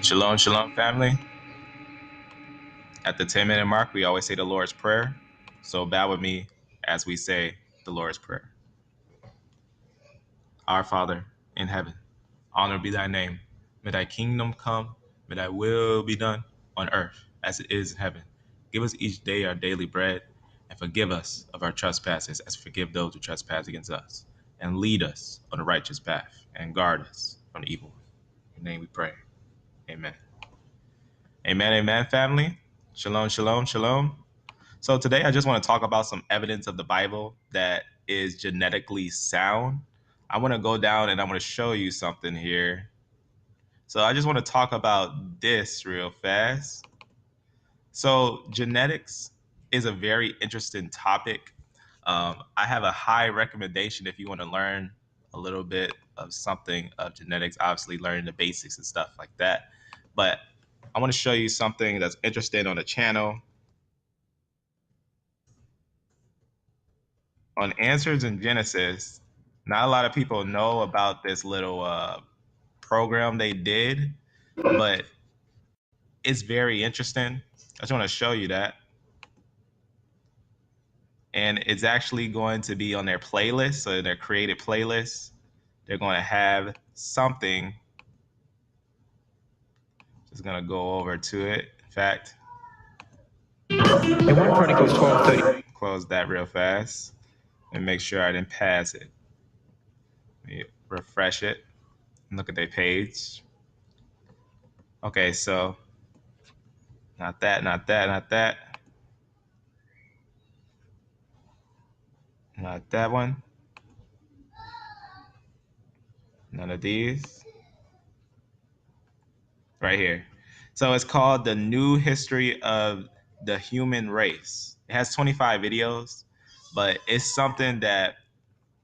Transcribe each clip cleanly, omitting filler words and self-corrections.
Shalom, shalom, family. At the 10-minute mark, we always say the Lord's Prayer. So bow with me as we say the Lord's Prayer. Our Father in heaven, honored be thy name. May thy kingdom come, may thy will be done on earth as it is in heaven. Give us each day our daily bread, and forgive us of our trespasses as we forgive those who trespass against us. And lead us on the righteous path, and guard us from the evil one. In your name we pray. Amen. Amen, amen, family. Shalom, shalom, shalom. So today I just want to talk about some evidence of the Bible that is genetically sound. I want to go down and I want to show you something here. So I just want to talk about this real fast. So genetics is a very interesting topic. I have a high recommendation if you want to learn a little bit of something of genetics, obviously learning the basics and stuff like that. But I want to show you something that's interesting on the channel. On Answers in Genesis, not a lot of people know about this little program they did, but it's very interesting. I just want to show you that. And it's actually going to be on their playlist, so their created playlist. They're going to have something. Just going to go over to it. In fact, in 1 Chronicles 12:30. Close that real fast and make sure I didn't pass it. Let me refresh it and look at their page. Okay, so not that, not that, not that. Not that one. None of these. Right here. So it's called The New History of the Human Race. It has 25 videos, but it's something that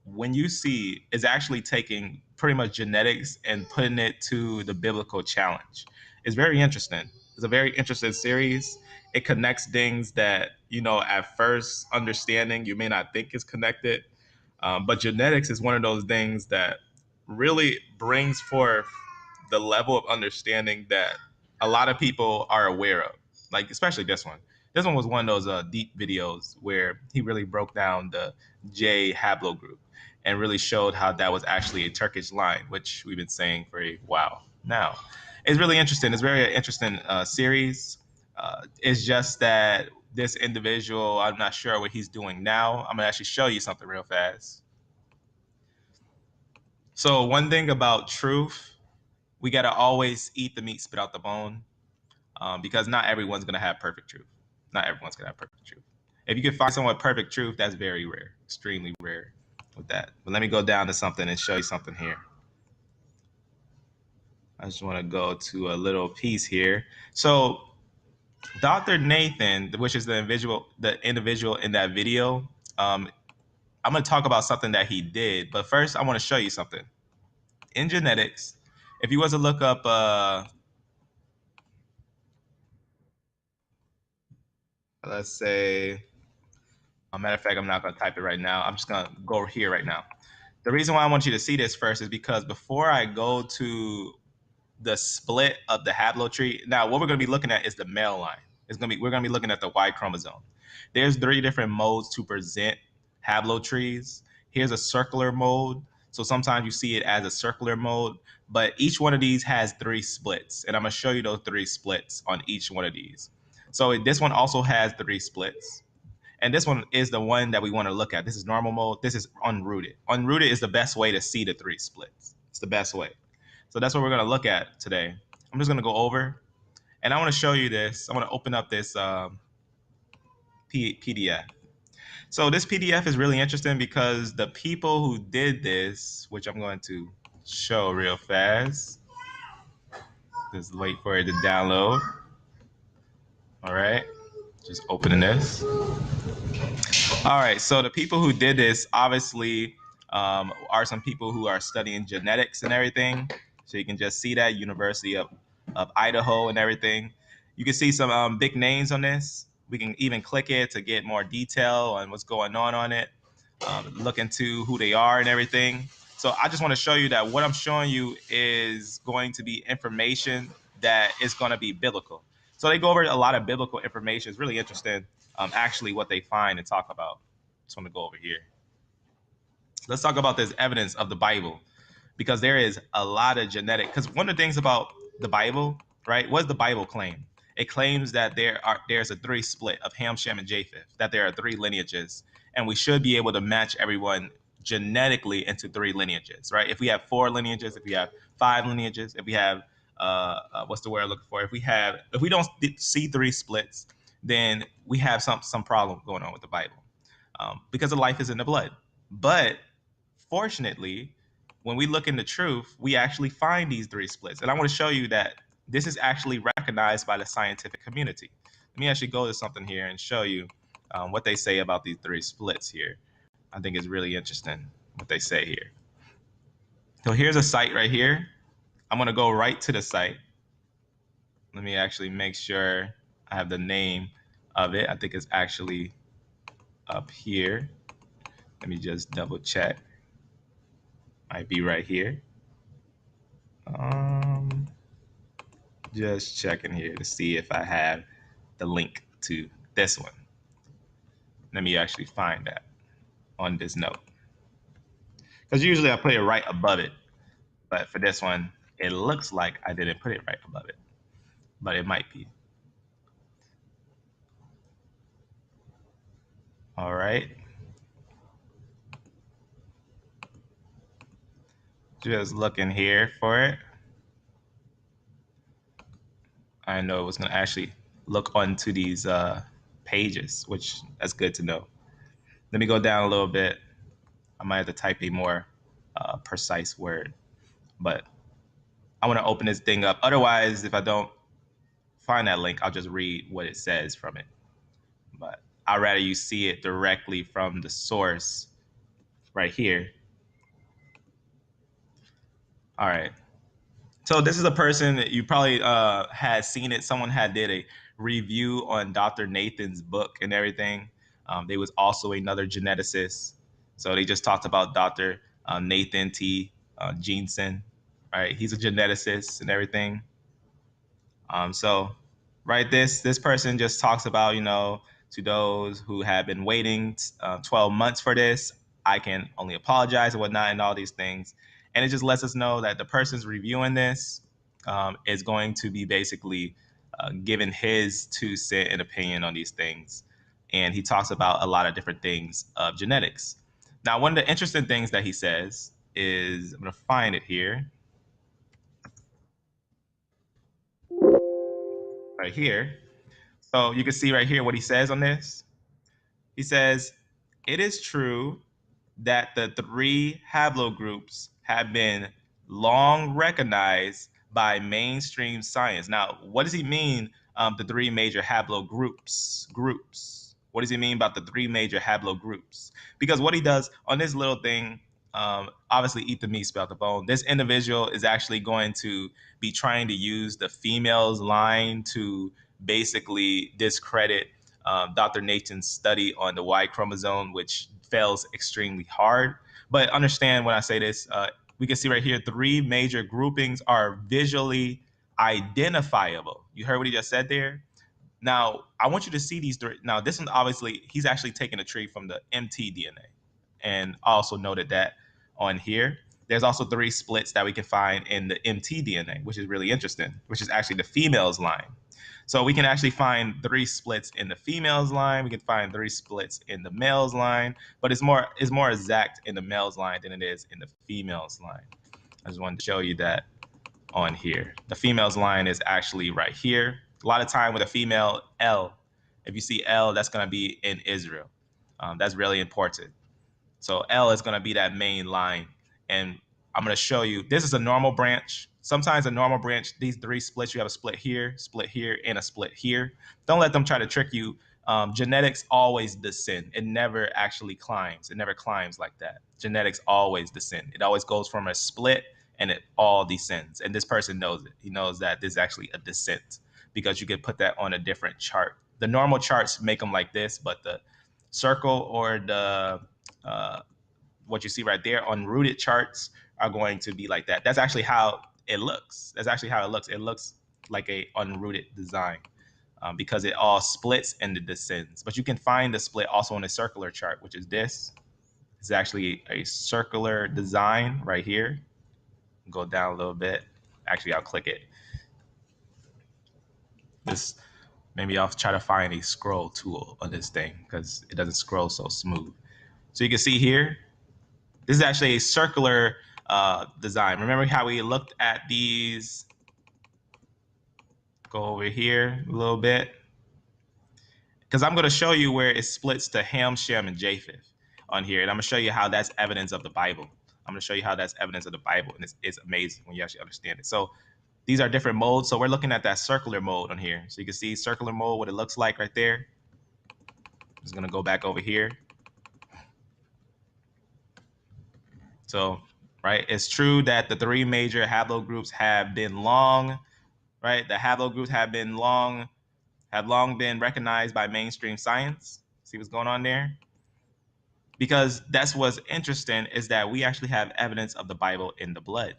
when you see is actually taking pretty much genetics and putting it to the biblical challenge. It's very interesting. It's a very interesting series. It connects things that, at first understanding, you may not think is connected. But genetics is one of those things that really brings forth the level of understanding that a lot of people are aware of, like especially this one. This one was one of those deep videos where he really broke down the haplogroup and really showed how that was actually a Turkish line, which we've been saying for a while now. It's really interesting. It's a very interesting series. It's just that this individual, I'm not sure what he's doing now. I'm gonna actually show you something real fast. So one thing about truth, we gotta always eat the meat, spit out the bone, because not everyone's gonna have perfect truth. Not everyone's gonna have perfect truth. If you can find someone with perfect truth, that's very rare, extremely rare with that. But let me go down to something and show you something here. I just want to go to a little piece here. So Dr. Nathan, which is the individual in that video, I'm going to talk about something that he did. But first, I want to show you something. In genetics, if you was to look up, let's say, a matter of fact, I'm not going to type it right now. I'm just going to go here right now. The reason why I want you to see this first is because before I go to the split of the haplotree, now what we're going to be looking at is the male line. We're going to be looking at the Y chromosome. There's 3 different modes to present haplotrees. Here's a circular mode. So sometimes you see it as a circular mode, but each one of these has 3 splits. And I'm going to show you those 3 splits on each one of these. So this one also has 3 splits. And this one is the one that we want to look at. This is normal mode. This is unrooted. Unrooted is the best way to see the 3 splits. It's the best way. So that's what we're going to look at today. I'm just going to go over, and I want to show you this. I want to open up this PDF. So this PDF is really interesting because the people who did this, which I'm going to show real fast. Just wait for it to download. All right. Just opening this. All right. So the people who did this obviously are some people who are studying genetics and everything. So you can just see that University of Idaho and everything. You can see some big names on this. We can even click it to get more detail on what's going on it. Look into who they are and everything. So I just want to show you that what I'm showing you is going to be information that is going to be biblical. So they go over a lot of biblical information. It's really interesting, actually, what they find and talk about. Just want to go over here. Let's talk about this evidence of the Bible, because there is a lot of genetic. Because one of the things about the Bible, right? What does the Bible claim? It claims that there's a three split of Ham, Shem, and Japheth. That there are three lineages, and we should be able to match everyone genetically into three lineages, right? If we have four lineages, if we have five lineages, if we have what's the word I'm looking for? If we don't see three splits, then we have some problem going on with the Bible, because the life is in the blood. But fortunately, when we look into truth, we actually find these three splits. And I want to show you that this is actually recognized by the scientific community. Let me actually go to something here and show you what they say about these three splits here. I think it's really interesting what they say here. So here's a site right here. I'm going to go right to the site. Let me actually make sure I have the name of it. I think it's actually up here. Let me just double check. Might be right here. Just checking here to see if I have the link to this one. Let me actually find that on this note. Because usually I put it right above it. But for this one, it looks like I didn't put it right above it. But it might be. All right. Just looking here for it. I know it was going to actually look onto these pages, which that's good to know. Let me go down a little bit. I might have to type a more precise word, but I want to open this thing up. Otherwise, if I don't find that link, I'll just read what it says from it. But I'd rather you see it directly from the source right here. All right. So this is a person that you probably had seen it. Someone had did a review on Dr. Nathan's book and everything. They was also another geneticist. So they just talked about Dr. Nathan T. Jensen. Right, he's a geneticist and everything. So, right, this person just talks about, to those who have been waiting 12 months for this, I can only apologize and whatnot and all these things. And it just lets us know that the person's reviewing this is going to be basically giving his 2 cent and opinion on these things. And he talks about a lot of different things of genetics. Now, one of the interesting things that he says is, I'm going to find it here, right here. So you can see right here what he says on this. He says, it is true that the three haplogroups have been long recognized by mainstream science. Now, what does he mean, the three major haplogroups? Groups. What does he mean about the three major haplogroups? Because what he does on this little thing, obviously eat the meat, spell the bone. This individual is actually going to be trying to use the female's line to basically discredit Dr. Nathan's study on the Y chromosome, which fails extremely hard. But understand when I say this, we can see right here, three major groupings are visually identifiable. You heard what he just said there? Now, I want you to see these three. Now, this one, obviously, he's actually taking a tree from the mtDNA. And also noted that on here, there's also three splits that we can find in the mtDNA, which is really interesting, which is actually the female's line. So we can actually find three splits in the female's line. We can find three splits in the male's line, but it's more exact in the male's line than it is in the female's line. I just wanted to show you that on here. The female's line is actually right here. A lot of time with a female L, if you see L, that's going to be in Israel. That's really important. So L is going to be that main line. And I'm going to show you, this is a normal branch. Sometimes a normal branch, these three splits, you have a split here, and a split here. Don't let them try to trick you. Genetics always descend. It never actually climbs. It never climbs like that. Genetics always descend. It always goes from a split and it all descends. And this person knows it. He knows that this is actually a descent because you could put that on a different chart. The normal charts make them like this, but the circle or the what you see right there on rooted charts are going to be like that. That's actually how it looks. That's actually how it looks. It looks like a unrooted design because it all splits and it descends. But you can find the split also on a circular chart, which is this. It's actually a circular design right here. Go down a little bit. Actually, I'll click it. This maybe I'll try to find a scroll tool on this thing because it doesn't scroll so smooth. So you can see here, this is actually a circular design. Remember how we looked at these? Go over here a little bit because I'm going to show you where it splits to Ham, Shem, and Japheth on here, and I'm going to show you how that's evidence of the Bible. I'm going to show you how that's evidence of the Bible, and it's amazing when you actually understand it. So these are different modes. So we're looking at that circular mode on here. So you can see circular mode, what it looks like right there. I'm just going to go back over here. So, right, it's true that the three major haplogroups have been long, right? The haplogroups have long been recognized by mainstream science. See what's going on there? Because that's what's interesting is that we actually have evidence of the Bible in the blood,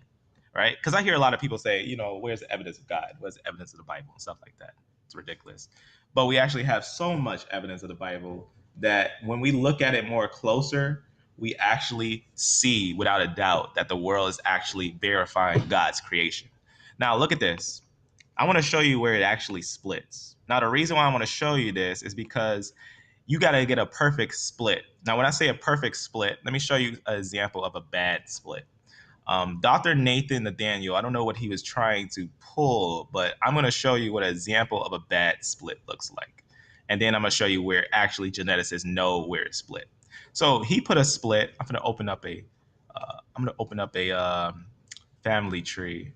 right? Because I hear a lot of people say, you know, where's the evidence of God? Where's the evidence of the Bible and stuff like that? It's ridiculous. But we actually have so much evidence of the Bible that when we look at it more closer, we actually see without a doubt that the world is actually verifying God's creation. Now, look at this. I want to show you where it actually splits. Now, the reason why I want to show you this is because you got to get a perfect split. Now, when I say a perfect split, let me show you an example of a bad split. Dr. Nathan Nathaniel, I don't know what he was trying to pull, but I'm going to show you what an example of a bad split looks like. And then I'm going to show you where actually geneticists know where it's split. So he put a split. I'm going to open up a family tree.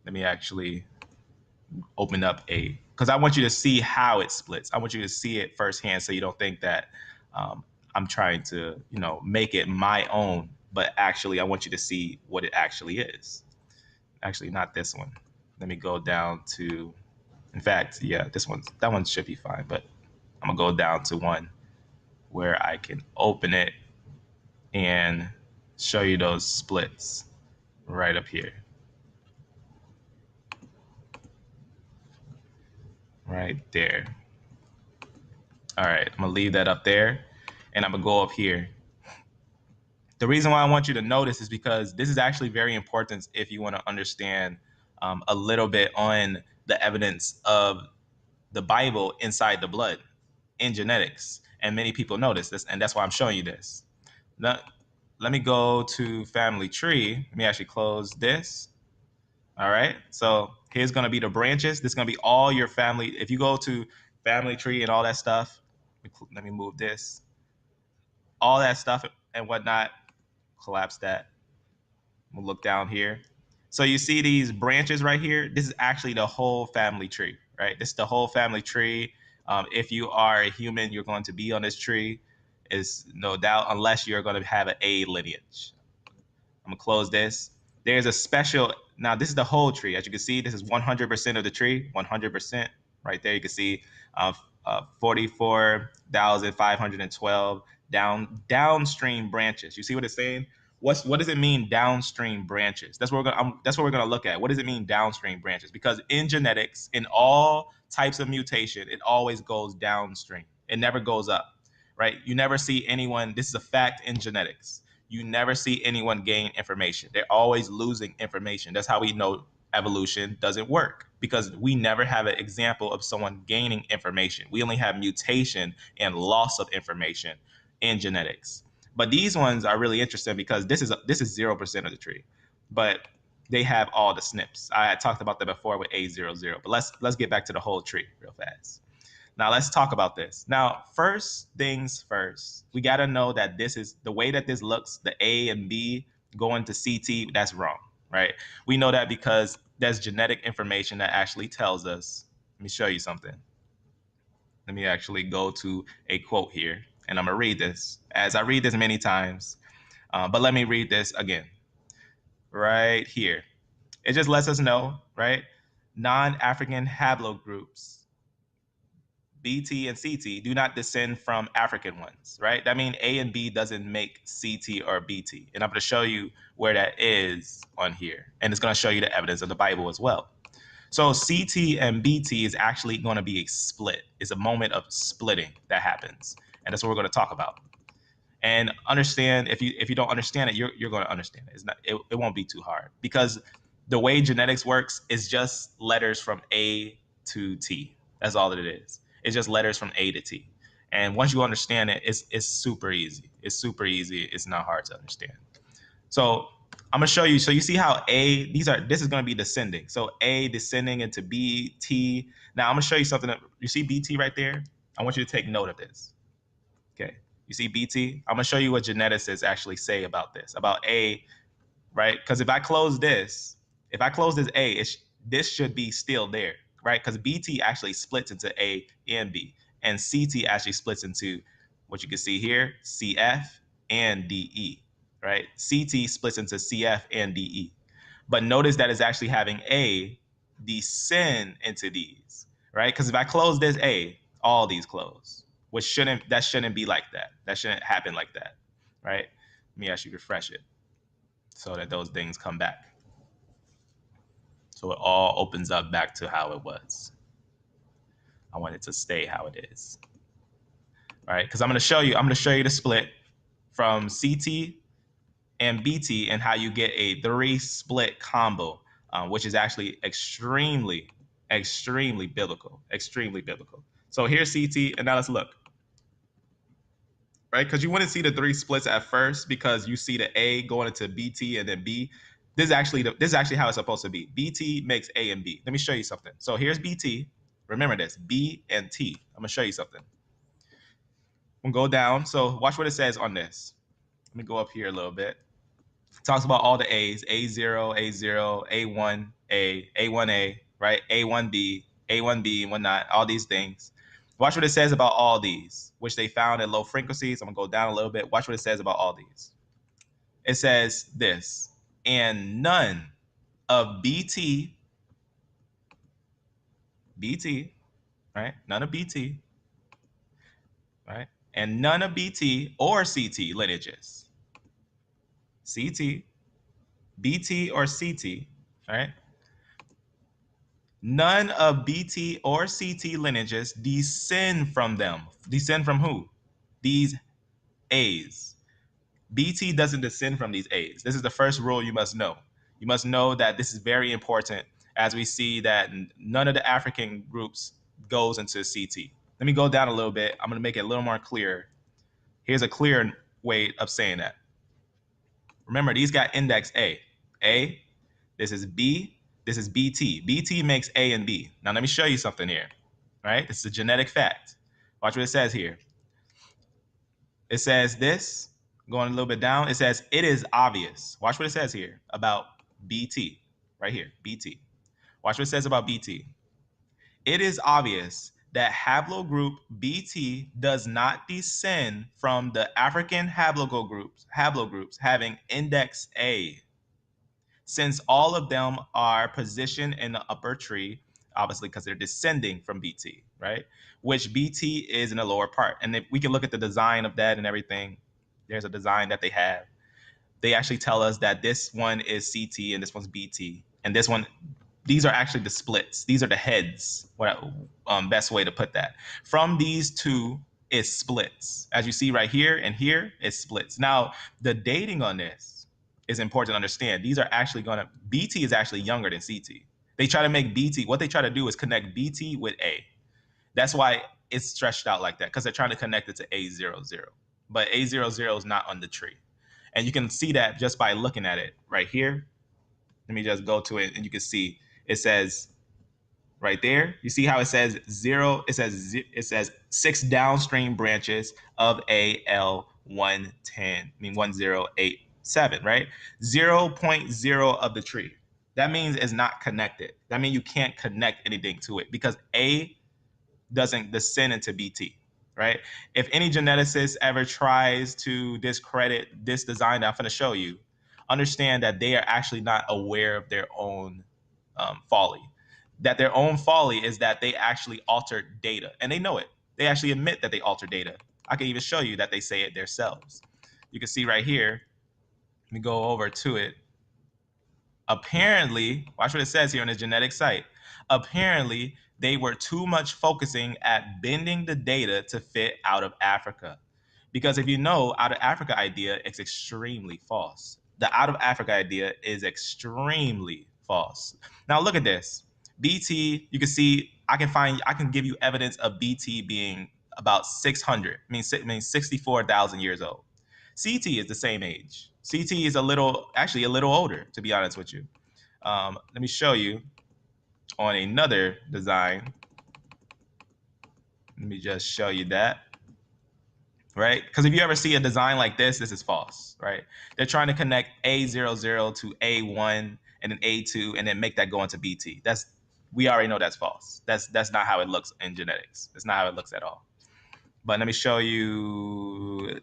Let me actually open up because I want you to see how it splits. I want you to see it firsthand so you don't think that I'm trying to, make it my own, but actually I want you to see what it actually is. Actually, not this one. Let me go down to, in fact, yeah, that one should be fine, but I'm gonna go down to one where I can open it and show you those splits right up here. Right there. All right, I'm gonna leave that up there and I'm gonna go up here. The reason why I want you to notice is because this is actually very important if you want to understand a little bit on the evidence of the Bible inside the blood in genetics. And many people notice this, and that's why I'm showing you this. Now, let me go to family tree. Let me actually close this. All right. So here's going to be the branches. This is going to be all your family. If you go to family tree and all that stuff, let me move this. All that stuff and whatnot, collapse that. We'll look down here. So you see these branches right here? This is actually the whole family tree, right? This is the whole family tree. If you are a human, you're going to be on this tree. Is no doubt, unless you're going to have an A lineage. I'm gonna close this. There's a special, now this is the whole tree. As you can see, this is 100% of the tree, 100% right there. You can see 44,512 downstream branches. You see what it's saying? What does it mean downstream branches? That's what we're gonna look at. What does it mean downstream branches? Because in genetics, in all types of mutation, it always goes downstream. It never goes up, right? You never see anyone. This is a fact in genetics. You never see anyone gain information. They're always losing information. That's how we know evolution doesn't work, because we never have an example of someone gaining information. We only have mutation and loss of information in genetics. But these ones are really interesting because this is 0% of the tree, but they have all the SNPs. I had talked about that before with A00. But let's get back to the whole tree real fast. Now let's talk about this. Now, first things first, we got to know that this is the way that this looks, the A and B going to CT, that's wrong, right? We know that because there's genetic information that actually tells us. Let me show you something. Let me actually go to a quote here, and I'm going to read this as I read this many times. But let me read this again right here. It just lets us know, right? Non-African haplogroups BT and CT do not descend from African ones, right? That means A and B doesn't make CT or BT. And I'm going to show you where that is on here. And it's going to show you the evidence of the Bible as well. So CT and BT is actually going to be a split. It's a moment of splitting that happens, and that's what we're going to talk about. And understand, if you don't understand it, you're going to understand it. It won't be too hard, because the way genetics works is just letters from A to T. That's all that it is. It's just letters from A to T. And once you understand it, it's super easy. It's super easy. It's not hard to understand. So I'm gonna show you. So you see how this is gonna be descending. So A descending into B, T. Now I'm gonna show you something. You see BT right there? I want you to take note of this. Okay. You see BT? I'm gonna show you what geneticists actually say about this, about A, right? Because if I close this A, this should be still there, right? Because BT actually splits into A and B, and CT actually splits into what you can see here, CF and DE, right? CT splits into CF and DE. But notice that it's actually having A descend into these, right? Because if I close this A, all these close, that shouldn't be like that. That shouldn't happen like that, right? Let me actually refresh it so that those things come back. So it all opens up back to how it was. I want it to stay how it is. All right, because I'm going to show you the split from CT and BT and how you get a 3-split combo, which is actually extremely, extremely biblical, extremely biblical. So here's CT, and now let's look, right? Because you wouldn't see the 3 splits at first because you see the A going into BT and then B. This is actually how it's supposed to be. BT makes A and B. Let me show you something. So here's BT. Remember this, B and T. I'm gonna show you something. I'm gonna go down. So watch what it says on this. Let me go up here a little bit. It talks about all the A's, A0, A0, A1, A1A, right? A1B, A1B, and whatnot, all these things. Watch what it says about all these, which they found at low frequencies. I'm gonna go down a little bit. Watch what it says about all these. It says this, and none of BT, right? None of BT, right? And none of BT or CT lineages. CT, BT or CT, right? None of BT or CT lineages descend from them. Descend from who? These A's. BT doesn't descend from these A's. This is the first rule you must know. You must know that this is very important, as we see that none of the African groups goes into CT. Let me go down a little bit. I'm going to make it a little more clear. Here's a clear way of saying that. Remember, these got index A. A, this is B, this is BT. BT makes A and B. Now let me show you something here, right? This is a genetic fact. Watch what it says here. It says this, going a little bit down, it says, it is obvious. Watch what it says here about BT, right here, BT. Watch what it says about BT. It is obvious that haplogroup BT does not descend from the African haplogroups having index A, since all of them are positioned in the upper tree, obviously because they're descending from BT, right? Which BT is in the lower part. And if we can look at the design of that and everything, there's a design that they have. They actually tell us that this one is CT and this one's BT. And this one, these are actually the splits. These are the heads, best way to put that. From these two, it splits. As you see right here and here, it splits. Now, the dating on this is important to understand. These are actually BT is actually younger than CT. They try to make BT, what they try to do is connect BT with A. That's why it's stretched out like that, because they're trying to connect it to A00. But A00 is not on the tree. And you can see that just by looking at it right here. Let me just go to it and you can see it says right there. You see how it says 0? It says 6 downstream branches of AL110, 1087, right? 0.0 of the tree. That means it's not connected. That means you can't connect anything to it because A doesn't descend into BT, right? If any geneticist ever tries to discredit this design that I'm going to show you, understand that they are actually not aware of their own folly. That their own folly is that they actually altered data, and they know it. They actually admit that they altered data. I can even show you that they say it themselves. You can see right here. Let me go over to it. Apparently, watch what it says here on the genetic site. Apparently, they were too much focusing at bending the data to fit out of Africa. Because if you know, out of Africa idea, it's extremely false. The out of Africa idea is extremely false. Now look at this. BT, you can see I can give you evidence of BT being about 600, I mean 64,000 years old. CT is the same age. CT is actually a little older, to be honest with you. Let me show you on another design. Let me just show you that, right? Because if you ever see a design like this is false, right? They're trying to connect A00 to A1 and then A2 and then make that go into BT. We already know that's false. That's not how it looks in genetics. That's not how it looks at all. But let me show you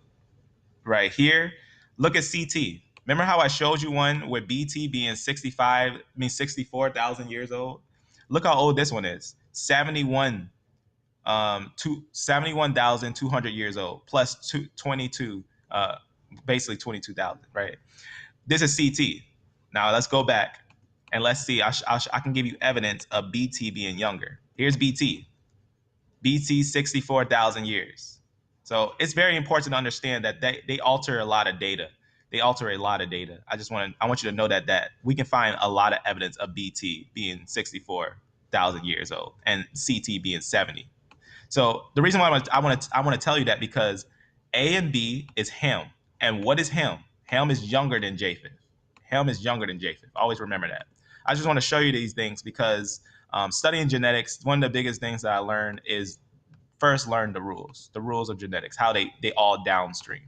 right here. Look at CT. Remember how I showed you one with BT being 64,000 years old? Look how old this one is. 71,200 years old plus 22, basically 22,000, right? This is CT. Now let's go back and let's see. I can give you evidence of BT being younger. Here's BT. BT 64,000 years. So it's very important to understand that they alter a lot of data. They alter a lot of data. I want you to know that we can find a lot of evidence of BT being 64,000 years old and CT being 70. So the reason why I want to tell you that because A and B is Ham, and what is Ham? Ham is younger than Japheth. Ham is younger than Japheth. Always remember that. I just want to show you these things because studying genetics, one of the biggest things that I learned is first learn the rules of genetics, how they all downstream.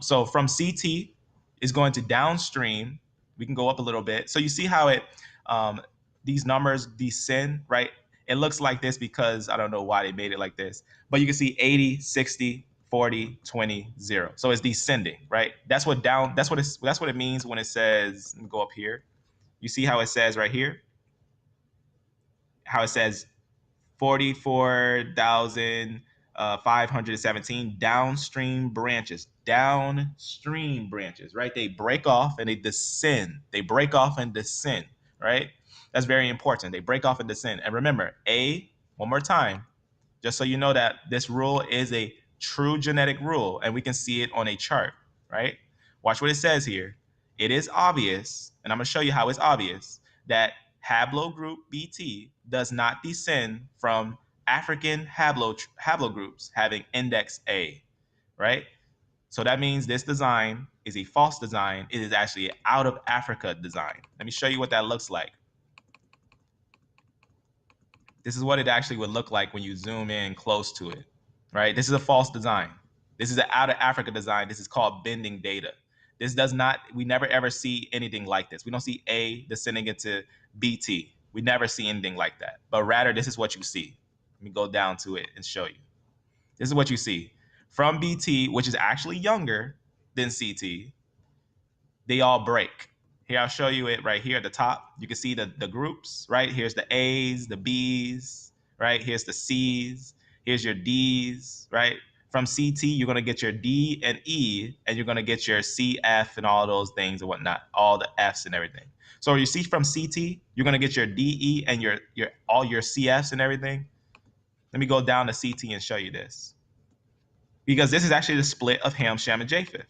So from CT is going to downstream. We can go up a little bit. So you see how these numbers descend, right? It looks like this because I don't know why they made it like this, but you can see 80, 60, 40, 20, 0. So it's descending, right? That's what it means when it says, let me go up here. You see how it says right here, how it says 44,517 downstream branches, right? They break off and they descend. They break off and descend, right? That's very important. They break off and descend. And remember, one more time, just so you know that this rule is a true genetic rule and we can see it on a chart, right? Watch what it says here. It is obvious, and I'm going to show you how it's obvious, that haplogroup BT does not descend from African haplogroups having index A, right? So that means this design is a false design. It is actually an out of Africa design. Let me show you what that looks like. This is what it actually would look like when you zoom in close to it, right? This is a false design. This is an out of Africa design. This is called bending data. We never ever see anything like this. We don't see A descending into BT. We never see anything like that. But rather, this is what you see. Let me go down to it and show you. This is what you see. From BT, which is actually younger than CT, they all break. Here, I'll show you it right here at the top. You can see the groups, right? Here's the A's, the B's, right? Here's the C's. Here's your D's, right? From CT, you're going to get your D and E, and you're going to get your CF and all those things and whatnot, all the F's and everything. So you see from CT, you're going to get your DE and your all your CFs and everything. Let me go down to CT and show you this. Because this is actually the split of Ham, Shem, and Japheth.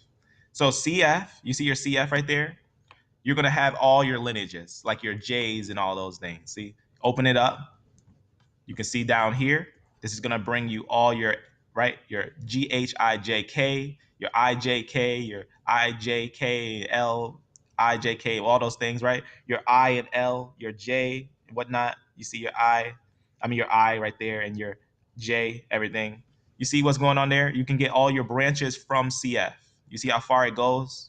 So CF, you see your CF right there? You're going to have all your lineages, like your J's and all those things. See, open it up. You can see down here, this is going to bring you all your, right, your GHIJK, your IJK, your IJKL, IJK, all those things, right? Your I and L, your J and whatnot. You see your your I right there and your J, everything. You see what's going on there? You can get all your branches from CF. You see how far it goes?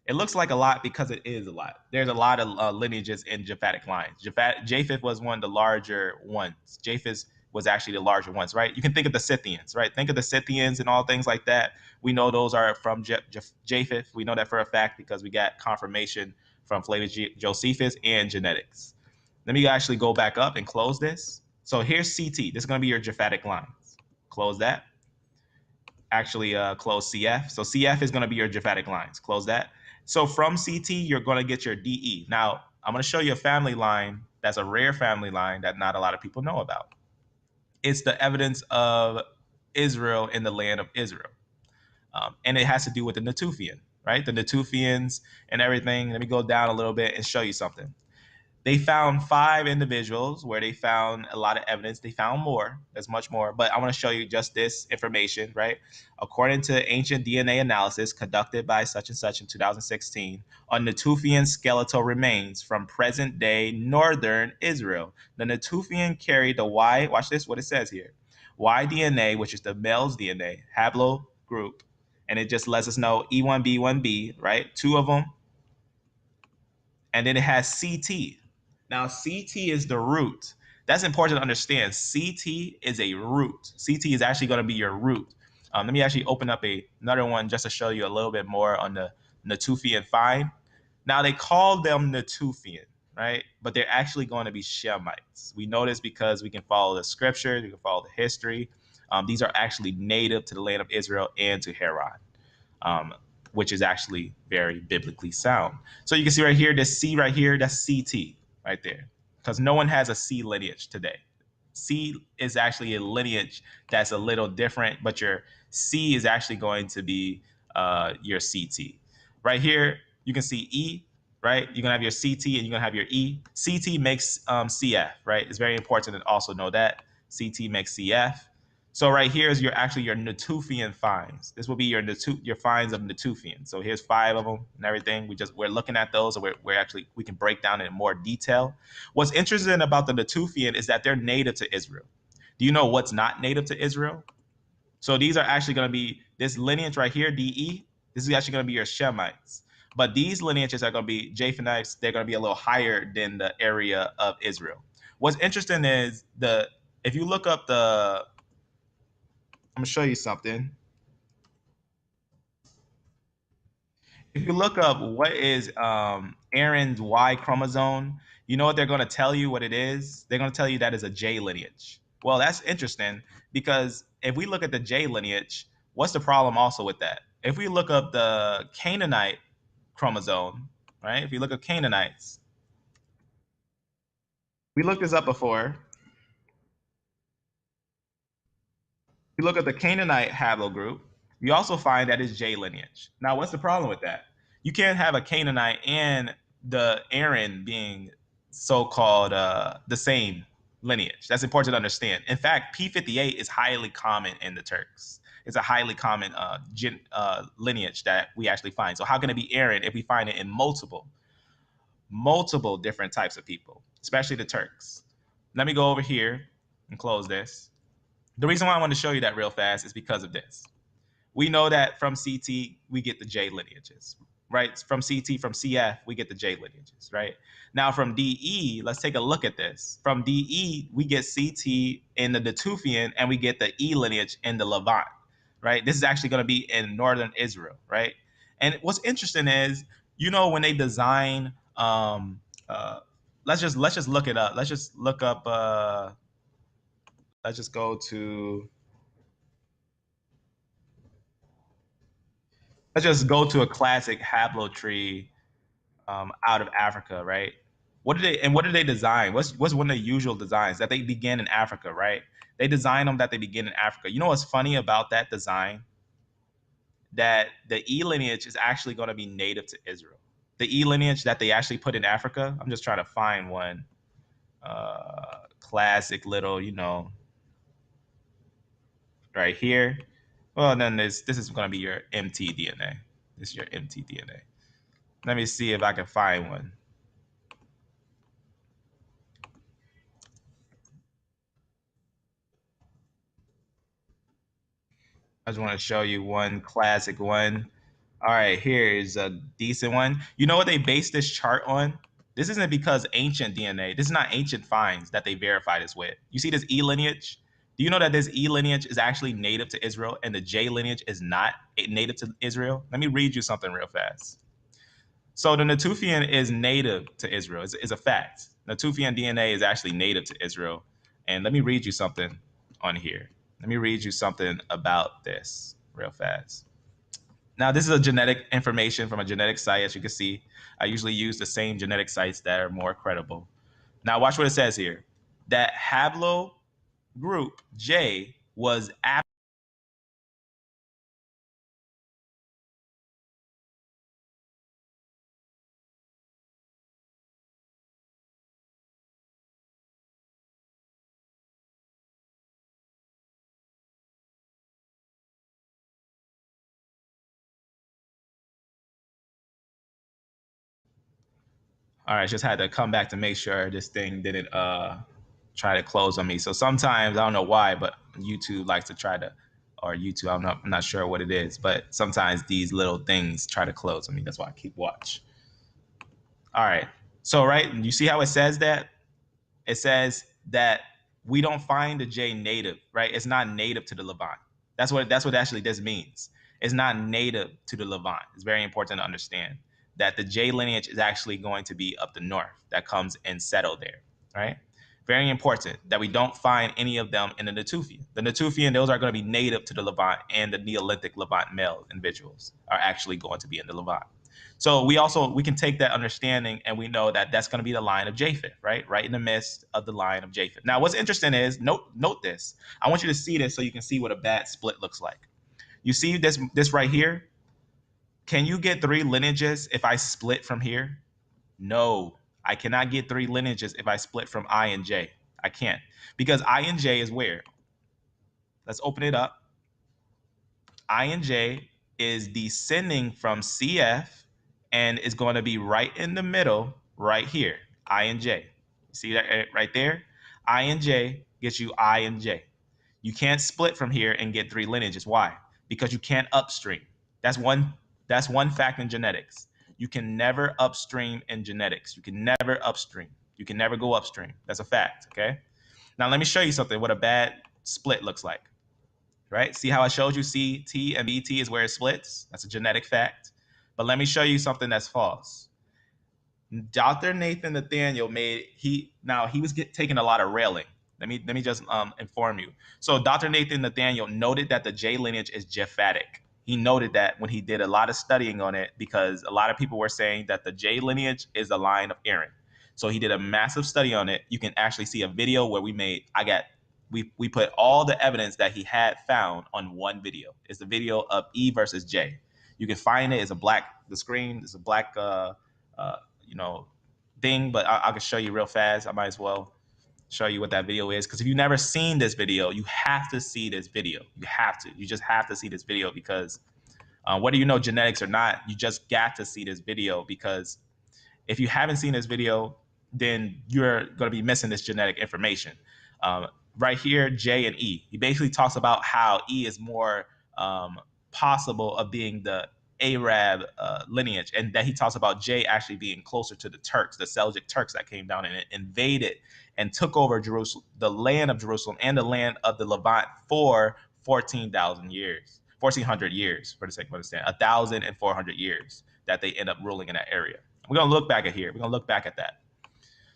It looks like a lot because it is a lot. There's a lot of lineages in Japhatic lines. Japheth was one of the larger ones. Japheth was actually the larger ones, right? You can think of the Scythians, right? Think of the Scythians and all things like that. We know those are from Japheth. We know that for a fact because we got confirmation from Flavius Josephus and genetics. Let me actually go back up and close this. So here's CT. This is going to be your Japhatic lines. Close that. Actually, close CF. So CF is going to be your Japhatic lines. Close that. So from CT, you're going to get your DE. Now, I'm going to show you a family line That's a rare family line that not a lot of people know about. It's the evidence of Israel in the land of Israel. And it has to do with the Natufian, right? The Natufians and everything. Let me go down a little bit and show you something. They found 5 individuals where they found a lot of evidence. They found more. There's much more, but I want to show you just this information, right? According to ancient DNA analysis conducted by such and such in 2016 on Natufian skeletal remains from present-day northern Israel. The Natufian carried the Y, watch this, what it says here. Y DNA, which is the male's DNA, haplogroup, and it just lets us know E1B1B, right? 2 of them, and then it has CT. Now, CT is the root. That's important to understand. CT is a root. CT is actually going to be your root. Let me actually open up another one just to show you a little bit more on the Natufian find. Now, they call them Natufian, right? But they're actually going to be Shemites. We know this because we can follow the scriptures, we can follow the history. These are actually native to the land of Israel and to Haran. Which is actually very biblically sound. So you can see right here, this C right here, that's CT right there, because no one has a C lineage today. C is actually a lineage that's a little different, but your C is actually going to be your CT. Right here, you can see E, right? You're gonna have your CT and you're gonna have your E. CT makes CF, right? It's very important to also know that CT makes CF. So right here is your Natufian finds. This will be your finds of Natufian. So here's 5 of them and everything. We're looking at those, and we can break down in more detail. What's interesting about the Natufian is that they're native to Israel. Do you know what's not native to Israel? So these are actually going to be this lineage right here, DE. This is actually going to be your Shemites. But these lineages are going to be Japhathites. They're going to be a little higher than the area of Israel. What's interesting is if you look up I'm gonna show you something. If you look up what is Aaron's Y chromosome, you know what they're going to tell you what it is? They're going to tell you that is a J lineage. Well, that's interesting because if we look at the J lineage, what's the problem also with that? If we look up the Canaanite chromosome, right? If you look at Canaanites, we looked this up before. You look at the Canaanite haplogroup, you also find that it's J lineage. Now, what's the problem with that? You can't have a Canaanite and the Aaron being so-called the same lineage. That's important to understand. In fact, P58 is highly common in the Turks. It's a highly common lineage that we actually find. So how can it be Aaron if we find it in multiple different types of people, especially the Turks? Let me go over here and close this. The reason why I wanted to show you that real fast is because of this. We know that from CT, we get the J lineages, right? From CT, from CF, we get the J lineages, right? Now from DE, let's take a look at this. From DE, we get CT in the Natufian, and we get the E lineage in the Levant, right? This is actually going to be in northern Israel, right? And what's interesting is, when they design, let's just look it up. Let's just look up. Let's just go to. Let's just go to a classic haplotree out of Africa, right? What did they design? What's one of the usual designs that they begin in Africa, right? They design them that they begin in Africa. You know what's funny about that design? That the E lineage is actually going to be native to Israel. The E lineage that they actually put in Africa. I'm just trying to find one classic little, right here. Well, then this is going to be your MT DNA. This is your MT DNA. Let me see if I can find one. I just want to show you one classic one. All right, here is a decent one. You know what they base this chart on? This isn't because ancient DNA. This is not ancient finds that they verify this with. You see this E lineage? Do you know that this E lineage is actually native to Israel and the J lineage is not native to Israel? Let me read you something real fast. So the Natufian is native to Israel. It's a fact. Natufian DNA is actually native to Israel. And let me read you something on here. Let me read you something about this real fast. Now, this is a genetic information from a genetic site. As you can see, I usually use the same genetic sites that are more credible. Now watch what it says here. That haplogroup J was all right, just had to come back to make sure this thing didn't try to close on me. So sometimes I don't know why, but YouTube likes to try to, or YouTube, I'm not sure what it is, but sometimes these little things try to close on me. That's why I keep watch. All right. So right, you see how it says that? It says that we don't find the J native, right? It's not native to the Levant. That's what actually this means. It's not native to the Levant. It's very important to understand that the J lineage is actually going to be up the north that comes and settle there, right? Very important that we don't find any of them in the Natufian. The Natufian, those are going to be native to the Levant, and the Neolithic Levant male individuals are actually going to be in the Levant. So we can take that understanding and we know that that's going to be the line of Japheth, right in the midst of the line of Japheth. Now, what's interesting is note this. I want you to see this so you can see what a bad split looks like. You see this right here? Can you get 3 lineages if I split from here? No, I cannot get 3 lineages if I split from I and J. I can't, because I and J is where? Let's open it up. I and J is descending from CF and is going to be right in the middle right here, I and J. See that right there? I and J gets you I and J. You can't split from here and get 3 lineages. Why? Because you can't upstream. That's one fact in genetics. You can never upstream in genetics. You can never upstream. You can never go upstream. That's a fact, okay? Now let me show you something what a bad split looks like. Right? See how I showed you CT and BT is where it splits? That's a genetic fact. But let me show you something that's false. Dr. Nathan Nathaniel he was taking a lot of railing. Let me just inform you. So Dr. Nathan Nathaniel noted that the J lineage is Japhatic. He noted that when he did a lot of studying on it, because a lot of people were saying that the J lineage is the line of Aaron. So he did a massive study on it. You can actually see a video where we put all the evidence that he had found on one video. It's the video of E versus J. You can find it. It's the screen is a black you know, thing, but I can show you real fast. I might as well show you what that video is, because if you've never seen this video, you have to see this video. You just have to see this video, because whether you know genetics or not, you just got to see this video, because if you haven't seen this video, then you're going to be missing this genetic information. Right here, J and E. He basically talks about how E is more possible of being the Arab lineage, and that he talks about J actually being closer to the Turks, the Seljuk Turks that came down and invaded and took over Jerusalem, the land of Jerusalem, and the land of the Levant for 14,000 years, 1,400 years, for the sake of understanding, 1,400 years that they end up ruling in that area. We're gonna look back at here. We're gonna look back at that.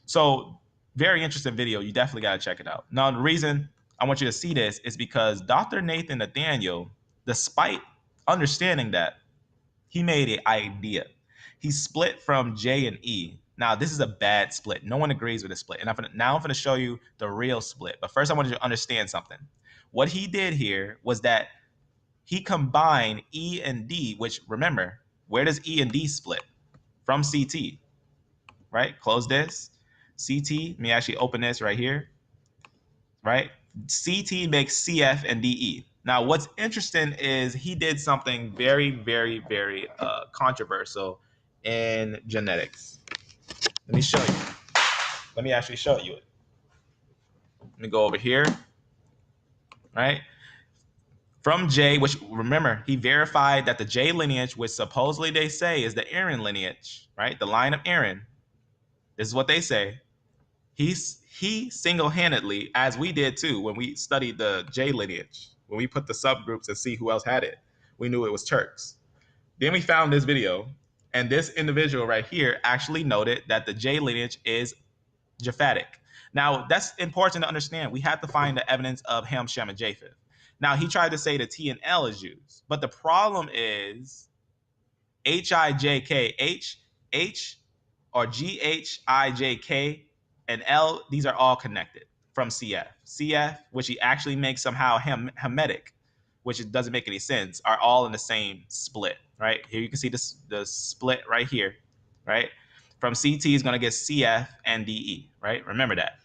So, very interesting video. You definitely gotta check it out. Now, the reason I want you to see this is because Dr. Nathan Nathaniel, despite understanding that, he made an idea. He split from J and E. Now, this is a bad split. No one agrees with this split. And I'm going to show you the real split. But first, I want you to understand something. What he did here was that he combined E and D, which, remember, where does E and D split? From CT, right? Close this. CT, let me actually open this right here, right? CT makes CF and DE. Now, what's interesting is he did something very, very, very controversial in genetics. Let me show you. Let me actually show you it. Let me go over here, right? From J, which remember, he verified that the J lineage, which supposedly they say is the Aaron lineage, right? The line of Aaron. This is what they say. He single-handedly, as we did too when we studied the J lineage, when we put the subgroups and see who else had it, we knew it was Turks. Then we found this video, and this individual right here actually noted that the J lineage is Japhatic. Now, that's important to understand. We have to find the evidence of Ham, Shem, and Japheth. Now, he tried to say the T and L is used, but the problem is H-I-J-K, H or G-H-I-J-K and L, these are all connected from CF. CF, which he actually makes somehow Hermetic, which it doesn't make any sense, are all in the same split, right? Here you can see this the split right here, right? From CT is going to get CF and DE, right? Remember that.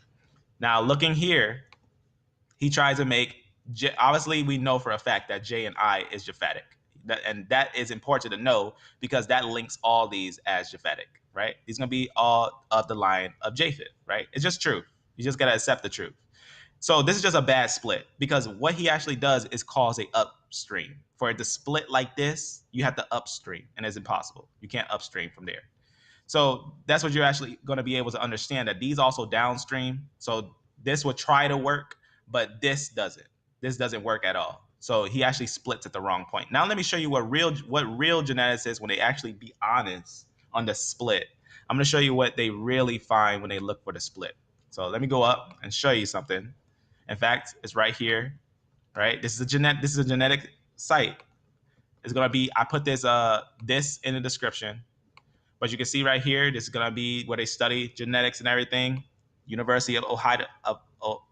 Now looking here, he tries to make obviously we know for a fact that J and I is Japhatic. And that is important to know because that links all these as Japhatic, right? These gonna be all of the line of Japheth, right? It's just truth. You just gotta accept the truth. So this is just a bad split because what he actually does is cause a upstream. For it to split like this, you have to upstream, and it's impossible. You can't upstream from there. So that's what you're actually going to be able to understand, that these also downstream. So this would try to work, but this doesn't. This doesn't work at all. So he actually splits at the wrong point. Now let me show you what real genetics is when they actually be honest on the split. I'm going to show you what they really find when they look for the split. So let me go up and show you something. In fact, it's right here. Right? This is a genetic site. It's going to be, I put this this in the description. But you can see right here, this is going to be where they study genetics and everything. University of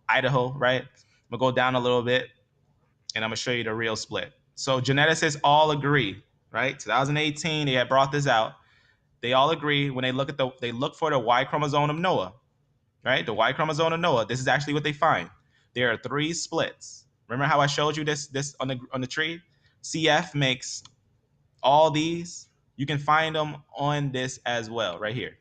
Idaho, right? I'm going to go down a little bit, and I'm going to show you the real split. So geneticists all agree, right? 2018, they had brought this out. They all agree when they look for the Y chromosome of Noah, right? The Y chromosome of Noah. This is actually what they find. There are 3 splits. Remember how I showed you this on the tree? CF makes all these. You can find them on this as well, right here,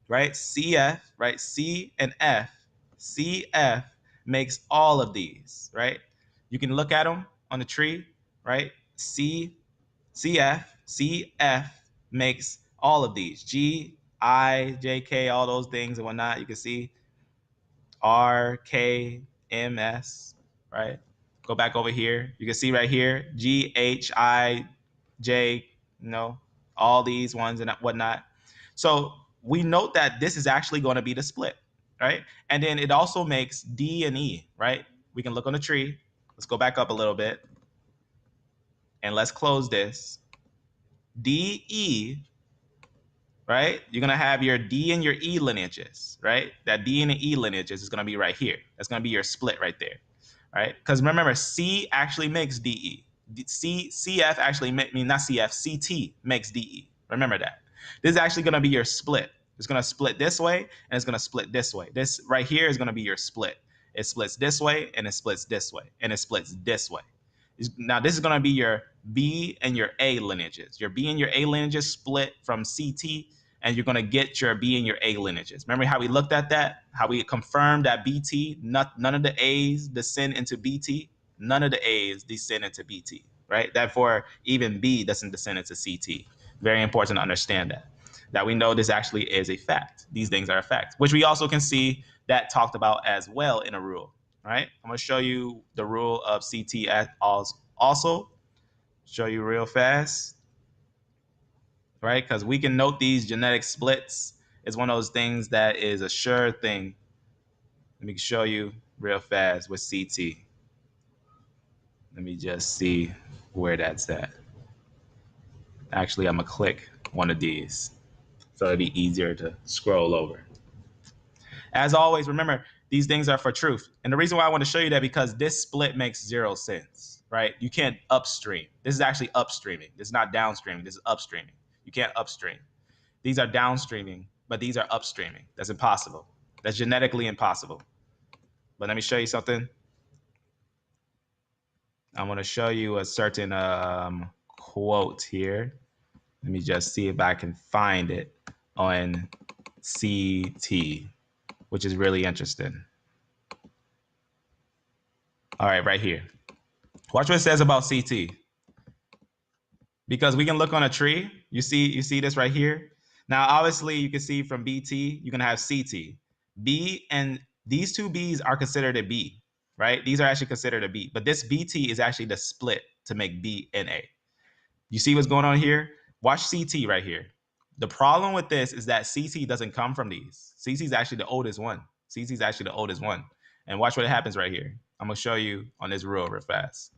right? CF, right? C and F. CF makes all of these, right? You can look at them on the tree, right? CF makes all of these. G, I, J, K, all those things and whatnot. You can see R, K, M, S, right? Go back over here. You can see right here, G, H, I, J, all these ones and whatnot. So we note that this is actually going to be the split, right? And then it also makes D and E, right? We can look on the tree. Let's go back up a little bit. And let's close this. D, E, right? You're going to have your D and your E lineages, right? That D and the E lineages is going to be right here. That's going to be your split right there, right? Because remember, C actually makes DE. CF actually not CF, CT makes DE. Remember that. This is actually going to be your split. It's going to split this way, and it's going to split this way. This right here is going to be your split. It splits this way, and it splits this way, and it splits this way. Now, this is going to be your B and your A lineages. Your B and your A lineages split from CT, and you're going to get your B and your A lineages. Remember how we looked at that? How we confirmed that BT, none of the A's descend into BT? None of the A's descend into BT, right? Therefore, even B doesn't descend into CT. Very important to understand that we know this actually is a fact. These things are a fact, which we also can see that talked about as well in a rule, right? I'm going to show you the rule of CT also. Show you real fast, right? Because we can note these genetic splits is one of those things that is a sure thing. Let me show you real fast with CT. Let me just see where that's at. Actually, I'm going to click one of these so it'll be easier to scroll over. As always, remember, these things are for truth. And the reason why I want to show you that because this split makes 0 sense, right? You can't upstream. This is actually upstreaming. This is not downstreaming. This is upstreaming. You can't upstream. These are downstreaming, but these are upstreaming. That's impossible. That's genetically impossible. But let me show you something. I'm going to show you a certain quote here. Let me just see if I can find it on CT, which is really interesting. All right, right here. Watch what it says about CT. Because we can look on a tree. You see this right here. Now, obviously, you can see from BT, you can have CT. B and these 2 B's are considered a B, right? These are actually considered a B. But this BT is actually the split to make B and A. You see what's going on here? Watch CT right here. The problem with this is that CT doesn't come from these. CT is actually the oldest one. CT is actually the oldest one. And watch what happens right here. I'm going to show you on this rule real fast.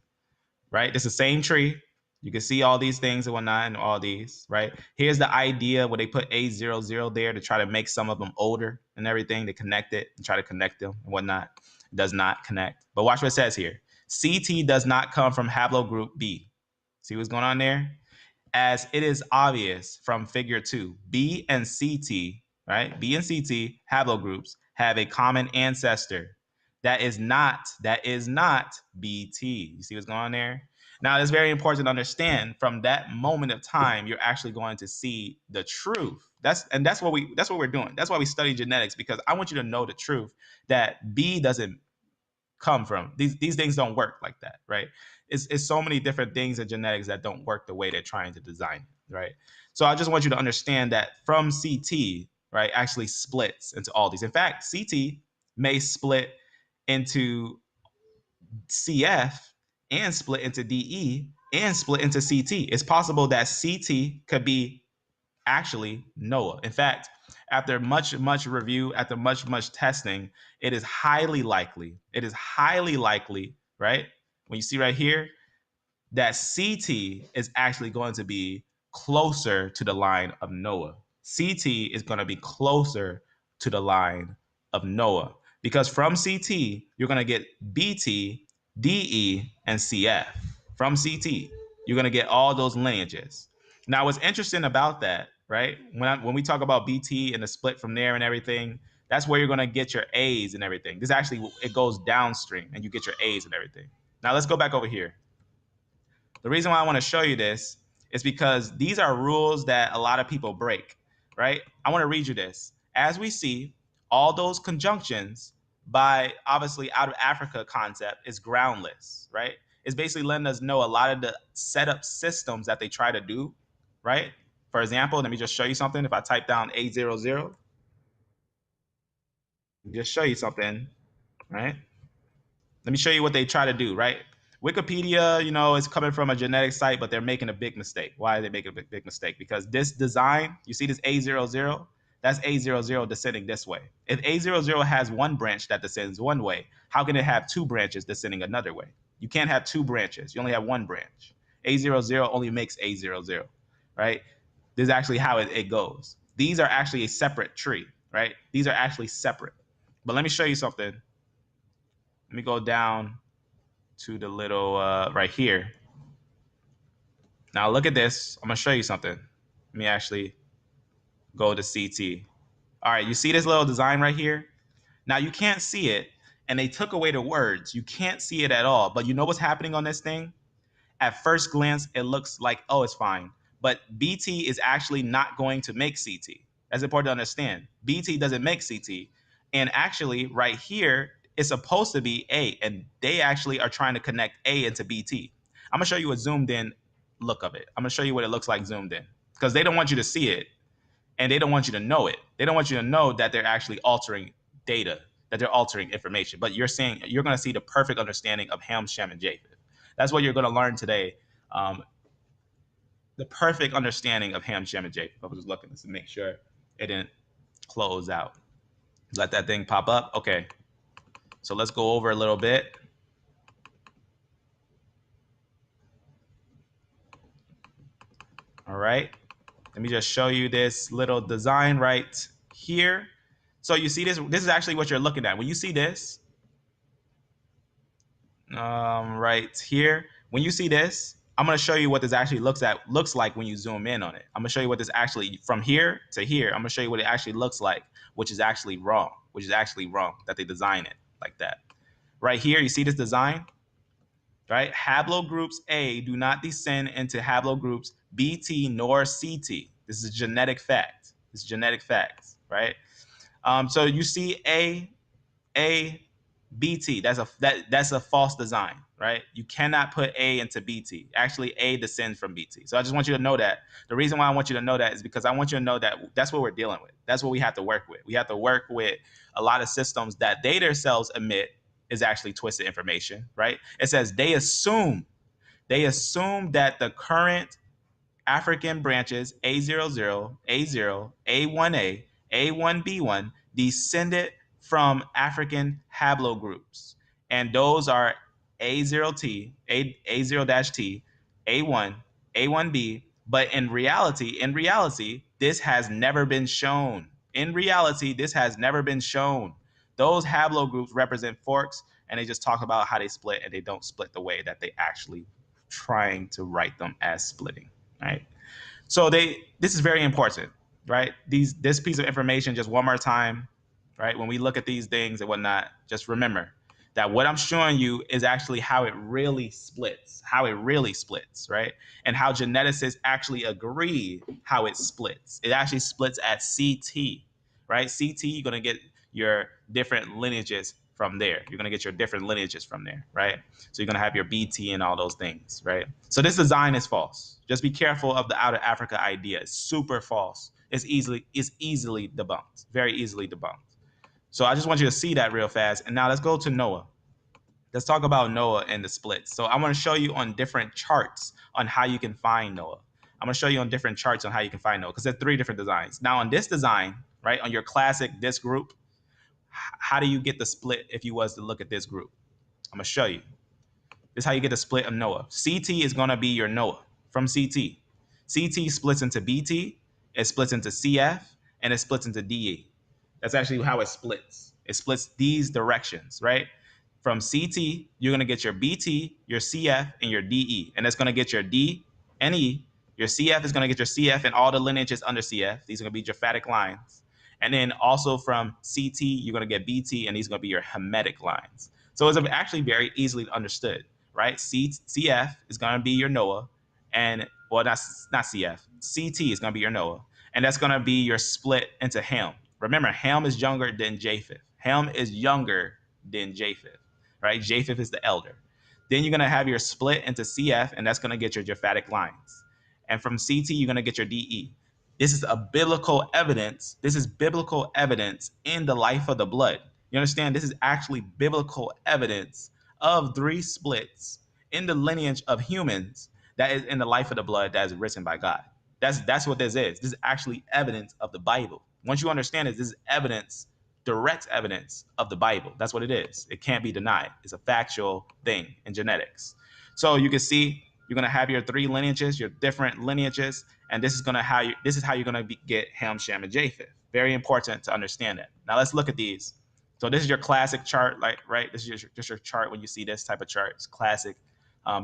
Right? It's the same tree. You can see all these things and whatnot and all these, right? Here's the idea where they put A00 there to try to make some of them older and everything. They connect it and try to connect them and whatnot. It does not connect. But watch what it says here. CT does not come from haplogroup B. See what's going on there? As it is obvious from figure 2, B and CT, right? B and CT haplogroups have a common ancestor. That is not BT. You see what's going on there? Now, it's very important to understand from that moment of time, you're actually going to see the truth. That's what we're doing. That's why we study genetics, because I want you to know the truth that B doesn't come from. These things don't work like that, right? It's so many different things in genetics that don't work the way they're trying to design it, right? So I just want you to understand that from CT, right, actually splits into all these. In fact, CT may split into CF and split into DE and split into CT. It's possible that CT could be actually Noah. In fact, after much review, after much testing, it is highly likely. It is highly likely, right? When you see right here, that CT is actually going to be closer to the line of Noah. CT is going to be closer to the line of Noah because from CT, you're going to get BT, DE, and CF. From CT, you're going to get all those lineages. Now, what's interesting about that, right? When we talk about BT and the split from there and everything, that's where you're going to get your A's and everything. This actually, it goes downstream and you get your A's and everything. Now, let's go back over here. The reason why I want to show you this is because these are rules that a lot of people break, right? I want to read you this. As we see, all those conjunctions by obviously out of Africa concept is groundless, right? It's basically letting us know a lot of the setup systems that they try to do, right? For example, let me just show you something. If I type down A00, just show you something, right? Let me show you what they try to do, right? Wikipedia, is coming from a genetic site, but they're making a big mistake. Why are they making a big mistake? Because this design, you see this A00, that's A00 descending this way. If A00 has one branch that descends one way, how can it have two branches descending another way? You can't have two branches. You only have one branch. A00 only makes A00, right? This is actually how it goes. These are actually a separate tree, right? These are actually separate. But let me show you something. Let me go down to the little right here. Now look at this. I'm gonna show you something. Let me actually go to CT. All right, you see this little design right here? Now you can't see it, and they took away the words. You can't see it at all. But you know what's happening on this thing? At first glance, it looks like, oh, it's fine. But BT is actually not going to make CT. That's important to understand. BT doesn't make CT. And actually, right here, it's supposed to be A. And they actually are trying to connect A into BT. I'm going to show you a zoomed in look of it. I'm going to show you what it looks like zoomed in. Because they don't want you to see it. And they don't want you to know it. They don't want you to know that they're actually altering data, that they're altering information. But you're going to see the perfect understanding of Ham, Shem, and Japheth. That's what you're going to learn today. The perfect understanding of Ham, Shem, and Japheth. I was just looking to make sure it didn't close out. Let that thing pop up. Okay. So let's go over a little bit. All right. Let me just show you this little design right here. So you see this? This is actually what you're looking at. When you see this, right here, when you see this, I'm going to show you what this actually looks like when you zoom in on it. I'm going to show you what this actually, from here to here, I'm going to show you what it actually looks like, which is actually wrong, that they design it like that. Right here, you see this design, right? Haplogroups A do not descend into haplogroups BT nor CT. This is a genetic fact. This is genetic facts, right? So you see A, BT. That's a false design, right? You cannot put A into BT. Actually, A descends from BT. So I just want you to know that. The reason why I want you to know that is because I want you to know that that's what we're dealing with. That's what we have to work with. We have to work with a lot of systems that they themselves admit is actually twisted information, right? It says they assume that the current African branches A00, A0, A1A, A1B1 descended from African haplogroups. And those are A0T, A0-T, A1, A1B. But in reality, this has never been shown. In reality, this has never been shown. Those haplogroups represent forks, and they just talk about how they split, and they don't split the way that they actually trying to write them as splitting, right? So this is very important, right? This piece of information, just one more time, right? When we look at these things and whatnot, just remember that what I'm showing you is actually how it really splits, right? And how geneticists actually agree how it splits. It actually splits at CT, right? CT, you're gonna get your different lineages from there. You're gonna get your different lineages from there, right? So you're gonna have your BT and all those things, right? So this design is false. Just be careful of the out of Africa idea. It's super false. It's easily debunked, very easily debunked. So I just want you to see that real fast. And now let's go to Noah. Let's talk about Noah and the splits. So I'm going to show you on different charts on how you can find Noah. I'm going to show you on different charts on how you can find Noah because there's 3 different designs. Now on this design, right, on your classic this group, how do you get the split if you was to look at this group? I'm going to show you. This is how you get the split of Noah. CT is going to be your Noah from CT. CT splits into BT, it splits into CF, and it splits into DE. That's actually how it splits. It splits these directions, right? From CT, you're going to get your BT, your CF, and your DE. And that's going to get your D and E. Your CF is going to get your CF and all the lineages under CF. These are going to be japhatic lines. And then also from CT, you're going to get BT, and these are going to be your Hamitic lines. So it's actually very easily understood, right? CF is going to be your Noah, and well, not CF. CT is going to be your Noah, and that's going to be your split into Ham. Remember, Ham is younger than Japheth. Ham is younger than Japheth, right? Japheth is the elder. Then you're going to have your split into CF, and that's going to get your japhatic lines. And from CT, you're going to get your DE. This is a biblical evidence. This is biblical evidence in the life of the blood. You understand? This is actually biblical evidence of 3 splits in the lineage of humans that is in the life of the blood that is written by God. That's what this is. This is actually evidence of the Bible. Once you understand it, this is evidence, direct evidence of the Bible. That's what it is. It can't be denied. It's a factual thing in genetics. So you can see you're going to have your 3 lineages, your different lineages, and this is how you're going to get Ham, Shem, and Japheth. Very important to understand that. Now let's look at these. So this is your classic chart, like right. This is just your chart when you see this type of chart. It's classic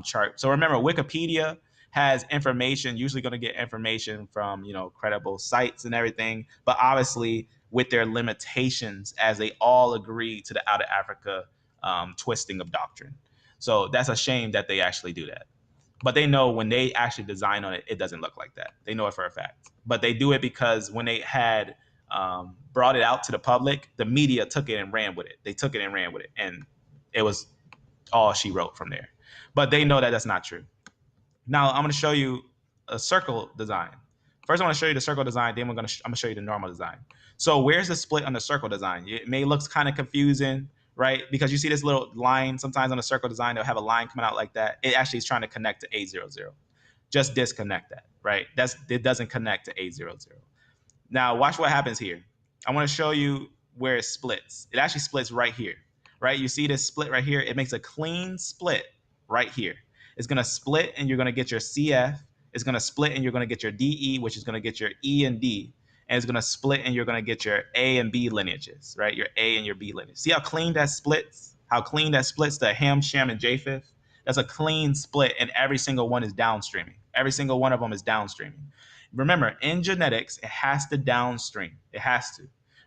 chart. So remember, Wikipedia has information. Usually going to get information from credible sites and everything, but obviously with their limitations, as they all agree to the out of Africa twisting of doctrine. So that's a shame that they actually do that. But they know when they actually design on it, it doesn't look like that. They know it for a fact. But they do it because when they had brought it out to the public, the media took it and ran with it. They took it and ran with it. And it was all she wrote from there. But they know that that's not true. Now I'm going to show you a circle design. First, I want to show you the circle design. Then I'm going to show you the normal design. So where's the split on the circle design? It may look kind of confusing, right? Because you see this little line sometimes on the circle design, they'll have a line coming out like that. It actually is trying to connect to A00. Just disconnect that, right? It doesn't connect to A00. Now watch what happens here. I want to show you where it splits. It actually splits right here, right? You see this split right here? It makes a clean split right here. It's going to split and you're going to get your CF. It's going to split and you're going to get your DE, which is going to get your E and D. And it's going to split and you're going to get your A and B lineages, right? Your A and your B lineage. See how clean that splits? How clean that splits to Ham, Shem, and Japheth? That's a clean split, and every single one is downstreaming. Every single one of them is downstreaming. Remember, in genetics, it has to downstream. It has to,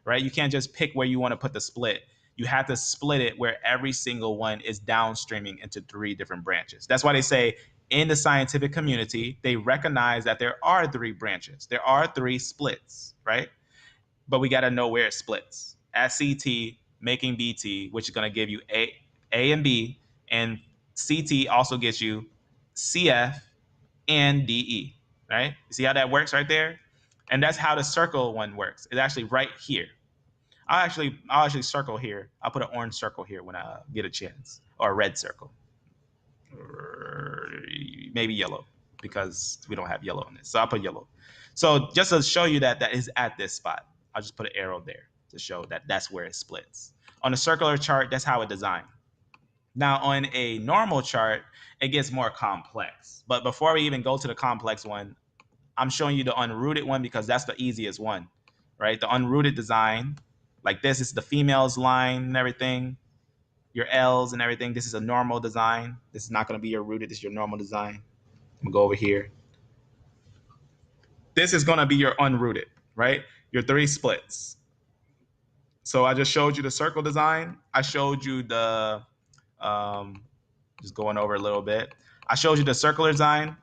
right? You can't just pick where you want to put the split. You have to split it where every single one is downstreaming into 3 different branches. That's why they say in the scientific community, they recognize that there are 3 branches. There are 3 splits, right? But we got to know where it splits. At CT, making BT, which is going to give you A and B, and CT also gets you CF and DE, right? You see how that works right there? And that's how the circle one works. It's actually right here. I'll actually circle here. I'll put an orange circle here when I get a chance, or a red circle, or maybe yellow because we don't have yellow in this. So I'll put yellow. So just to show you that is at this spot, I'll just put an arrow there to show that that's where it splits. On the circular chart, that's how it's designed. Now, on a normal chart, it gets more complex. But before we even go to the complex one, I'm showing you the unrooted one because that's the easiest one, right? The unrooted design, like this is the female's line and everything, your L's and everything. This is a normal design. This is not going to be your rooted. This is your normal design. I'm going to go over here. This is going to be your unrooted, right? Your 3 splits. So I just showed you the circle design. I showed you the, just going over a little bit. I showed you the circular design.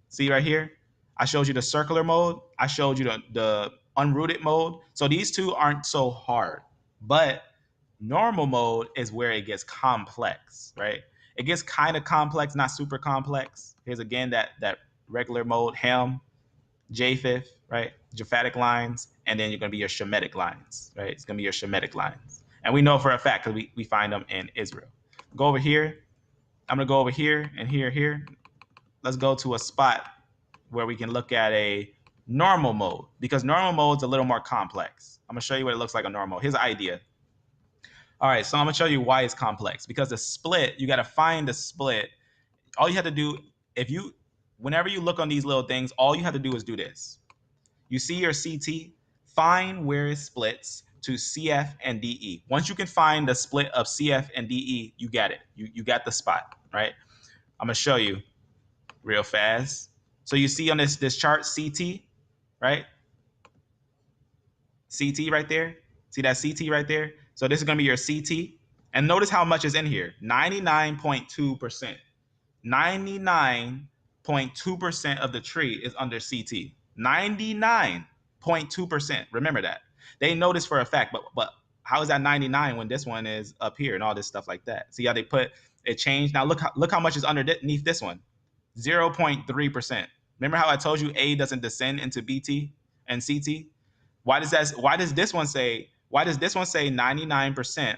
See right here? I showed you the circular mode. I showed you the unrooted mode. So these two aren't so hard, but normal mode is where it gets complex, right? It gets kind of complex, not super complex. Here's again that regular mode, HEM, JAPHATH, right? Japhatic lines, and then you're going to be your Shemitic lines, right? It's going to be your Shemitic lines. And we know for a fact because we find them in Israel. Go over here. I'm going to go over here and here. Let's go to a spot where we can look at a normal mode because normal mode is a little more complex. I'm going to show you what it looks like on normal. Here's an idea. All right, so I'm going to show you why it's complex because the split, you got to find the split. All you have to do, whenever you look on these little things, all you have to do is do this. You see your CT, find where it splits to CF and DE. Once you can find the split of CF and DE, you got it. You got the spot, right? I'm going to show you real fast. So you see on this chart CT, right? CT right there. See that CT right there? So this is going to be your CT. And notice how much is in here. 99.2%. 99.2% of the tree is under CT. 99.2%. Remember that. They know this for a fact, but how is that 99 when this one is up here and all this stuff like that? See how they put it changed? Now look how much is underneath this one. 0.3%. Remember how I told you A doesn't descend into BT and CT? Why does this one say 99%?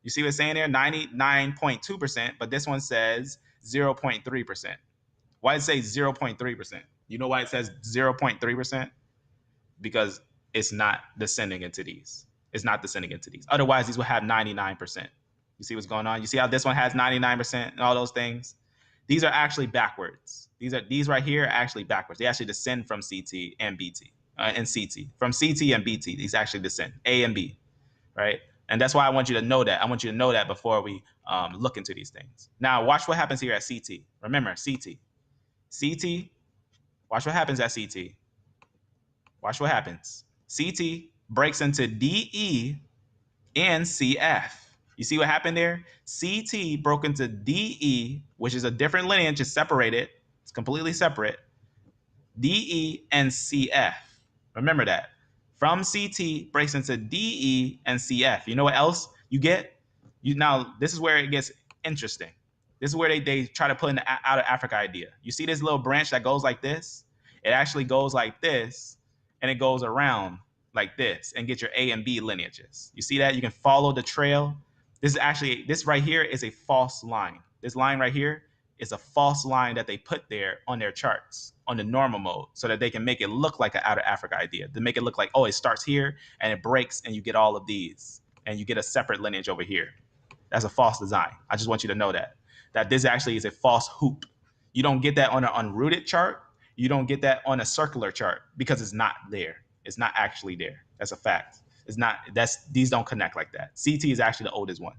You see what it's saying there? 99.2%, but this one says 0.3%. Why does it say 0.3%? You know why it says 0.3%? Because it's not descending into these. It's not descending into these. Otherwise, these would have 99%. You see what's going on? You see how this one has 99% and all those things? These are actually backwards. These right here are actually backwards. They actually descend from CT and BT and CT. From CT and BT, these actually descend, A and B, right? And that's why I want you to know that. I want you to know that before we look into these things. Now, watch what happens here at CT. Remember, CT. Watch what happens at CT. Watch what happens. CT breaks into DE and CF. You see what happened there? CT broke into DE, which is a different lineage, it's separated. It's completely separate. DE and CF. Remember that. From CT breaks into DE and CF. You know what else you get? Now, this is where it gets interesting. This is where they try to put in the out of Africa idea. You see this little branch that goes like this? It actually goes like this, and it goes around like this and get your A and B lineages. You see that? You can follow the trail. This right here is a false line. This line right here is a false line that they put there on their charts on the normal mode so that they can make it look like an out of Africa idea. To make it look like, oh, it starts here and it breaks and you get all of these and you get a separate lineage over here. That's a false design. I just want you to know that this actually is a false hoop. You don't get that on an unrooted chart. You don't get that on a circular chart because it's not there. It's not actually there. That's a fact. It's not. These don't connect like that. CT is actually the oldest one.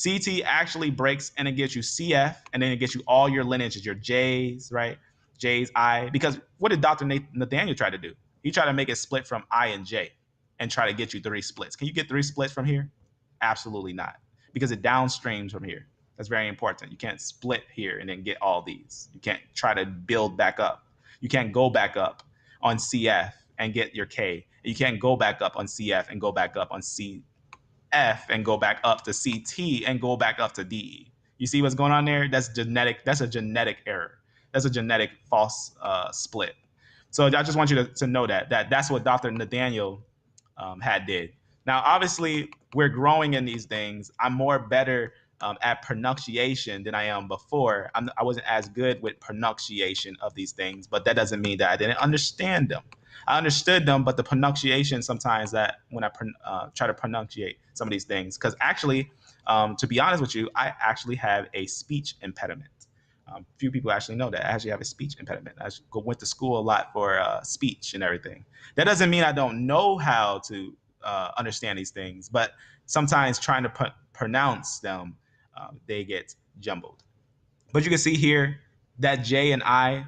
CT actually breaks and it gets you CF and then it gets you all your lineages, your J's, right? J's, I. Because what did Dr. Nathaniel try to do? He tried to make it split from I and J and try to get you 3 splits. Can you get 3 splits from here? Absolutely not. Because it downstreams from here. That's very important. You can't split here and then get all these. You can't try to build back up. You can't go back up on CF and get your K. You can't go back up on CF and go back up on CF and go back up to CT and go back up to DE. You see what's going on there? That's genetic. That's a genetic error. That's a genetic false split. So I just want you to know that's what Dr. Nathaniel had did. Now, obviously, we're growing in these things. I'm more better at pronunciation than I am before. I wasn't as good with pronunciation of these things, but that doesn't mean that I didn't understand them. I understood them, but the pronunciation sometimes that when I try to pronunciate some of these things, because actually To be honest with you, I actually have a speech impediment. Few people actually know that I actually have a speech impediment. Went to school a lot for speech and everything. That doesn't mean I don't know how to understand these things, but sometimes trying to pronounce them, they get jumbled. But you can see here that J and I,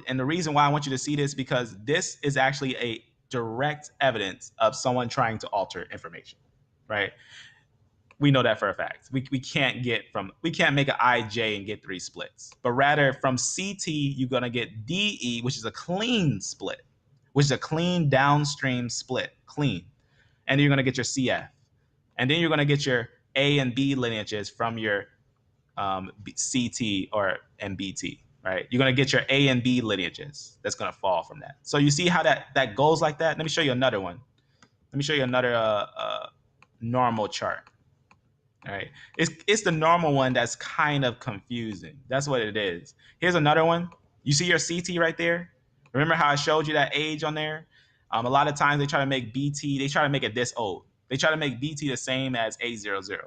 and the reason why I want you to see this because this is actually a direct evidence of someone trying to alter information, right? We know that for a fact. We can't make an IJ and get 3 splits, but rather from CT you're gonna get DE, which is a clean split, which is a clean downstream split, clean, and then you're gonna get your CF, and then you're gonna get your A and B lineages from your CT or MBT, right? You're gonna get your A and B lineages. That's gonna fall from that. So you see how that goes like that. Let me show you another one. Let me show you another normal chart. All right, it's the normal one that's kind of confusing. That's what it is. Here's another one. You see your CT right there. Remember how I showed you that age on there? A lot of times they try to make BT. They try to make it this old. They try to make BT the same as A00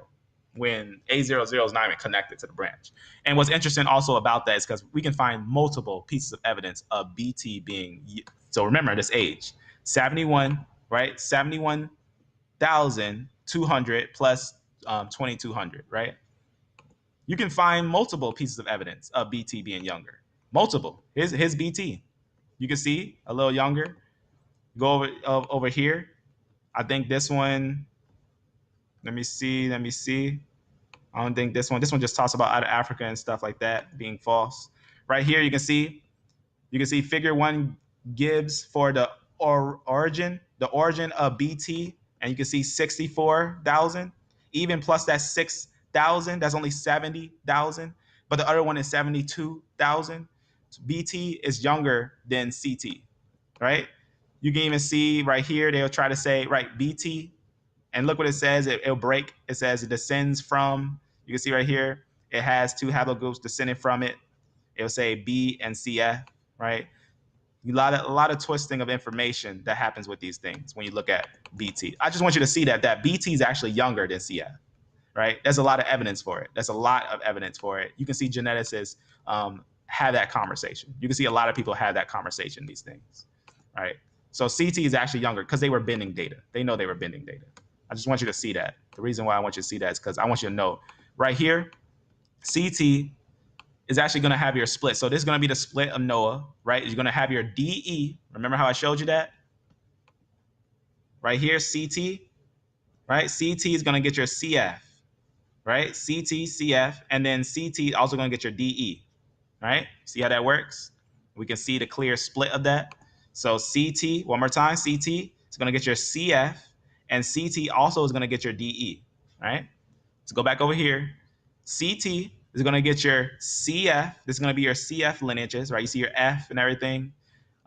when A00 is not even connected to the branch. And what's interesting also about that is because we can find multiple pieces of evidence of BT being. So remember this age, 71, right? 71,200 plus 2,200, right? You can find multiple pieces of evidence of BT being younger. Multiple. His BT. You can see a little younger. Go over here. I think this one. Let me see. Let me see. I don't think this one. This one just talks about out of Africa and stuff like that being false. Right here, you can see. You can see figure 1 gives for the origin of BT, and you can see 64,000. Even plus that 6,000, that's only 70,000. But the other one is 72,000. So BT is younger than CT, right? You can even see right here, they'll try to say, right, BT, and look what it says. It'll break. It says it descends from, you can see right here, it has 2 haplogroups descending from it. It'll say B and CF, right? A lot of twisting of information that happens with these things when you look at BT. I just want you to see that BT is actually younger than CF, right? There's a lot of evidence for it. There's a lot of evidence for it. You can see geneticists have that conversation. You can see a lot of people have that conversation, these things, right? So CT is actually younger because they were bending data. They know they were bending data. I just want you to see that. The reason why I want you to see that is because I want you to know right here, CT is actually going to have your split. So this is going to be the split of Noah, right? You're going to have your DE. Remember how I showed you that? Right here, CT, right? CT is going to get your CF, right? CT, CF, and then CT also going to get your DE, right? See how that works? We can see the clear split of that. So CT, one more time, CT is going to get your CF, and CT also is going to get your DE, right? Let's go back over here. CT is going to get your CF. This is going to be your CF lineages, right? You see your F and everything.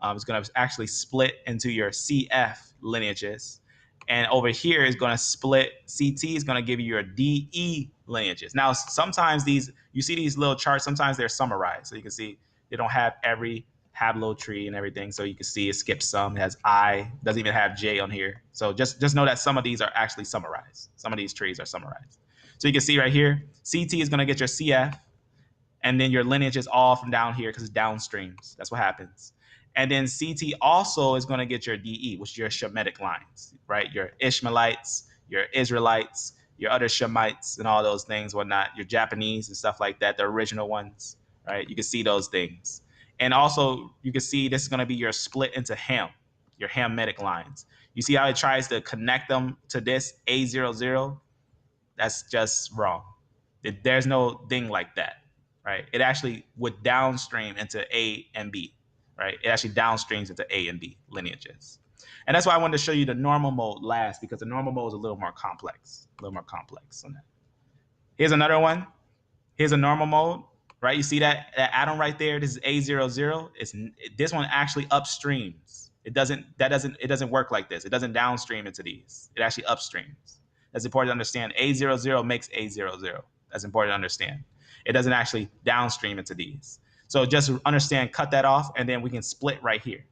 It's going to actually split into your CF lineages. And over here is going to split. CT is going to give you your DE lineages. Now, sometimes you see these little charts, sometimes they're summarized. So you can see they don't have every haplo tree and everything. So you can see it skips some. It has I, doesn't even have J on here. So just know that some of these are actually summarized. Some of these trees are summarized. So you can see right here, CT is going to get your CF, and then your lineage is all from down here because it's downstreams. That's what happens. And then CT also is going to get your DE, which is your Shemitic lines, right? Your Ishmaelites, your Israelites, your other Shemites, and all those things, whatnot, your Japanese and stuff like that, the original ones, right? You can see those things. And also, you can see this is going to be your split into Ham, your Hamitic lines. You see how it tries to connect them to this A00? That's just wrong. There's no thing like that, right? It actually would downstream into A and B, right? It actually downstreams into A and B lineages. And that's why I wanted to show you the normal mode last, because the normal mode is a little more complex, on that. Here's another one. Here's a normal mode, right? You see that atom right there? This is A00. This one actually upstreams. It doesn't work like this. It doesn't downstream into these. It actually upstreams. That's important to understand. A00 makes A00. That's important to understand. It doesn't actually downstream into these. So just understand, cut that off, and then we can split right here,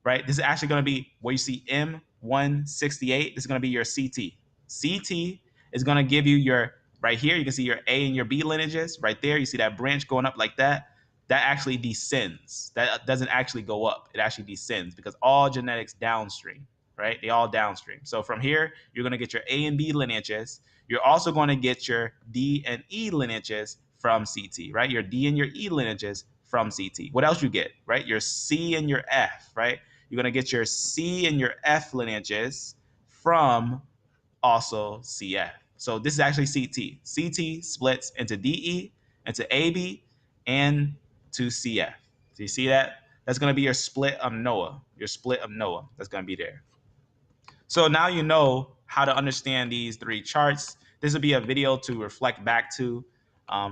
right? This is actually going to be where you see M168. This is going to be your CT. CT is going to give you your Right here, you can see your A and your B lineages. Right there, you see that branch going up like that. That actually descends. That doesn't actually go up. It actually descends because all genetics downstream, right? They all downstream. So from here, you're going to get your A and B lineages. You're also going to get your D and E lineages from CT, right? Your D and your E lineages from CT. What else you get, right? Your C and your F, right? You're going to get your C and your F lineages from also CF. So this is actually CT. CT splits into DE, into AB, and to CF. So you see that? That's going to be your split of Noah. Your split of Noah. That's going to be there. So now you know how to understand these three charts. This will be a video to reflect back to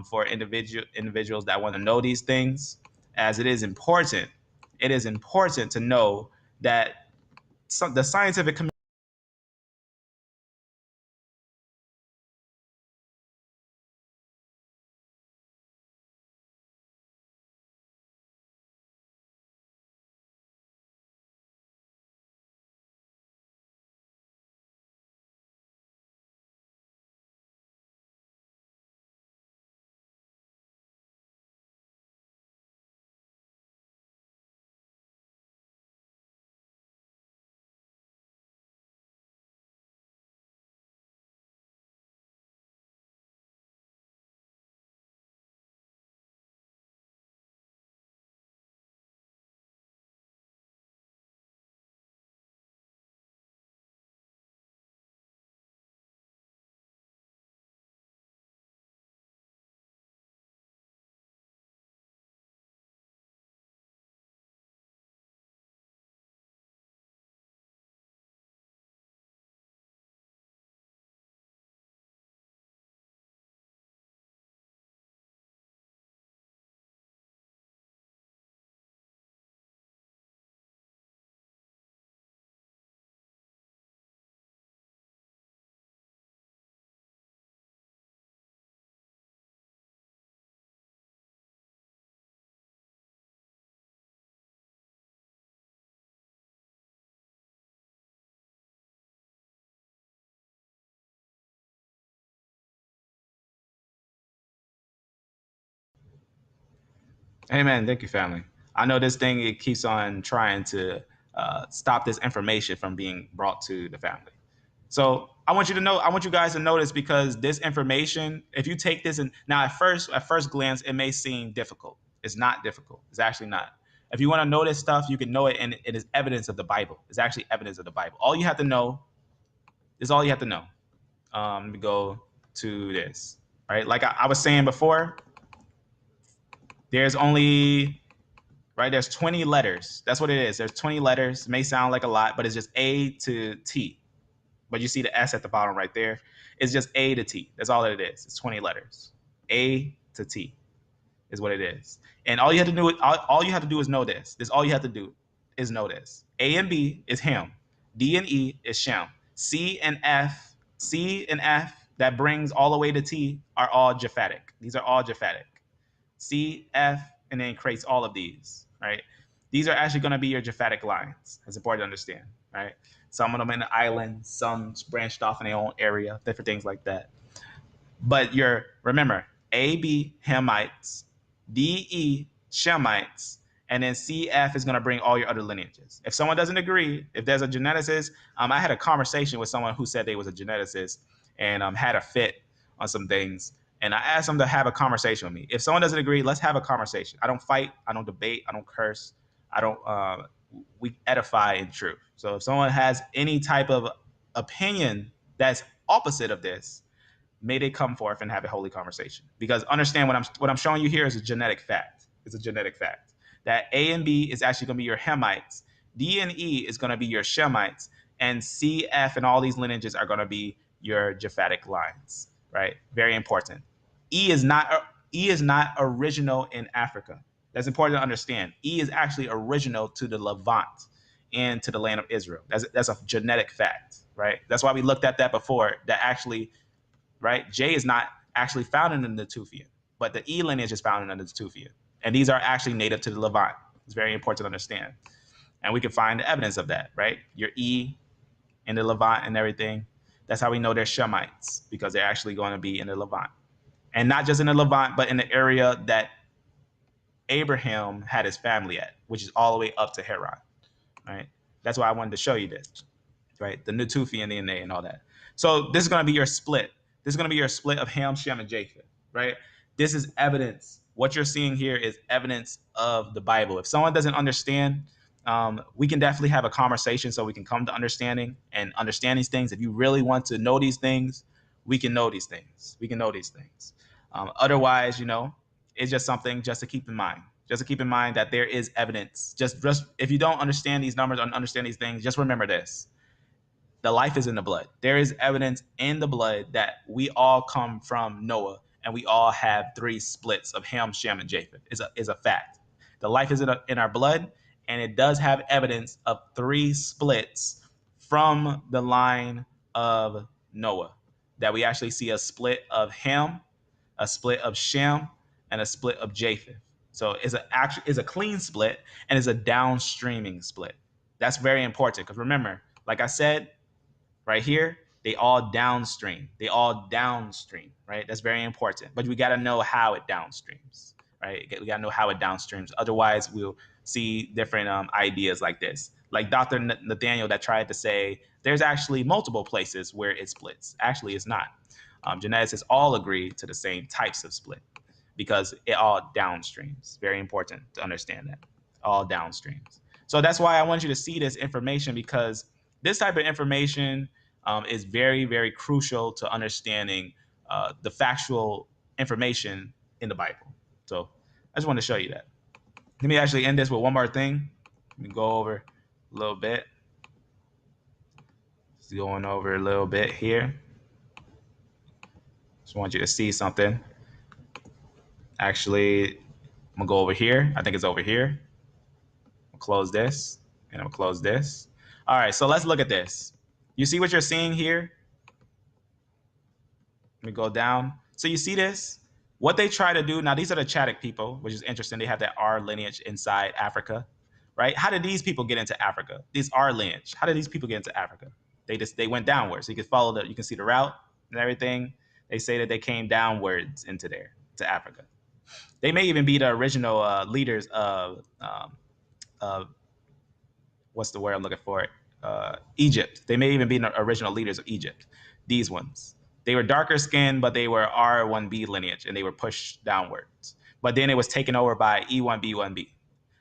for individuals that want to know these things, as it is important. It is important to know that the scientific community. Amen. Thank you, family. I know this thing, it keeps on trying to stop this information from being brought to the family. So I want you to know, I want you guys to notice, because this information, if you take this and now at first glance, it may seem difficult. It's not difficult. It's actually not. If you want to know this stuff, you can know it, and it is evidence of the Bible. It's actually evidence of the Bible. All you have to know is all you have to know. Let me go to this. Right, like I was saying before, there's only right? There's 20 letters. That's what it is. There's 20 letters. It may sound like a lot, but it's just A to T. But you see the S at the bottom right there. It's just A to T. That's all it is. It's 20 letters. A to T is what it is. And all you have to do, all you have to do is know this. This all you have to do is know this. A and B is him. D and E is Shem. C and F that brings all the way to T are all Japhatic. These are all Japhatic. C, F, and then creates all of these, right? These are actually going to be your Japhatic lines. It's important to understand, right? Some of them in the island, some branched off in their own area, different things like that. But remember, A, B, Hamites, D, E, Shemites, and then C, F is going to bring all your other lineages. If someone doesn't agree, if there's a geneticist, I had a conversation with someone who said they was a geneticist and had a fit on some things. And I asked them to have a conversation with me. If someone doesn't agree, let's have a conversation. I don't fight. I don't debate. I don't curse. I don't. We edify in truth. So if someone has any type of opinion that's opposite of this, may they come forth and have a holy conversation. Because understand, what I'm showing you here is a genetic fact. It's a genetic fact that A and B is actually going to be your Hamites, D and E is going to be your Shemites, and C, F, and all these lineages are going to be your Japhatic lines. Right? Very important. E is not original in Africa. That's important to understand. E is actually original to the Levant and to the land of Israel. That's a genetic fact, right? That's why we looked at that before. That actually, right? J is not actually found in the Natufian, but the E lineage is found in the Natufian. And these are actually native to the Levant. It's very important to understand. And we can find the evidence of that, right? Your E in the Levant and everything. That's how we know they're Shemites, because they're actually going to be in the Levant. And not just in the Levant, but in the area that Abraham had his family at, which is all the way up to Haran. Right? That's why I wanted to show you this. Right? The Natufian DNA and all that. So this is going to be your split. This is going to be your split of Ham, Shem, and Japheth. Right? This is evidence. What you're seeing here is evidence of the Bible. If someone doesn't understand, we can definitely have a conversation so we can come to understanding and understand these things. If you really want to know these things, we can know these things. We can know these things. Otherwise, it's just something just to keep in mind. Just to keep in mind that there is evidence. Just if you don't understand these numbers, or understand these things, just remember this: the life is in the blood. There is evidence in the blood that we all come from Noah, and we all have three splits of Ham, Shem, and Japheth. Is a fact. The life is in our blood, and it does have evidence of three splits from the line of Noah. That we actually see a split of Ham, a split of Shem, and a split of Japheth. So it's a clean split, and it's a downstreaming split. That's very important, because remember, like I said, right here, they all downstream. They all downstream, right? That's very important. But we got to know how it downstreams, right? We got to know how it downstreams. Otherwise, we'll see different ideas like this. Like Dr. Nathaniel that tried to say there's actually multiple places where it splits. Actually, it's not. Geneticists all agree to the same types of split, because it all downstreams. Very important to understand that. All downstreams. So that's why I want you to see this information, because this type of information is very, very crucial to understanding the factual information in the Bible. So I just want to show you that. Let me actually end this with one more thing. Let me go over a little bit. Just going over a little bit here. Just want you to see something. Actually, I'm gonna go over here. I think it's over here. I'll close this, and I'll close this. All right, so let's look at this. You see what you're seeing here? Let me go down. So you see this? What they try to do now, these are the Chadic people, which is interesting. They have that R lineage inside Africa, right? How did these people get into Africa? These R lineage. How did these people get into Africa? They went downwards. So you can follow you can see the route and everything. They say that they came downwards into there to Africa. They may even be the original leaders of what's the word I'm looking for? Egypt. They may even be the original leaders of Egypt. These ones. They were darker skinned, but they were R1B lineage, and they were pushed downwards. But then it was taken over by E1B1B.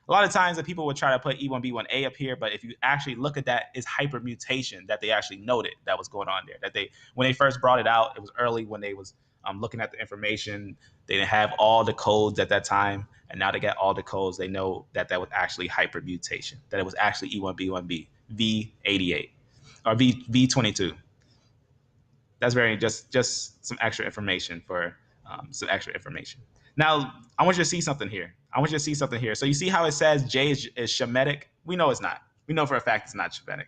A lot of times the people would try to put E1B1A up here, but if you actually look at that, it's hypermutation that they actually noted that was going on there. That when they first brought it out, it was early when they was looking at the information. They didn't have all the codes at that time, and now they got all the codes. They know that was actually hypermutation, that it was actually E1B1B, V88, or V22. That's very just some extra information for some extra information. Now, I want you to see something here. I want you to see something here. So you see how it says J is Shemitic? We know it's not. We know for a fact it's not Shemitic.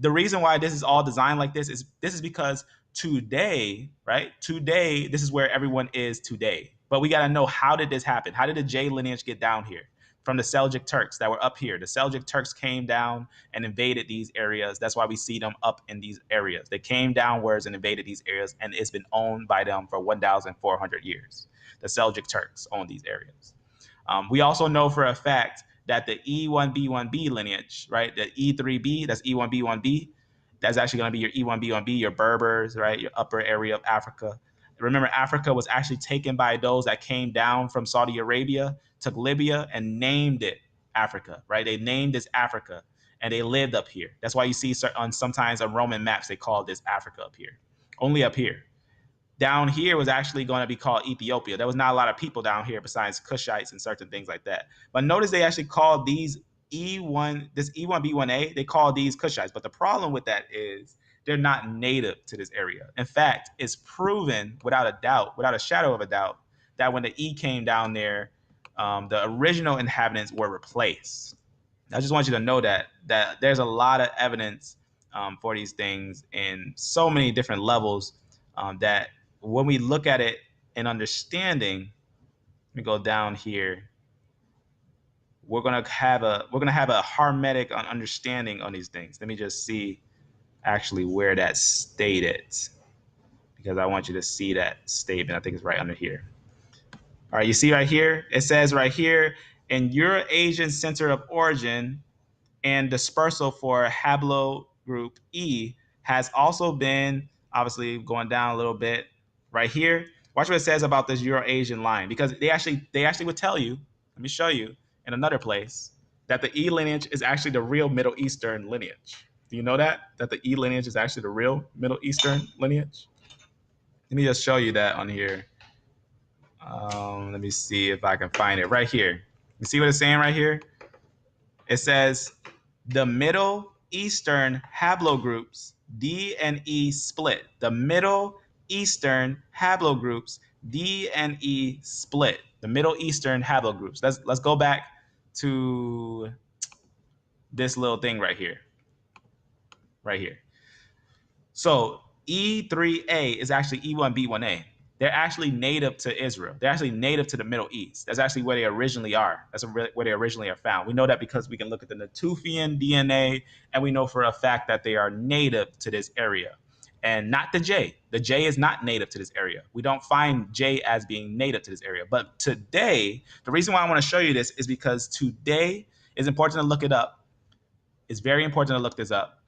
The reason why this is all designed like this is because today, right? Today, this is where everyone is today. But we got to know, how did this happen? How did the J lineage get down here? From the Seljuk Turks that were up here. The Seljuk Turks came down and invaded these areas. That's why we see them up in these areas. They came downwards and invaded these areas, and it's been owned by them for 1,400 years. The Seljuk Turks own these areas. We also know for a fact that the E1B1B lineage, right, the E3B, that's E1B1B, that's actually going to be your E1B1B, your Berbers, right, your upper area of Africa. Remember, Africa was actually taken by those that came down from Saudi Arabia, took Libya, and named it Africa, right? They named this Africa, and they lived up here. That's why you see sometimes on Roman maps, they call this Africa up here, only up here. Down here was actually going to be called Ethiopia. There was not a lot of people down here besides Cushites and certain things like that. But notice they actually called these this E1B1A, they call these Cushites. But the problem with that is they're not native to this area. In fact, it's proven without a doubt, without a shadow of a doubt, that when the E came down there, the original inhabitants were replaced. I just want you to know that there's a lot of evidence for these things in so many different levels, that when we look at it in understanding, let me go down here. We're gonna have a hermetic understanding on these things. Let me just see actually where that's stated because I want you to see that statement. I think it's right under here. All right, you see right here? It says right here in Euro-Asian center of origin and dispersal for haplogroup E has also been obviously going down a little bit right here. Watch what it says about this Euro-Asian line because they actually would tell you. Let me show you in another place that the E lineage is actually the real Middle Eastern lineage. Do you know that the E lineage is actually the real Middle Eastern lineage? Let me just show you that on here. Let me see if I can find it right here. You see what it's saying right here? It says the Middle Eastern haplogroups D and E split. The Middle Eastern haplogroups D and E split. The Middle Eastern haplogroups. Let's go back to this little thing right here. Right here. So E3A is actually E1B1A. They're actually native to Israel. They're actually native to the Middle East. That's actually where they originally are. That's where they originally are found. We know that because we can look at the Natufian DNA, and we know for a fact that they are native to this area. And not the J. The J is not native to this area. We don't find J as being native to this area. But today, the reason why I want to show you this is because today is important to look it up. It's very important to look this up.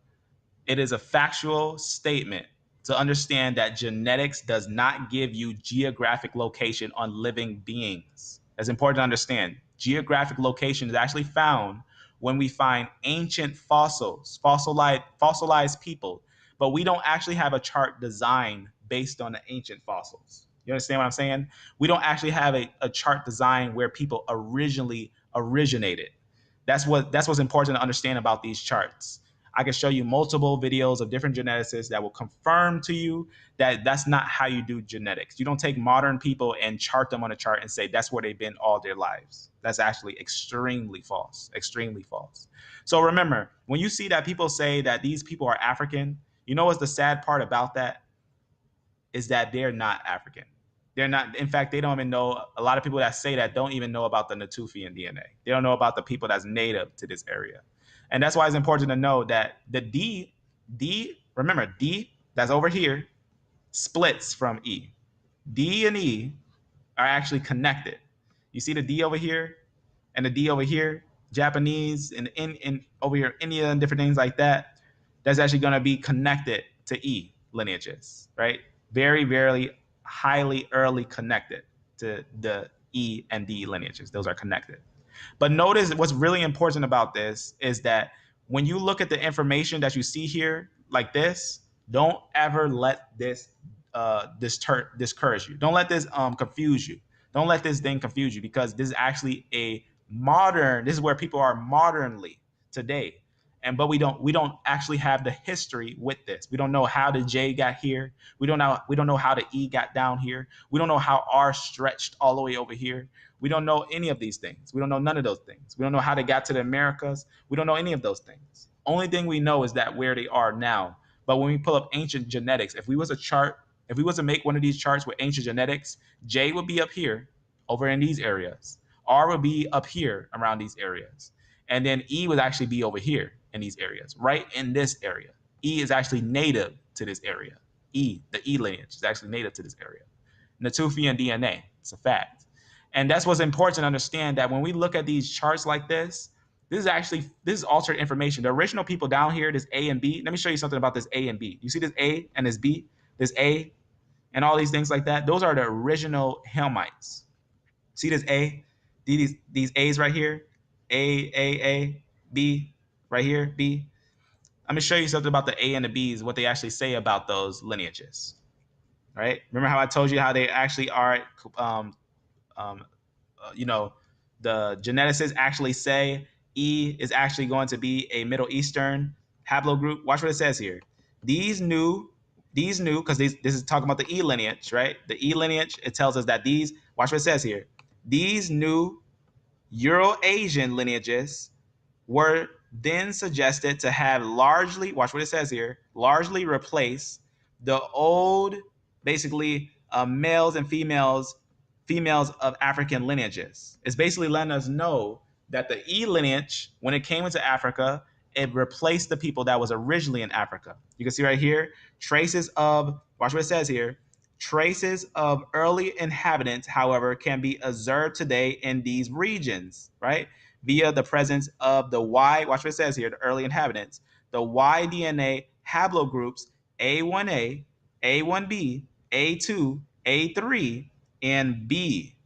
It is a factual statement to understand that genetics does not give you geographic location on living beings. That's important to understand. Geographic location is actually found when we find ancient fossils, fossilized people, but we don't actually have a chart designed based on the ancient fossils. You understand what I'm saying? We don't actually have a chart design where people originally originated. That's what's important to understand about these charts. I can show you multiple videos of different geneticists that will confirm to you that that's not how you do genetics. You don't take modern people and chart them on a chart and say that's where they've been all their lives. That's actually extremely false, extremely false. So remember, when you see that people say that these people are African, you know what's the sad part about that? Is that they're not African. They're not. In fact, they don't even know. A lot of people that say that don't even know about the Natufian DNA. They don't know about the people that's native to this area, and that's why it's important to know that the D. Remember, D that's over here splits from E. D and E are actually connected. You see the D over here and the D over here, Japanese and in over here, India and different things like that. That's actually going to be connected to E lineages, right? Very, very highly early connected to the E and D lineages. Those are connected. But notice what's really important about this is that when you look at the information that you see here, like this, don't ever let this discourage you. Don't let this confuse you. Don't let this thing confuse you because this is actually a modern. This is where people are modernly today. And but we don't actually have the history with this. We don't know how the J got here. We don't know how the E got down here. We don't know how R stretched all the way over here. We don't know any of these things. We don't know none of those things. We don't know how they got to the Americas. We don't know any of those things. Only thing we know is that where they are now. But when we pull up ancient genetics, if we was to make one of these charts with ancient genetics, J would be up here over in these areas. R would be up here around these areas. And then E would actually be over here in these areas, right in this area. E is actually native to this area. The E lineage is actually native to this area. Natufian DNA, it's a fact. And that's what's important to understand that when we look at these charts like this is altered information. The original people down here, this A and B. Let me show you something about this A and B. You see this A and this B, this A and all these things like that. Those are the original Hamites. See this A, these A's right here, A, B, right here, B. Let me show you something about the A and the B's, what they actually say about those lineages. All right. Remember how I told you how they actually are, um, you know, the geneticists actually say E is actually going to be a Middle Eastern haplogroup. Watch what it says here. Because this is talking about the E lineage, right? The E lineage, it tells us that watch what it says here. These new Euro-Asian lineages were then suggested to have largely, watch what it says here, largely replace the old, basically males and females of African lineages. It's basically letting us know that the E lineage, when it came into Africa, it replaced the people that was originally in Africa. You can see right here, traces of, watch what it says here, traces of early inhabitants, however, can be observed today in these regions, right? Via the presence of the Y, watch what it says here, the early inhabitants, the Y DNA haplogroups A1A, A1B, A2, A3, and B,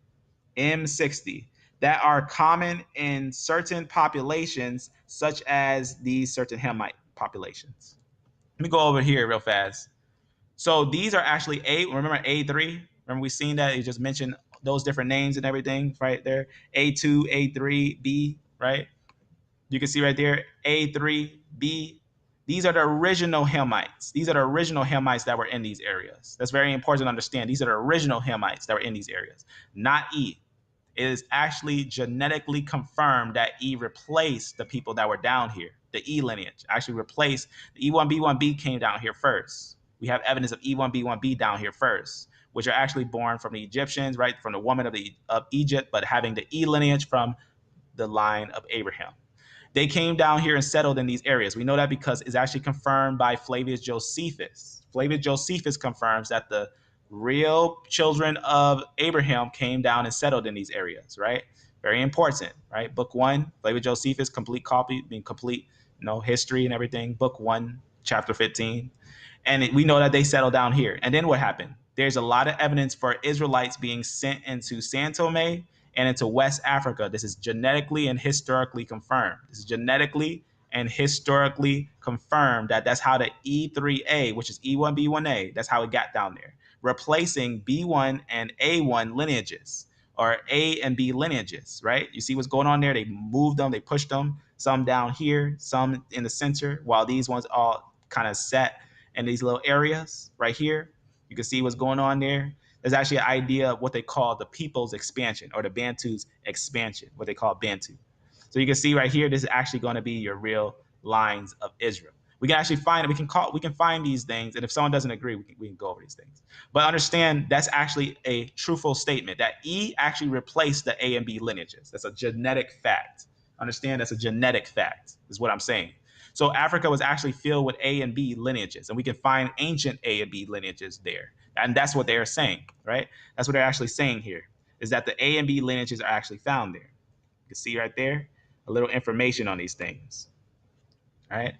M60 that are common in certain populations, such as these certain Hamite populations. Let me go over here real fast. So these are actually remember A3? Remember we seen that? It just mentioned those different names and everything right there. A2, A3, B, right? You can see right there, A3, B. These are the original Hamites. These are the original Hamites that were in these areas. That's very important to understand. These are the original Hamites that were in these areas, not E. It is actually genetically confirmed that E replaced the people that were down here. The E lineage actually replaced the E1B1B came down here first. We have evidence of E1B1B down here first, which are actually born from the Egyptians, right, from the woman of Egypt, but having the E lineage from the line of Abraham. They came down here and settled in these areas. We know that because it's actually confirmed by Flavius Josephus. Flavius Josephus confirms that the real children of Abraham came down and settled in these areas, right? Very important, right? Book 1, Flavius Josephus, complete copy, being complete, history and everything. Book 1, chapter 15. And we know that they settled down here. And then what happened? There's a lot of evidence for Israelites being sent into San Tome and into West Africa. This is genetically and historically confirmed. This is genetically and historically confirmed that that's how the E3A, which is E1B1A, that's how it got down there, replacing B1 and A1 lineages or A and B lineages, right? You see what's going on there? They moved them, they pushed them, some down here, some in the center, while these ones all kind of set in these little areas right here. You can see what's going on there. There's actually an idea of what they call the people's expansion or the Bantu's expansion, what they call Bantu. So you can see right here, this is actually going to be your real lines of Israel. We can actually find it. We can find these things, and if someone doesn't agree, we can go over these things. But understand that's actually a truthful statement that E actually replaced the A and B lineages. That's a genetic fact. Understand that's a genetic fact, is what I'm saying. So Africa was actually filled with A and B lineages, and we can find ancient A and B lineages there. And that's what they're saying, right? That's what they're actually saying here, is that the A and B lineages are actually found there. You can see right there a little information on these things, all right?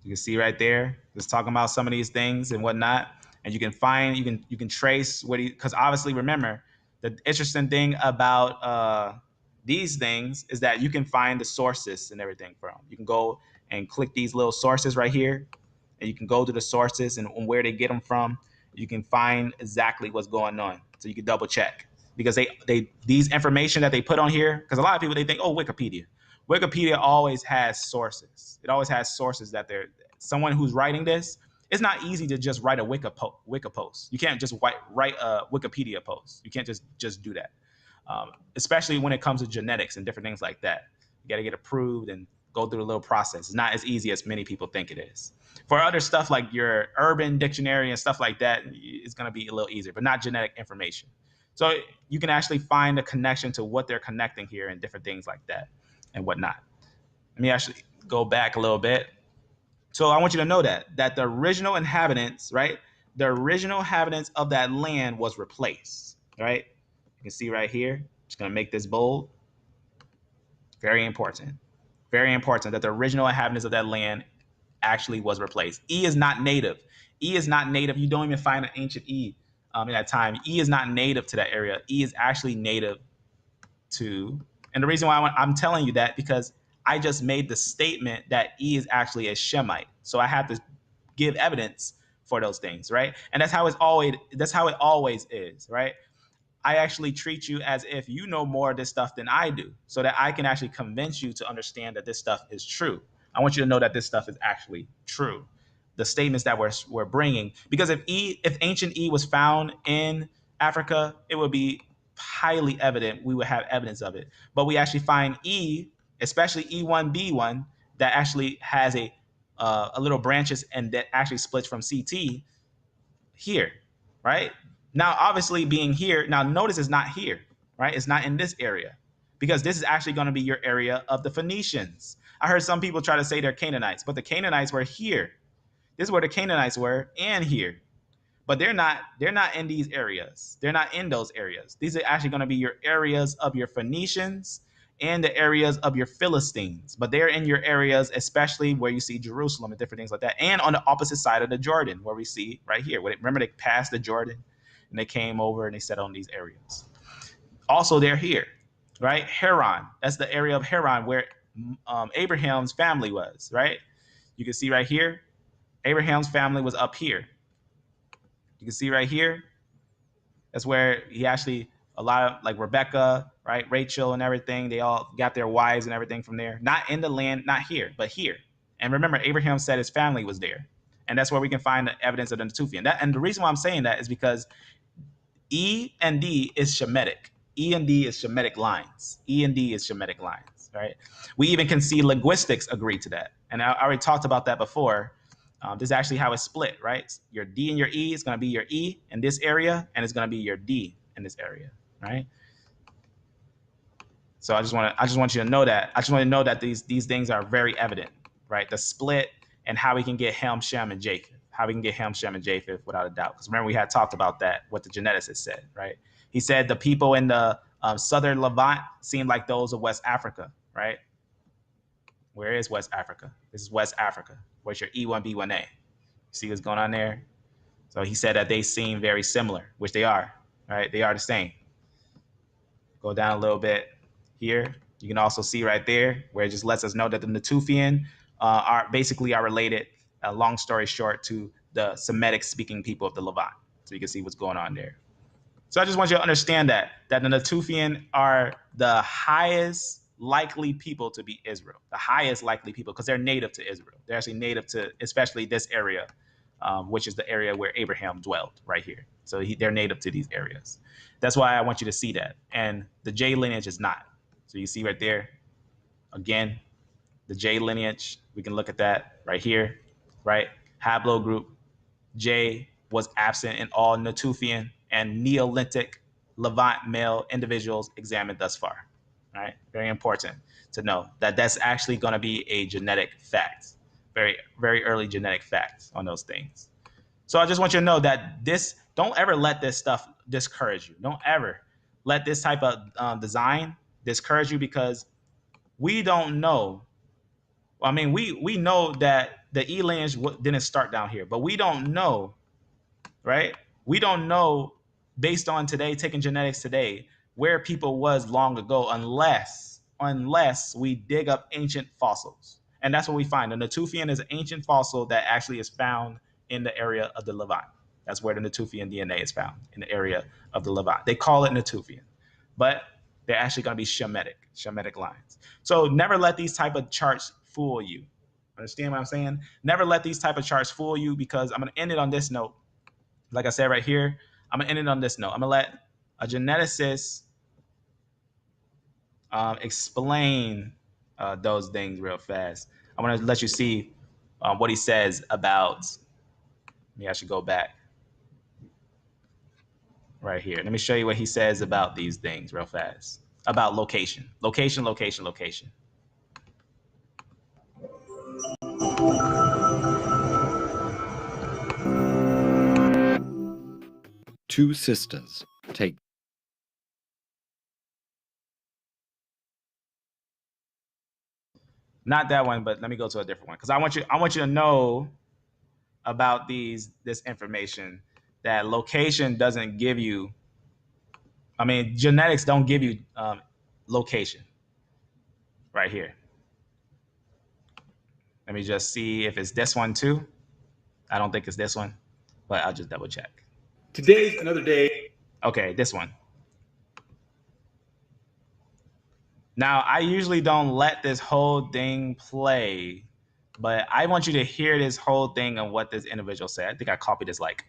You can see right there, just talking about some of these things and whatnot. And you can trace what because obviously remember, the interesting thing about these things is that you can find the sources and everything from. You can go and click these little sources right here, and you can go to the sources and where they get them from. You can find exactly what's going on, so you can double check because these information that they put on here. Because a lot of people they think, oh, Wikipedia. Wikipedia always has sources. It always has sources that they're someone who's writing this. It's not easy to just write a Wiki post. You can't just write a Wikipedia post. You can't just do that, especially when it comes to genetics and different things like that. You got to get approved and go through a little process. It's not as easy as many people think it is. For other stuff like your urban dictionary and stuff like that, it's going to be a little easier, but not genetic information. So you can actually find a connection to what they're connecting here and different things like that and whatnot. Let me actually go back a little bit. So I want you to know that the original inhabitants, right? The original inhabitants of that land was replaced, right? You can see right here. Just gonna make this bold. Very important. Very important that the original inhabitants of that land actually was replaced. E is not native. E is not native. You don't even find an ancient E in that time. E is not native to that area. E is actually native to, and the reason why I'm telling you that because I just made the statement that E is actually a Shemite. So I have to give evidence for those things, right? And that's how it always is, right? I actually treat you as if you know more of this stuff than I do, so that I can actually convince you to understand that this stuff is true. I want you to know that this stuff is actually true. The statements that we're bringing, because if ancient E was found in Africa, it would be highly evident. We would have evidence of it, but we actually find E, especially E1B1, that actually has a little branches and that actually splits from CT here, right? Now, obviously being here, now notice it's not here, right? It's not in this area. because this is actually going to be your area of the Phoenicians. I heard some people try to say they're Canaanites, but the Canaanites were here. This is where the Canaanites were, and here. But they're not in these areas. They're not in those areas. These are actually going to be your areas of your Phoenicians and the areas of your Philistines. But they're in your areas, especially where you see Jerusalem and different things like that. And on the opposite side of the Jordan, where we see right here. Remember, they passed the Jordan and they came over and they settled on these areas. Also, they're here, right? Haran. That's the area of Haran where Abraham's family was, right? You can see right here, Abraham's family was up here. You can see right here, that's where he actually, a lot of like Rebecca, right? Rachel and everything, they all got their wives and everything from there. Not in the land, not here, but here. And remember, Abraham said his family was there. And that's where we can find the evidence of the Natufian. And the reason why I'm saying that is because E and D is Shemitic. E and D is Shemitic lines. E and D is Shemitic lines, right? We even can see linguistics agree to that. And I already talked about that before. This is actually how it's split, right? Your D and your E is going to be your E in this area, and it's going to be your D in this area, right? So I just want you to know that. I just want to know that these things are very evident, right? The split and how we can get Ham, Shem, and Japheth. How we can get Ham, Shem, and Japheth without a doubt. Because remember, we had talked about that, what the geneticist said, right? He said the people in the southern Levant seem like those of West Africa, right? Where is West Africa? This is West Africa. Where's your E1B1A? See what's going on there? So he said that they seem very similar, which they are, right? They are the same. Go down a little bit here. You can also see right there where it just lets us know that the Natufian are related, long story short, to the Semitic speaking people of the Levant. So you can see what's going on there. So I just want you to understand that the Natufian are the highest likely people to be Israel, the highest likely people, because they're native to Israel. They're actually native to especially this area, which is the area where Abraham dwelled right here. So they're native to these areas. That's why I want you to see that. And the J lineage is not. So you see right there, again, the J lineage, we can look at that right here, right? Haplogroup J was absent in all Natufian and Neolithic Levant male individuals examined thus far. Right? Very important to know that that's actually going to be a genetic fact, very, very early genetic facts on those things. So I just want you to know that don't ever let this stuff discourage you. Don't ever let this type of design discourage you, because we don't know. I mean, we know that the E lineage didn't start down here, but we don't know, right? We don't know, based on today, taking genetics today, where people was long ago, unless we dig up ancient fossils. And that's what we find. The Natufian is an ancient fossil that actually is found in the area of the Levant. That's where the Natufian DNA is found, in the area of the Levant. They call it Natufian, but they're actually going to be Shemitic lines. So never let these type of charts fool you. Understand what I'm saying? Never let these type of charts fool you, because I'm going to end it on this note. Like I said right here, I'm going to end it on this note. I'm going to let a geneticist explain those things real fast. I want to let you see what he says about. Maybe I should go back right here. Let me show you what he says about these things real fast. About location. Location, location, location. Two sisters take. Not that one, but let me go to a different one, because I want you to know about this information, that location doesn't give you. I mean, genetics don't give you location right here. Let me just see if it's this one too. I don't think it's this one, but I'll just double check. Today's another day. Okay, this one. Now, I usually don't let this whole thing play, but I want you to hear this whole thing of what this individual said. I think I copied this like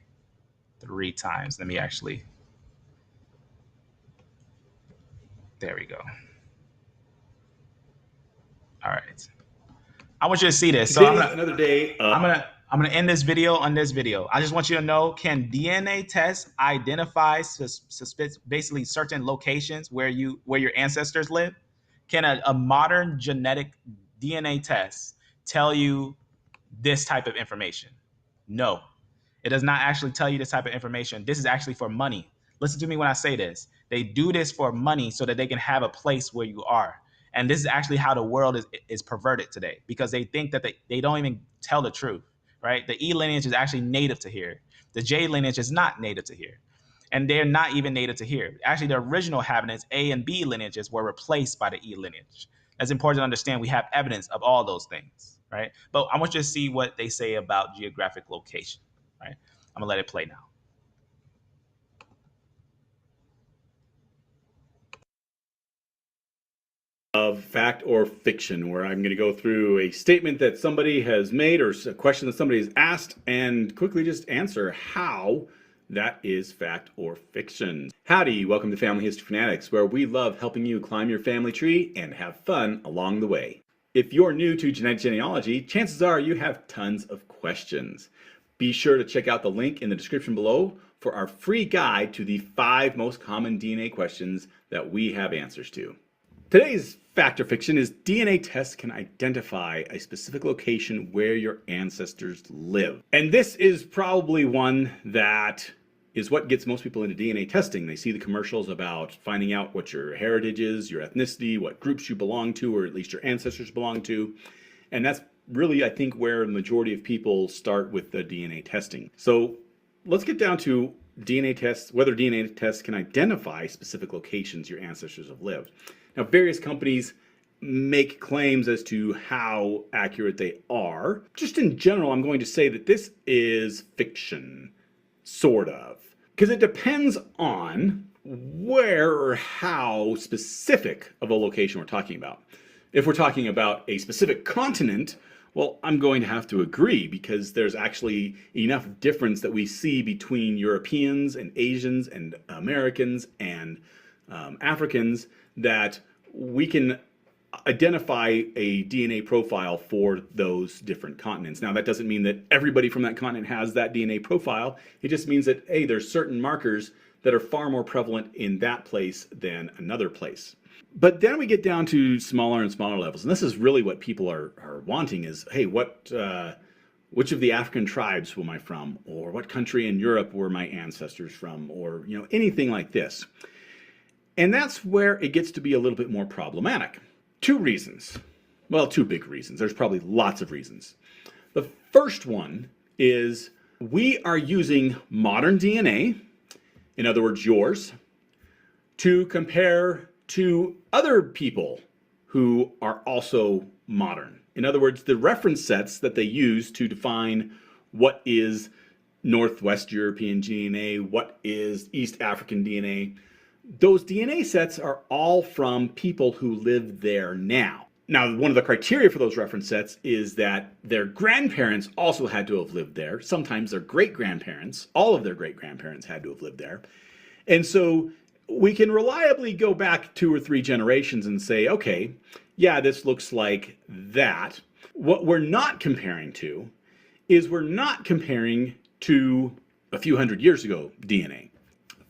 3 times. Let me actually. There we go. All right. I want you to see this. So Today's another day. I'm I'm going to end this video on this video. I just want you to know, can DNA tests identify basically certain locations where your ancestors live? Can a modern genetic DNA test tell you this type of information? No, it does not actually tell you this type of information. This is actually for money. Listen to me when I say this. They do this for money so that they can have a place where you are. And this is actually how the world is perverted today, because they think that they don't even tell the truth, right? The E lineage is actually native to here. The J lineage is not native to here. And they're not even native to here. Actually, the original inhabitants, A and B lineages, were replaced by the E lineage. That's important to understand. We have evidence of all those things, right? But I want you to see what they say about geographic location, right? I'm gonna let it play now. Of fact or fiction, where I'm going to go through a statement that somebody has made or a question that somebody has asked and quickly just answer how that is fact or fiction. Howdy, welcome to Family History Fanatics, where we love helping you climb your family tree and have fun along the way. If you're new to genetic genealogy, chances are you have tons of questions. Be sure to check out the link in the description below for our free guide to the 5 most common DNA questions that we have answers to. Today's fact or fiction is DNA tests can identify a specific location where your ancestors live. And this is probably one that is what gets most people into DNA testing. They see the commercials about finding out what your heritage is, your ethnicity, what groups you belong to, or at least your ancestors belong to. And that's really, I think, where the majority of people start with the DNA testing. So let's get down to DNA tests, whether DNA tests can identify specific locations your ancestors have lived. Now, various companies make claims as to how accurate they are. Just in general, I'm going to say that this is fiction, sort of, because it depends on where or how specific of a location we're talking about. If we're talking about a specific continent, well, I'm going to have to agree, because there's actually enough difference that we see between Europeans and Asians and Americans and Africans that we can identify a DNA profile for those different continents. Now, that doesn't mean that everybody from that continent has that DNA profile. It just means that, hey, there's certain markers that are far more prevalent in that place than another place. But then we get down to smaller and smaller levels. And this is really what people are wanting is, hey, which of the African tribes am I from? Or what country in Europe were my ancestors from? Or, anything like this. And that's where it gets to be a little bit more problematic. 2 reasons. Well, 2 big reasons. There's probably lots of reasons. The first one is we are using modern DNA, in other words, yours, to compare to other people who are also modern. In other words, the reference sets that they use to define what is Northwest European DNA, what is East African DNA, those DNA sets are all from people who live there now. Now, one of the criteria for those reference sets is that their grandparents also had to have lived there. Sometimes their great-grandparents, all of their great-grandparents had to have lived there. And so we can reliably go back 2 or 3 generations and say, okay, yeah, this looks like that. What we're not comparing to is we're not comparing to a few hundred years ago DNA.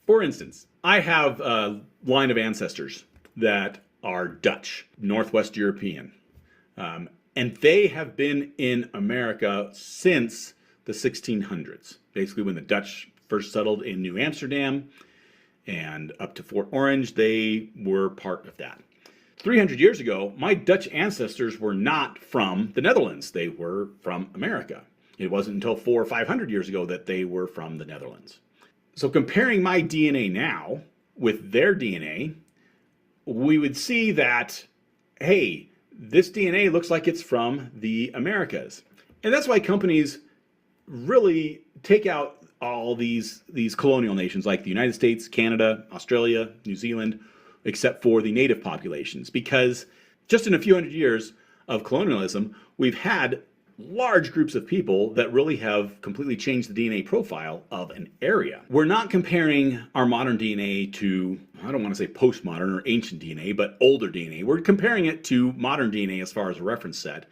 For instance, I have a line of ancestors that are Dutch, Northwest European, and they have been in America since the 1600s, basically when the Dutch first settled in New Amsterdam and up to Fort Orange. They were part of that. 300 years ago, my Dutch ancestors were not from the Netherlands. They were from America. It wasn't until 400 or 500 years ago that they were from the Netherlands. So comparing my DNA now with their DNA, we would see that, hey, this DNA looks like it's from the Americas. And that's why companies really take out all these colonial nations like the United States, Canada, Australia, New Zealand, except for the native populations. Because just in a few hundred years of colonialism, we've had large groups of people that really have completely changed the DNA profile of an area. We're not comparing our modern DNA to, I don't want to say postmodern or ancient DNA, but older DNA. We're comparing it to modern DNA as far as a reference set.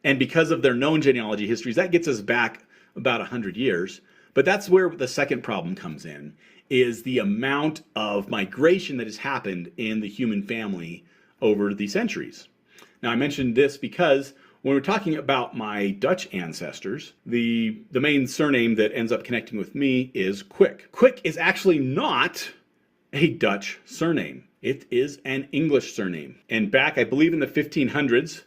And because of their known genealogy histories, that gets us back about 100 years. But that's where the second problem comes in, is the amount of migration that has happened in the human family over the centuries. Now, I mentioned this because when we're talking about my Dutch ancestors, the main surname that ends up connecting with me is Quick. Quick is actually not a Dutch surname. It is an English surname. And back, I believe in the 1500s,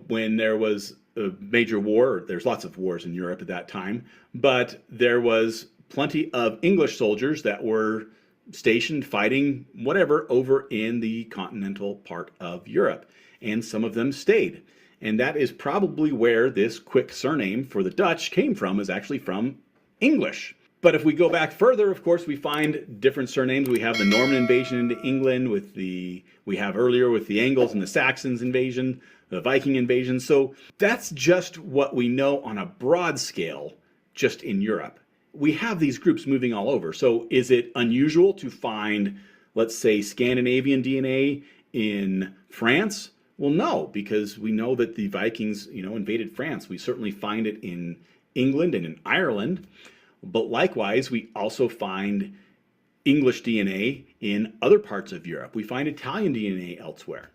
when there was a major war, there's lots of wars in Europe at that time, but there was plenty of English soldiers that were stationed fighting whatever over in the continental part of Europe. And some of them stayed. And that is probably where this Quick surname for the Dutch came from, is actually from English. But if we go back further, of course, we find different surnames. We have the Norman invasion into England, we have earlier with the Angles and the Saxons invasion, the Viking invasion. So that's just what we know on a broad scale, just in Europe. We have these groups moving all over. So is it unusual to find, let's say, Scandinavian DNA in France? Well, no, because we know that the Vikings, invaded France. We certainly find it in England and in Ireland. But likewise, we also find English DNA in other parts of Europe. We find Italian DNA elsewhere.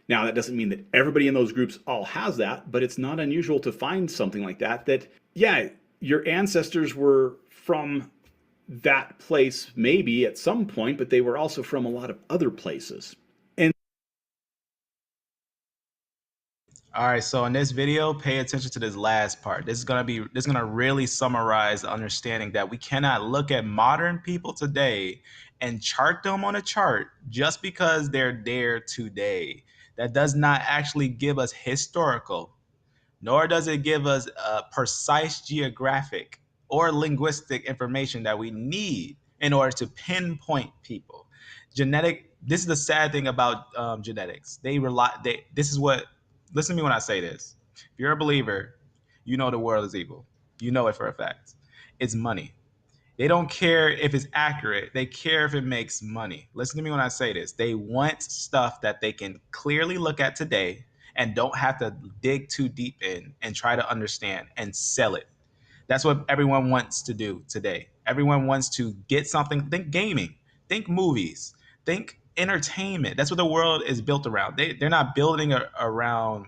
Now, that doesn't mean that everybody in those groups all has that, but it's not unusual to find something like that, yeah, your ancestors were from that place maybe at some point, but they were also from a lot of other places. All right, so in this video, pay attention to this last part. This is gonna really summarize the understanding that we cannot look at modern people today and chart them on a chart just because they're there today. That does not actually give us historical, nor does it give us precise geographic or linguistic information that we need in order to pinpoint people. This is the sad thing about genetics. This is what, listen to me when I say this. If you're a believer, you know the world is evil. You know it for a fact. It's money. They don't care if it's accurate. They care if it makes money. Listen to me when I say this. They want stuff that they can clearly look at today and don't have to dig too deep in and try to understand and sell it. That's what everyone wants to do today. Everyone wants to get something. Think gaming, think movies, think entertainment. That's what the world is built around. They're not building around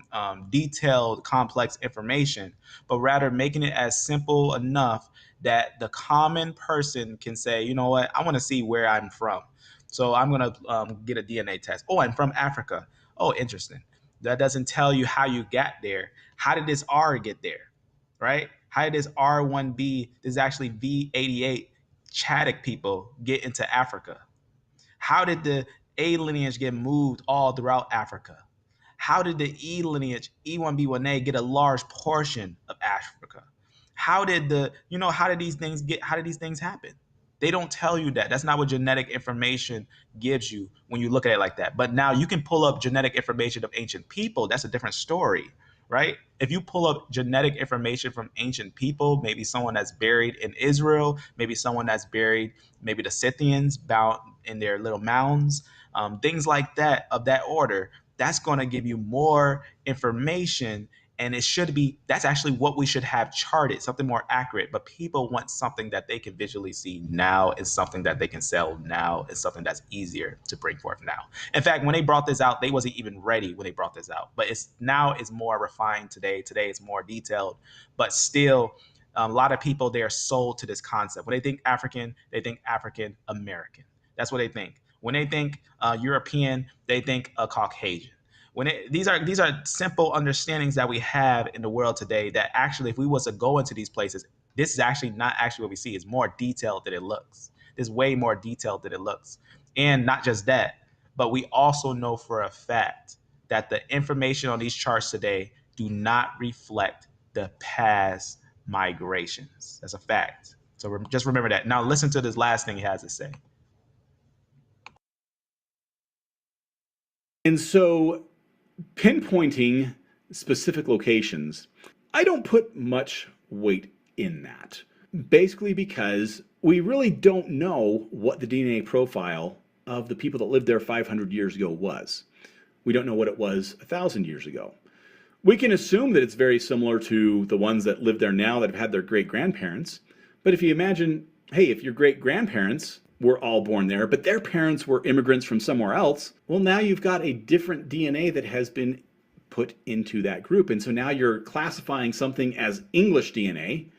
detailed, complex information, but rather making it as simple enough that the common person can say, you know what, I want to see where I'm from. So I'm going to get a DNA test. Oh, I'm from Africa. Oh, interesting. That doesn't tell you how you got there. How did this R get there? Right? How did this R1B, this is actually V88 Chadic people get into Africa? How did the A lineage get moved all throughout Africa? How did the E lineage, E1B1A, get a large portion of Africa? How did these things happen? They don't tell you that. That's not what genetic information gives you when you look at it like that. But now you can pull up genetic information of ancient people. That's a different story, right? If you pull up genetic information from ancient people, maybe someone that's buried in Israel, maybe someone that's buried, maybe the Scythians bound in their little mounds, things like that of that order, that's going to give you more information. And that's actually what we should have charted, something more accurate. But people want something that they can visually see now, and something that they can sell now, and something that's easier to bring forth now. In fact, when they brought this out, they wasn't even ready when they brought this out. But it's more refined today. Today it's more detailed, but still a lot of people, they are sold to this concept. When they think African American. That's what they think. When they think European, they think a Caucasian. These are simple understandings that we have in the world today, that actually, if we was to go into these places, this is actually not actually what we see. It's more detailed than it looks. It's way more detailed than it looks. And not just that, but we also know for a fact that the information on these charts today do not reflect the past migrations. That's a fact. So just remember that. Now listen to this last thing he has to say. And so pinpointing specific locations, I don't put much weight in that. Basically because we really don't know what the DNA profile of the people that lived there 500 years ago was. We don't know what it was 1,000 years ago. We can assume that it's very similar to the ones that live there now that have had their great grandparents. But if you imagine, hey, if your great grandparents were all born there, but their parents were immigrants from somewhere else, well, now you've got a different DNA that has been put into that group. And so now you're classifying something as English DNA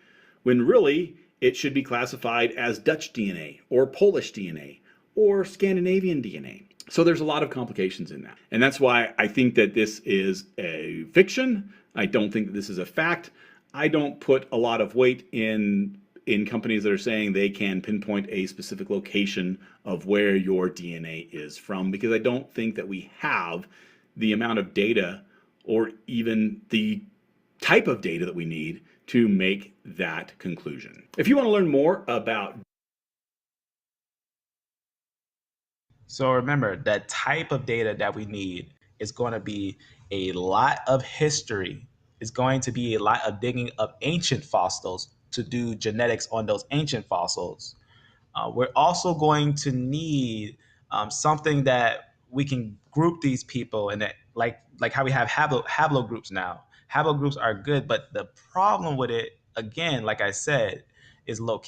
when really it should be classified as Dutch DNA or Polish DNA or Scandinavian DNA. So there's a lot of complications in that. And that's why I think that this is a fiction. I don't think that this is a fact. I don't put a lot of weight in companies that are saying they can pinpoint a specific location of where your DNA is from, because I don't think that we have the amount of data or even the type of data that we need to make that conclusion. If you want to learn more about So remember, that type of data that we need is going to be a lot of history. It's going to be a lot of digging up ancient fossils to do genetics on those ancient fossils. We're also going to need something that we can group these people in, that like how we have haplogroups now. Haplogroups are good, but the problem with it, again, like I said, is modern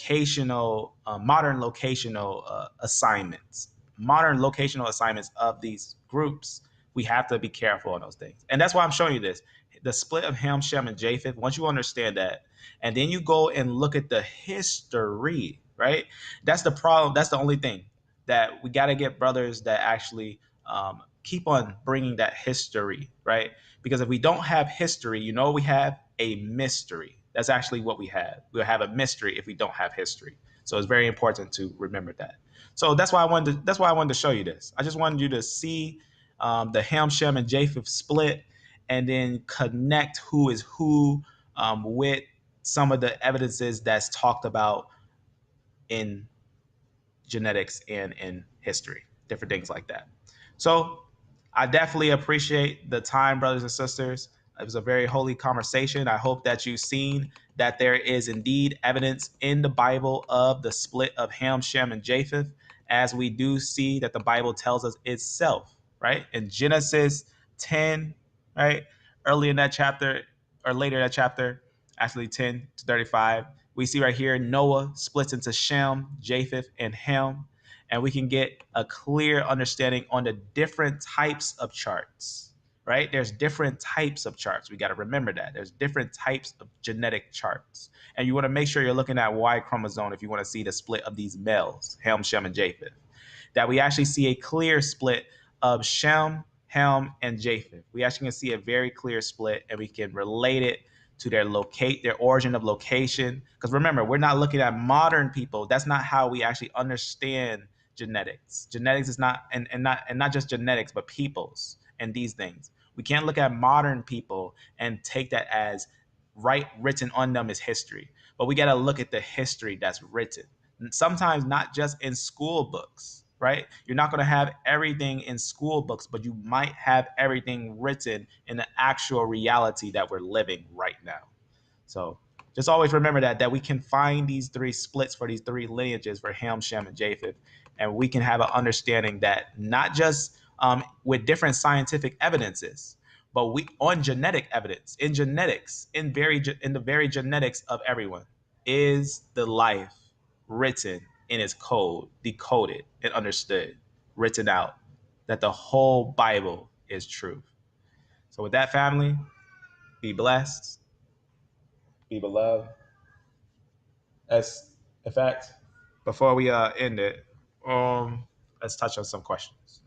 locational assignments. Modern locational assignments of these groups. We have to be careful on those things, and that's why I'm showing you this. The split of Ham, Shem, and Japheth. Once you understand that, and then you go and look at the history, right? That's the problem. That's the only thing that we got to get brothers that actually keep on bringing that history, right? Because if we don't have history, we have a mystery. That's actually what we have. We'll have a mystery if we don't have history. So it's very important to remember that. So that's why I wanted to. That's why I wanted to show you this. I just wanted you to see the Ham, Shem, and Japheth split, and then connect who is who with some of the evidences that's talked about in genetics and in history, different things like that. So I definitely appreciate the time, brothers and sisters. It was a very holy conversation. I hope that you've seen that there is indeed evidence in the Bible of the split of Ham, Shem, and Japheth, as we do see that the Bible tells us itself, right? In Genesis 10, right? Early in that chapter, or later in that chapter, actually 10 to 35, we see right here Noah splits into Shem, Japheth, and Ham, and we can get a clear understanding on the different types of charts, right? There's different types of charts. We got to remember that. There's different types of genetic charts. And you want to make sure you're looking at Y chromosome if you want to see the split of these males, Ham, Shem, and Japheth. That we actually see a clear split of Shem, Ham, and Japheth. We actually can see a very clear split, and we can relate it to their origin of location. Because remember, we're not looking at modern people. That's not how we actually understand genetics. Genetics is not, and not just genetics, but peoples and these things. We can't look at modern people and take that as written on them as history. But we got to look at the history that's written. Sometimes not just in school books, right? You're not going to have everything in school books, but you might have everything written in the actual reality that we're living right now. So just always remember that we can find these three splits for these three lineages for Ham, Shem, and Japheth, and we can have an understanding that not just with different scientific evidences, but we on genetic evidence, in genetics, in the very genetics of everyone, is the life written in its code, decoded and understood, written out, that the whole Bible is truth. So with that, family, be blessed, be beloved. As in fact, before we end it, let's touch on some questions.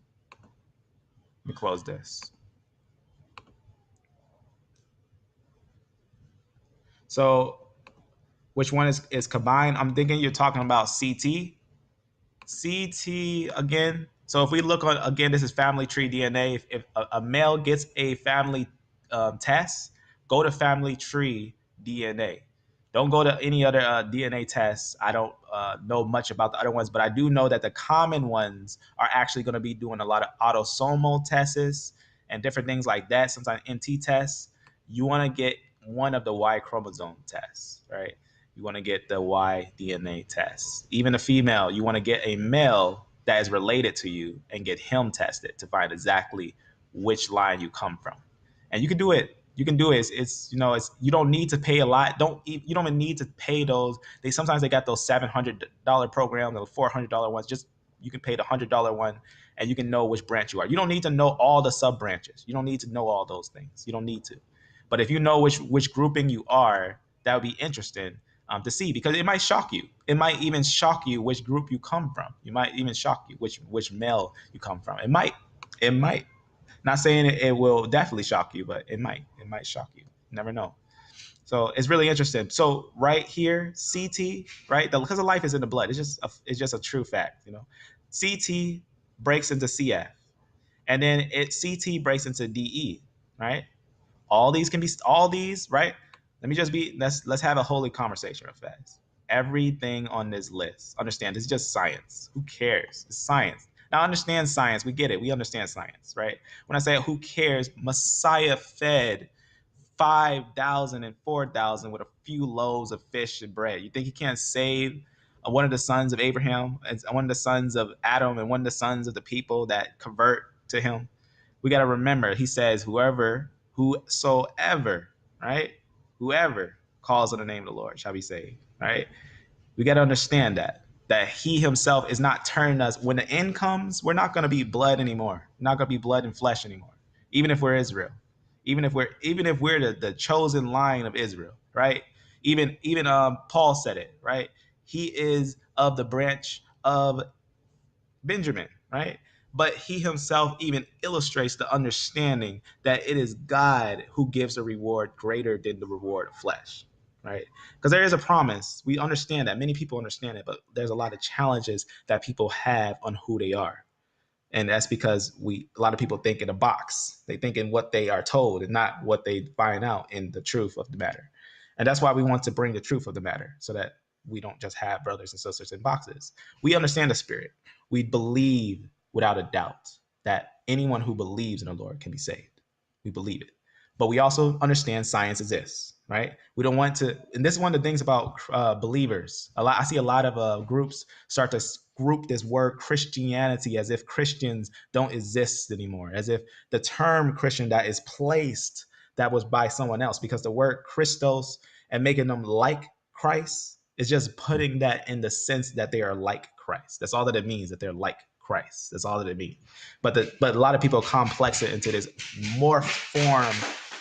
Let me close this. So, which one is combined? I'm thinking you're talking about CT. CT again. So if we look on again, this is family tree DNA. If a male gets a family test, go to family tree DNA. Don't go to any other DNA tests. I don't know much about the other ones, but I do know that the common ones are actually going to be doing a lot of autosomal tests and different things like that. Sometimes NT tests. You want to get one of the Y chromosome tests, right? You want to get the Y DNA test. Even a female, you want to get a male that is related to you and get him tested to find exactly which line you come from. And you can do it You can do it. It's you don't need to pay a lot. You don't even need to pay those. Sometimes they got those $700 programs or $400 ones. Just you can pay the $100 one, and you can know which branch you are. You don't need to know all the sub branches. You don't need to know all those things. You don't need to. But if you know which grouping you are, that would be interesting to see, because it might shock you. It might even shock you which group you come from. You might even shock you which male you come from. It might. It might. Not saying it will definitely shock you, but it might. It might shock you. You never know. So it's really interesting. So right here, CT, right? Because the life is in the blood. It's just a true fact. CT breaks into CF, and then CT breaks into DE, right? All these, right? Let's have a holy conversation real fast. Everything on this list, understand, this is just science. Who cares? It's science. Now understand science. We get it. We understand science, right? When I say who cares, Messiah fed 5,000 and 4,000 with a few loaves of fish and bread. You think he can't save one of the sons of Abraham, and one of the sons of Adam, and one of the sons of the people that convert to him? We got to remember, he says, whosoever, right? Whoever calls on the name of the Lord shall be saved, right? We got to understand that he himself is not turning us. When the end comes, we're not going to be blood anymore. We're not going to be blood and flesh anymore. Even if we're Israel, even if we're the chosen line of Israel, right? Even Paul said it, right? He is of the branch of Benjamin, right? But he himself even illustrates the understanding that it is God who gives a reward greater than the reward of flesh, right? Because there is a promise. We understand that. Many people understand it, but there's a lot of challenges that people have on who they are. And that's because a lot of people think in a box. They think in what they are told and not what they find out in the truth of the matter. And that's why we want to bring the truth of the matter, so that we don't just have brothers and sisters in boxes. We understand the spirit. We believe without a doubt that anyone who believes in the Lord can be saved. We believe it. But we also understand science exists, right? We don't want to, and this is one of the things about believers. I see a lot of groups start to group this word Christianity as if Christians don't exist anymore, as if the term Christian that is placed, that was by someone else, because the word Christos and making them like Christ is just putting that in the sense that they are like Christ. That's all that it means, that they're like Christ. That's all that it means. But a lot of people complex it into this morphed form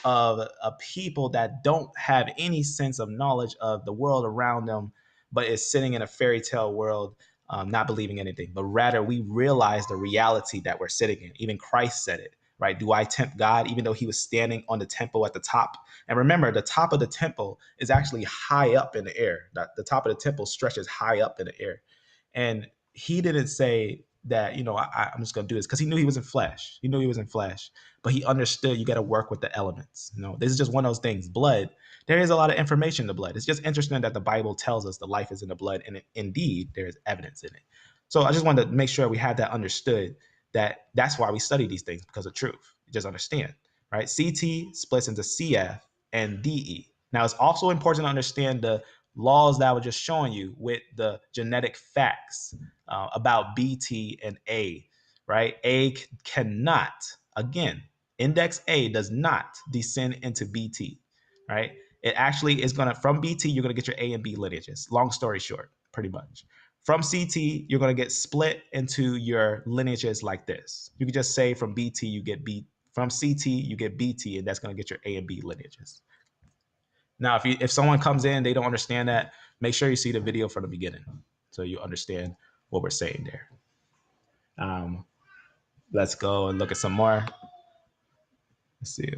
of a people that don't have any sense of knowledge of the world around them, but is sitting in a fairy tale world, not believing anything. But rather, we realize the reality that we're sitting in. Even Christ said it, right? Do I tempt God? Even though he was standing on the temple at the top. And remember, the top of the temple is actually high up in the air. The top of the temple stretches high up in the air. And he didn't say that, I'm just going to do this, because he knew he was in flesh. He knew he was in flesh, but he understood you got to work with the elements. This is just one of those things. Blood, there is a lot of information in the blood. It's just interesting that the Bible tells us the life is in the blood, and indeed there is evidence in it. So I just wanted to make sure we had that understood, that's why we study these things, because of truth. You just understand, right? CT splits into CF and DE. Now, it's also important to understand the laws that I was just showing you with the genetic facts about BT and A, right? A cannot, again, index A does not descend into BT, right? It actually is going to, from BT, you're going to get your A and B lineages. Long story short, pretty much. From CT, you're going to get split into your lineages like this. You could just say from BT, you get B. From CT, you get BT, and that's going to get your A and B lineages. Now, if someone comes in, they don't understand that, make sure you see the video from the beginning so you understand what we're saying there. Let's go and look at some more. Let's see.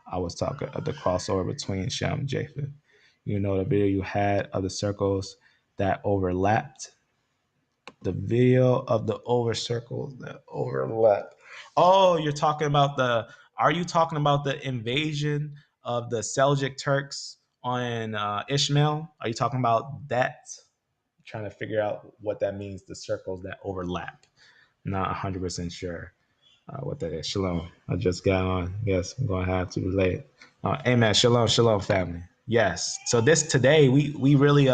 I was talking of the crossover between Shem and Japheth. The video you had of the circles that overlapped. The video of the circles that overlap. Oh, are you talking about the invasion of the Seljuk Turks on Ishmael? Are you talking about that? I'm trying to figure out what that means, the circles that overlap. I'm not 100% sure what that is. Shalom. I just got on. Yes, I'm going to have to relate. Amen. Shalom, family. Yes. So today, we really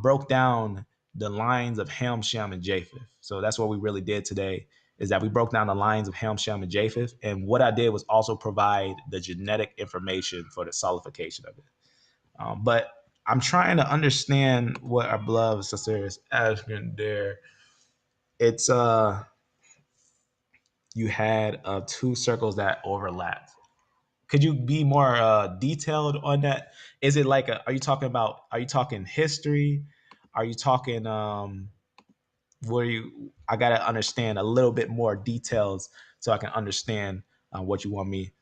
broke down the lines of Ham, Shem, and Japheth. So that's what we really did today, is that we broke down the lines of Ham, Shem, and Japheth. And what I did was also provide the genetic information for the solidification of it. But I'm trying to understand what our beloved sister is asking there. It's you had two circles that overlapped. Could you be more detailed on that? Is it like are you talking history? Are you talking where you I gotta understand a little bit more details so I can understand what you want me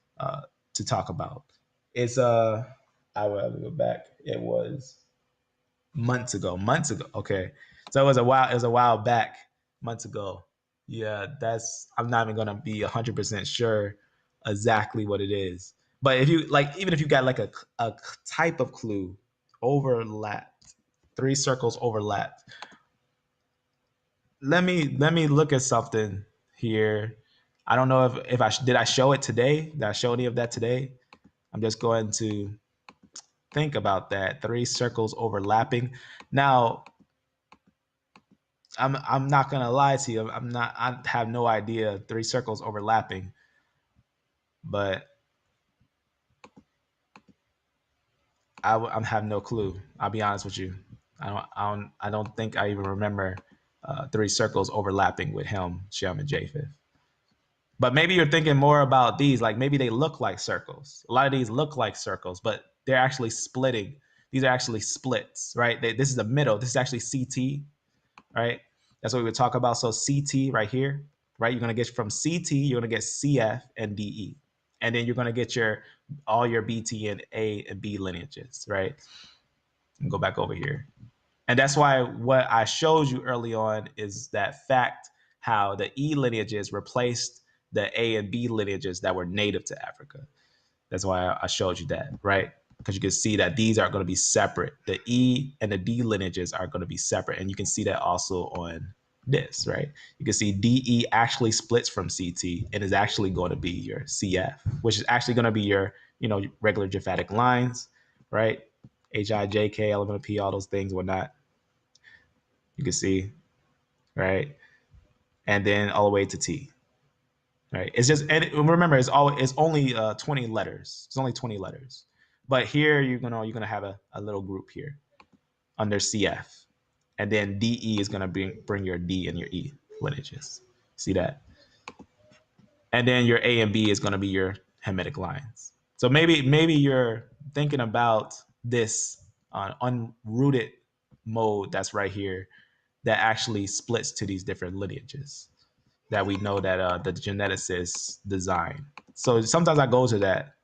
to talk about. It's I will go back. It was months ago. Months ago. Okay. So it was a while back, months ago. Yeah, that's I'm not even gonna be 100% sure exactly what it is. But if you like, even if you got like a type of clue overlapped, three circles overlapped. Let me look at something here. I don't know if did I show it today? Did I show any of that today? I'm just going to think about that. Three circles overlapping. Now, I'm not gonna lie to you. I have no idea three circles overlapping, but I have no clue. I'll be honest with you. I don't think I even remember three circles overlapping with Helm, Shem, and Japheth. But maybe you're thinking more about these, like maybe they look like circles. A lot of these look like circles, but they're actually splitting. These are actually splits, right? This is the middle. This is actually CT, right? That's what we would talk about. So CT right here, right? You're gonna get from CT, you're gonna get CF and DE, and then you're gonna get your all your BT and A and B lineages, right? And go back over here. And that's why what I showed you early on is that fact how the E lineages replaced the A and B lineages that were native to Africa. That's why I showed you that, right? Because you can see that these are going to be separate. The E and the D lineages are going to be separate. And you can see that also on this, right? You can see DE actually splits from CT and is actually going to be your CF, which is actually going to be your, regular japhatic lines, right? HIJK, element of P, all those things, whatnot. You can see, right? And then all the way to T, right? It's just, and remember, it's only 20 letters. It's only 20 letters. But here you're gonna have a little group here under CF, and then DE is gonna bring your D and your E lineages. See that? And then your A and B is gonna be your Hamitic lines. So maybe you're thinking about this unrooted mode that's right here that actually splits to these different lineages that we know that the geneticists design. So sometimes I go to that,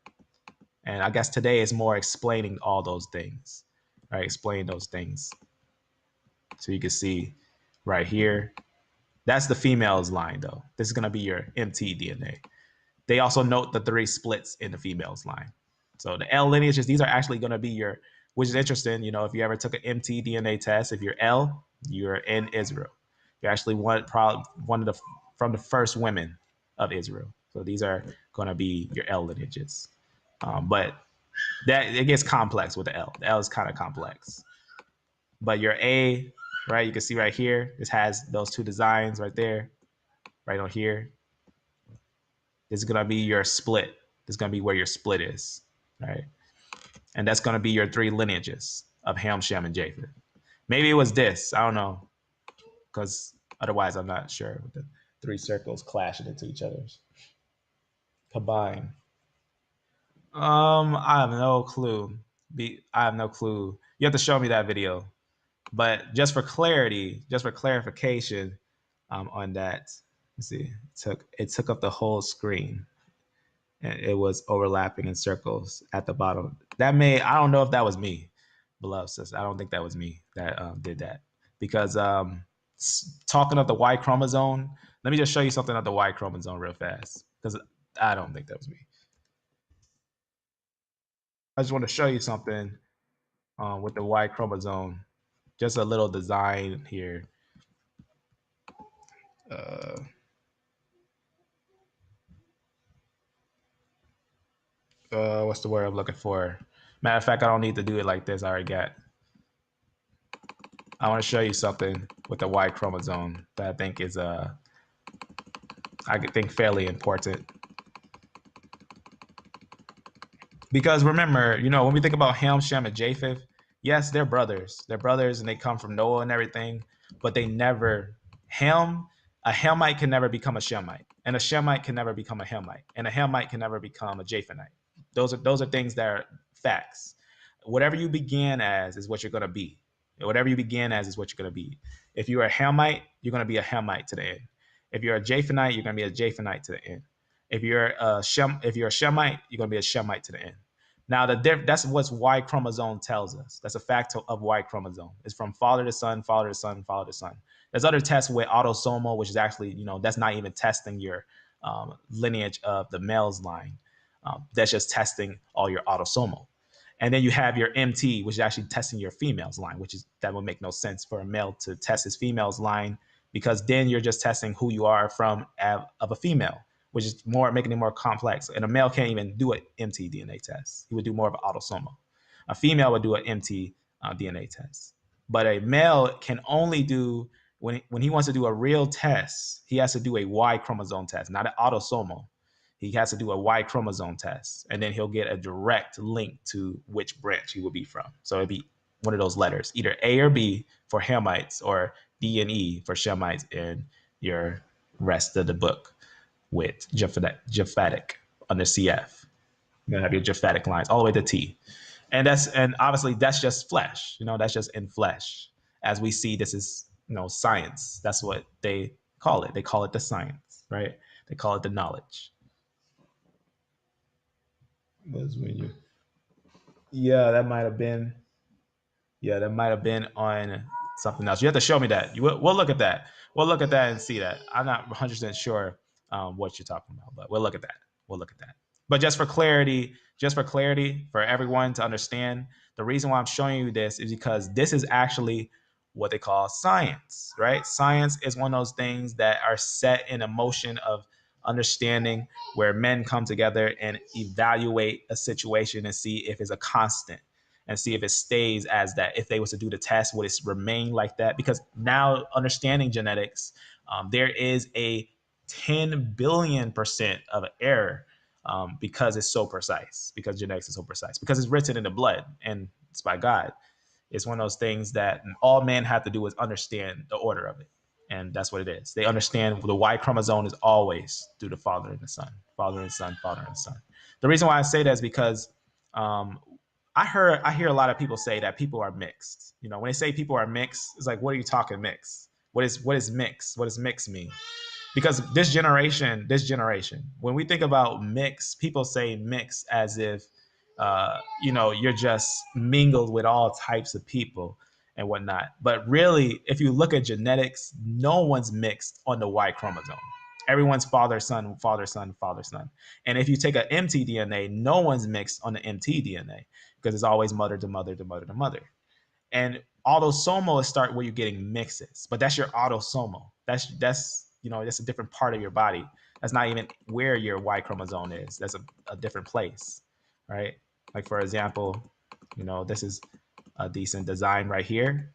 and I guess today is more explaining all those things, right? Explain those things. So you can see right here, that's the female's line though. This is gonna be your MT DNA. They also note the three splits in the female's line. So the L lineages, these are actually gonna be your, which is interesting, if you ever took an MT DNA test, if you're L, you're in Israel. You're actually one of the from the first women of Israel. So these are going to be your L lineages. But that it gets complex with the L. The L is kind of complex. But your A, right? You can see right here, this has those two designs right there, right on here. This is going to be your split. This is going to be where your split is, right? And that's going to be your three lineages of Ham, Shem, and Japheth. Maybe it was this. I don't know, because otherwise I'm not sure with the three circles clashing into each other's combine. I have no clue. I have no clue. You have to show me that video. But just for clarity, just for clarification, on that, let's see, it took up the whole screen, and it was overlapping in circles at the bottom. I don't know if that was me, beloved sister. I don't think that was me that did that because talking of the Y chromosome. Let me just show you something of the Y chromosome real fast because I don't think that was me. I just want to show you something with the Y chromosome. Just a little design here. Uh, what's the word I'm looking for? Matter of fact, I don't need to do it like this. I already got. I want to show you something with the Y chromosome that I think is I think fairly important. Because remember, when we think about Ham, Shem, and Japheth, yes, they're brothers. They're brothers and they come from Noah and everything, but they never, Ham, a Hamite can never become a Shemite, and a Shemite can never become a Hamite, and a Hamite can never become a Japhethite. Those are things that are facts. Whatever you begin as is what you're going to be. Whatever you begin as is what you're going to be. If you're a Hamite, you're going to be a Hamite to the end. If you're a Japhethite, you're going to be a Japhethite to the end. If you're a Shemite, you're going to be a Shemite to the end. Now, that's what Y chromosome tells us. That's a fact of Y chromosome. It's from father to son, father to son, father to son. There's other tests with autosomal, which is actually, that's not even testing your lineage of the male's line. That's just testing all your autosomal. And then you have your MT, which is actually testing your female's line, that would make no sense for a male to test his female's line, because then you're just testing who you are of a female, which is making it more complex. And a male can't even do an MT DNA test. He would do more of an autosomal. A female would do an MT DNA test. But a male can only do, when he wants to do a real test, he has to do a Y chromosome test, not an autosomal. He has to do a Y chromosome test, and then he'll get a direct link to which branch he will be from. So it'd be one of those letters, either A or B for Hamites, or D and E for Shemites in your rest of the book with Japhatic under CF. You're gonna have your Japhatic lines all the way to T. And obviously that's just flesh, that's just in flesh. As we see, this is, science. That's what they call it. They call it the science, right? They call it the knowledge. Was when you Yeah, that might have been. Yeah, that might have been on something else. You have to show me that. We'll look at that. We'll look at that and see that. I'm not 100% sure what you're talking about, but we'll look at that. We'll look at that. But just for clarity, for everyone to understand, the reason why I'm showing you this is because this is actually what they call science, right? Science is one of those things that are set in a motion of understanding, where men come together and evaluate a situation and see if it's a constant, and see if it stays as that. If they was to do the test, would it remain like that? Because now, understanding genetics, there is a 10 billion% of error, because it's so precise, because genetics is so precise, because it's written in the blood and it's by God. It's one of those things that all men have to do is understand the order of it. And that's what it is. They understand the Y chromosome is always through the father and the son, father and son, father and son. The reason why I say that is because um, I hear a lot of people say that people are mixed. When they say people are mixed, it's like, what are you talking mixed? What is mixed? What does mixed mean? Because this generation, when we think about mix, people say mix as if you're just mingled with all types of people and whatnot. But really, if you look at genetics, no one's mixed on the Y chromosome. Everyone's father, son, father, son, father, son. And if you take an mtDNA, no one's mixed on the mtDNA, because it's always mother to mother to mother to mother. And autosomal is start where you're getting mixes, but that's your autosomal. That's a different part of your body. That's not even where your Y chromosome is. That's a different place, right? Like, for example, this is a decent design right here,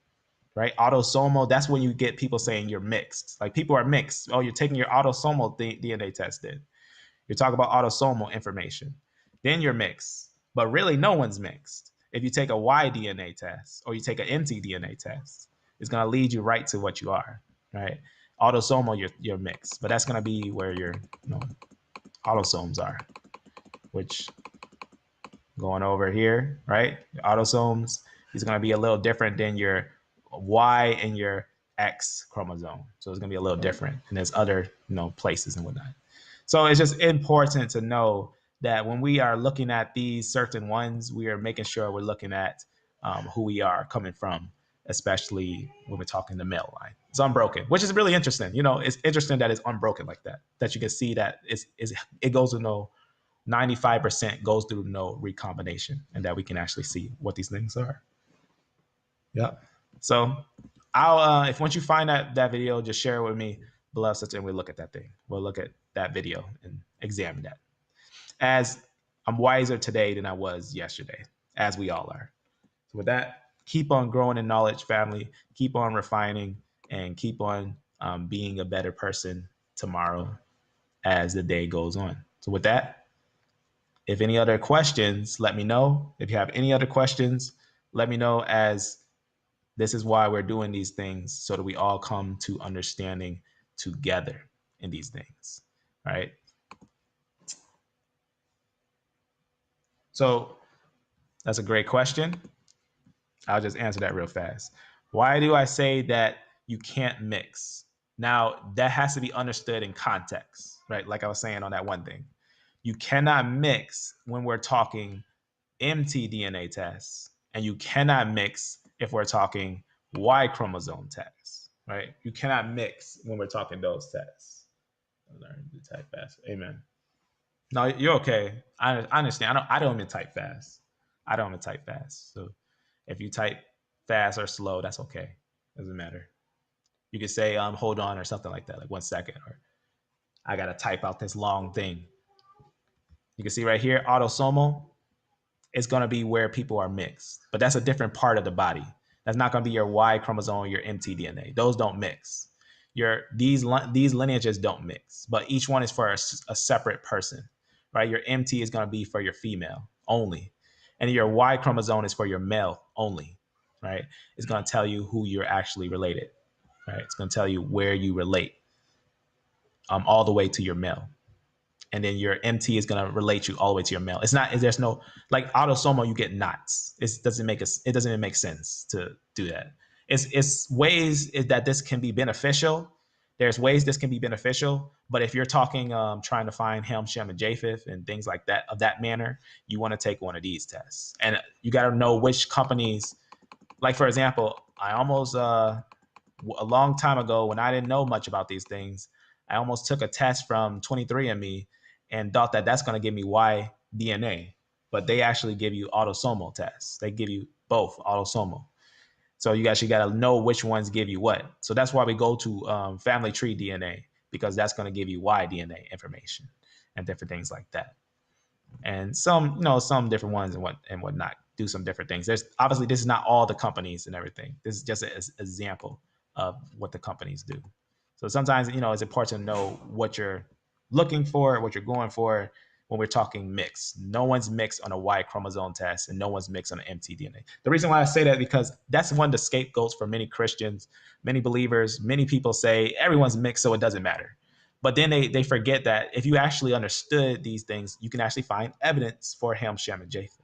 right? Autosomal, that's when you get people saying you're mixed. Like, people are mixed. Oh, you're taking your autosomal DNA test in. You're talking about autosomal information. Then you're mixed. But really, no one's mixed. If you take a Y DNA test or you take an mtDNA test, it's going to lead you right to what you are, right? Autosomal, you're mixed. But that's going to be where your autosomes are, which, going over here, right? Your autosomes is going to be a little different than your Y and your X chromosome. So it's going to be a little different. And there's other, places and whatnot. So it's just important to know that when we are looking at these certain ones, we are making sure we're looking at who we are coming from, especially when we're talking the male line. It's unbroken, which is really interesting. It's interesting that it's unbroken like that, that you can see that it goes with no 95% goes through no recombination, and that we can actually see what these things are. Yeah. So I'll if once you find that video, just share it with me below, such, and we'll look at that thing. We'll look at that video and examine that. As I'm wiser today than I was yesterday, as we all are. So with that, keep on growing in knowledge, family. Keep on refining, and keep on being a better person tomorrow. as the day goes on. So with that, if any other questions, let me know. If you have any other questions, let me know, as this is why we're doing these things, so that we all come to understanding together in these things. All right. So that's a great question. I'll just answer that real fast. Why do I say that you can't mix? Now, that has to be understood in context, right? Like I was saying on that one thing. You cannot mix when we're talking mtDNA tests, and you cannot mix if we're talking Y chromosome tests, right? You cannot mix when we're talking those tests. Learn to type fast. Amen. No, you're okay. I understand. I don't even type fast. I don't even type fast. So if you type fast or slow, that's okay. Doesn't matter. You could say hold on or something like that, like 1 second, or I gotta type out this long thing. You can see right here, autosomal is gonna be where people are mixed, but that's a different part of the body. That's not gonna be your Y chromosome or your mtDNA. Those don't mix. These lineages don't mix, but each one is for a separate person, right? Your MT is gonna be for your female only, and your Y chromosome is for your male only, right? It's gonna tell you who you're actually related, right? It's gonna tell you where you relate, all the way to your male, and then your MT is going to relate you all the way to your male. It's not, there's no, like autosomal, you get knots. It doesn't even make sense to do that. It's ways that this can be beneficial. There's ways this can be beneficial, but if you're talking, trying to find Ham, Shem, and Japheth and things like that of that manner, you want to take one of these tests, and you got to know which companies. Like for example, I almost a long time ago, when I didn't know much about these things, I almost took a test from 23andMe and thought that that's going to give me Y DNA, but they actually give you autosomal tests. They give you both autosomal. So you actually got to know which ones give you what. So that's why we go to family tree DNA, because that's going to give you Y DNA information and different things like that. And some different ones and whatnot do some different things. There's obviously, this is not all the companies and everything. This is just an example of what the companies do. So sometimes, it's important to know what you're looking for, what you're going for when we're talking mix. No one's mixed on a Y chromosome test, and no one's mixed on an mtDNA. The reason why I say that, because that's one of the scapegoats for many Christians, many believers. Many people say everyone's mixed, so it doesn't matter. But then they forget that if you actually understood these things, you can actually find evidence for Ham, Shem, and Japheth,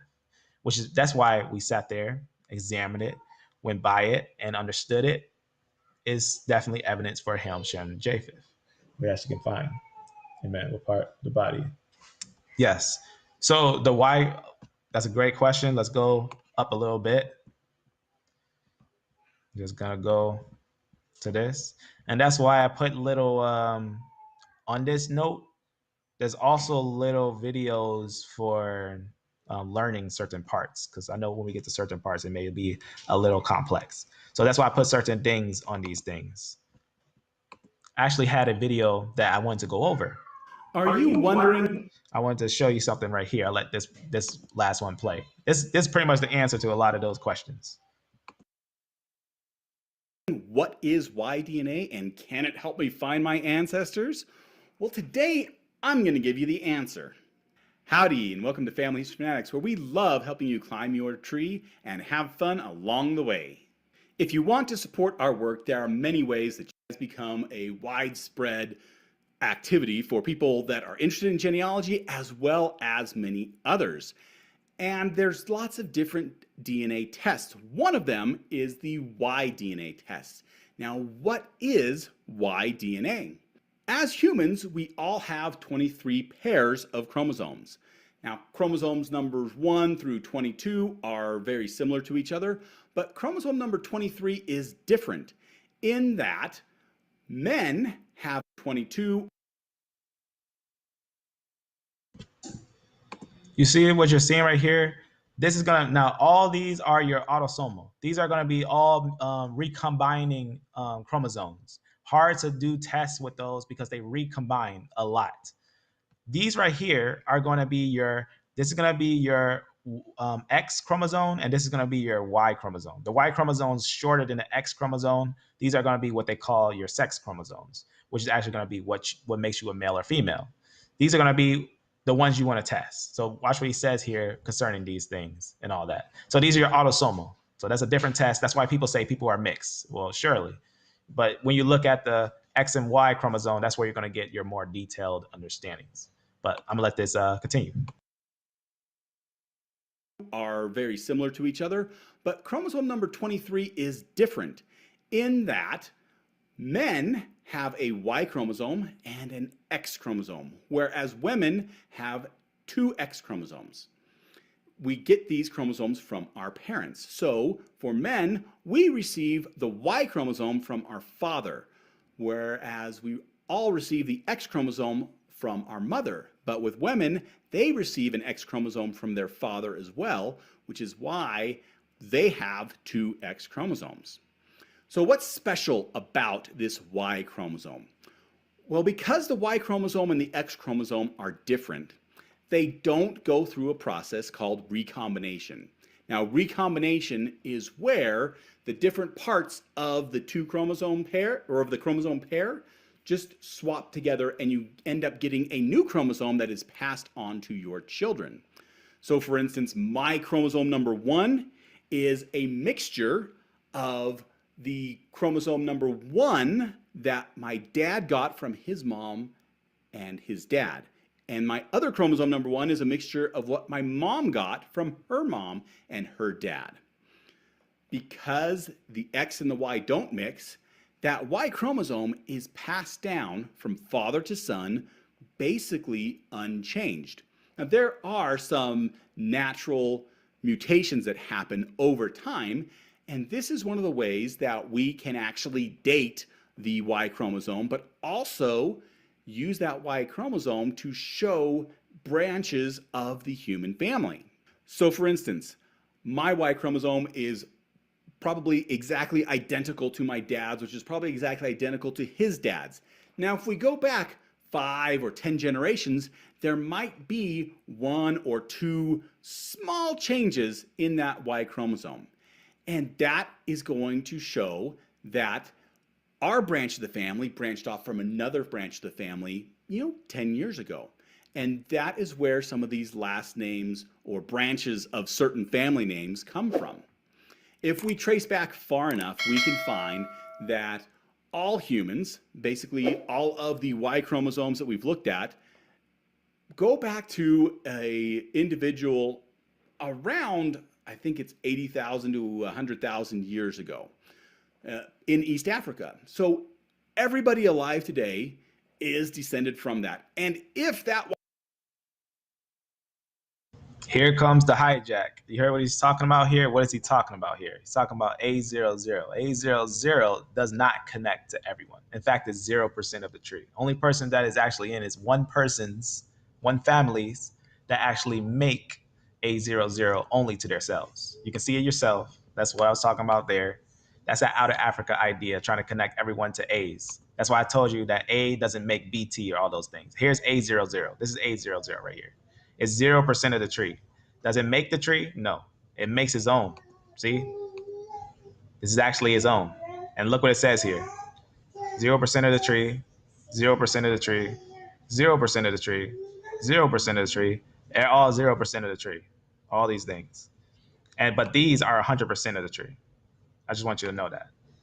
that's why we sat there, examined it, went by it, and understood it. Is definitely evidence for Ham, Shem, and Japheth. We actually can find. Amen. What part of the body? Yes. So the why, that's a great question. Let's go up a little bit. Just gonna go to this. And that's why I put little on this note. There's also little videos for learning certain parts, because I know when we get to certain parts, it may be a little complex. So that's why I put certain things on these things. I actually had a video that I wanted to go over. Are you wondering I wanted to show you something right here. I'll let this last one play. This is pretty much the answer to a lot of those questions. what is Y-DNA and can it help me find my ancestors? Well, today I'm going to give you the answer. Howdy, and welcome to Family History Fanatics, where we love helping you climb your tree and have fun along the way. If you want to support our work, there are many ways that it has become a widespread activity for people that are interested in genealogy, as well as many others. And there's lots of different DNA tests. One of them is the Y-DNA test. Now, what is Y-DNA? As humans, we all have 23 pairs of chromosomes. Now, chromosomes numbers 1 through 22 are very similar to each other, but chromosome number 23 is different in that men have 22. You see what you're seeing right here? This is gonna, now all these are your autosomal. These are gonna be all recombining chromosomes. Hard to do tests with those because they recombine a lot. These right here are going to be this is going to be your X chromosome, and this is going to be your Y chromosome. The Y chromosome is shorter than the X chromosome. These are going to be what they call your sex chromosomes. which is actually going to be what makes you a male or female. These are going to be the ones you want to test. So watch what he says here concerning these things and all that. So these are your autosomal. So that's a different test. That's why people say people are mixed. Well, surely. But when you look at the X and Y chromosome, that's where you're going to get your more detailed understandings. But I'm going to let this continue. Are very similar to each other, but chromosome number 23 is different in that men have a Y chromosome and an X chromosome, whereas women have two X chromosomes. We get these chromosomes from our parents. So for men, we receive the Y chromosome from our father, whereas we all receive the X chromosome from our mother. But with women, they receive an X chromosome from their father as well, which is why they have two X chromosomes. So what's special about this Y chromosome? Well, because the Y chromosome and the X chromosome are different, they don't go through a process called recombination. Now, recombination is where the different parts of the two chromosome pair, or of the chromosome pair, just swap together and you end up getting a new chromosome that is passed on to your children. So for instance, my chromosome number 1 is a mixture of the chromosome number 1 that my dad got from his mom and his dad. And my other chromosome number 1 is a mixture of what my mom got from her mom and her dad. Because the X and the Y don't mix, that Y chromosome is passed down from father to son basically unchanged. Now, there are some natural mutations that happen over time, and this is one of the ways that we can actually date the Y chromosome, but also use that Y chromosome to show branches of the human family. So for instance, my Y chromosome is probably exactly identical to my dad's, which is probably exactly identical to his dad's. Now, if we go back 5 or 10 generations, there might be 1 or 2 small changes in that Y chromosome. And that is going to show that our branch of the family branched off from another branch of the family, 10 years ago. And that is where some of these last names or branches of certain family names come from. If we trace back far enough, we can find that all humans, basically all of the Y chromosomes that we've looked at, go back to an individual around, I think it's 80,000 to 100,000 years ago in East Africa. So everybody alive today is descended from that. And if that... Here comes the hijack. You heard what he's talking about here? What is he talking about here? He's talking about A00. A00 does not connect to everyone. In fact, it's 0% of the tree. Only person that is actually in is one family's that actually make A00 only to themselves. You can see it yourself. That's what I was talking about there. That's that out of Africa idea, trying to connect everyone to A's. That's why I told you that A doesn't make BT or all those things. Here's A00. This is A00 right here. It's 0% of the tree. Does it make the tree? No. It makes its own. See? This is actually its own. And look what it says here. 0% of the tree, 0% of the tree, 0% of the tree, 0% of the tree. They're all 0% of the tree. All these things. But these are 100% of the tree. I just want you to know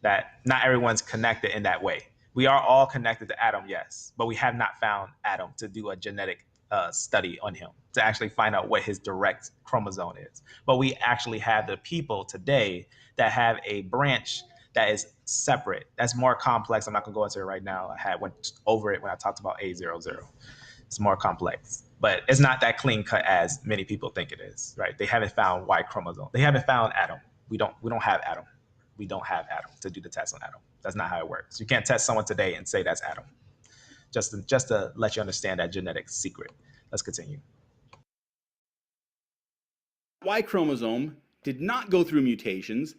that not everyone's connected in that way. We are all connected to Adam, yes, but we have not found Adam to do a genetic study on him to actually find out what his direct chromosome is. But we actually have the people today that have a branch that is separate. That's more complex. I'm not gonna go into it right now. I went over it when I talked about A00. It's more complex, but it's not that clean cut as many people think it is, right? They haven't found Y chromosome. They haven't found Adam. We don't have Adam. We don't have Adam to do the test on Adam. That's not how it works. You can't test someone today and say that's Adam. Just to let you understand that genetic secret. Let's continue. Y chromosome did not go through mutations,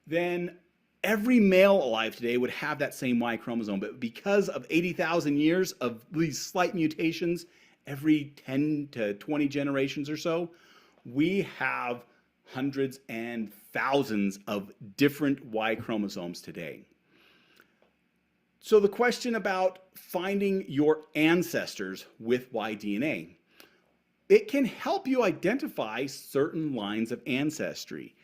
then every male alive today would have that same Y chromosome. But because of 80,000 years of these slight mutations, every 10 to 20 generations or so, we have hundreds and thousands of different Y chromosomes today. So the question about finding your ancestors with Y-DNA, it can help you identify certain lines of ancestry,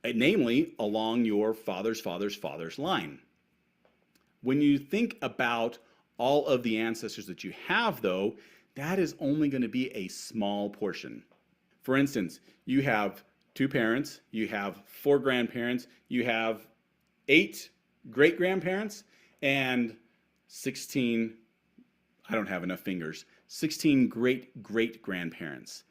namely along your father's father's father's line. When you think about all of the ancestors that you have, though, that is only going to be a small portion. For instance, you have 2 parents, you have 4 grandparents, you have 8 great grandparents, and 16, I don't have enough fingers, 16 great great grandparents.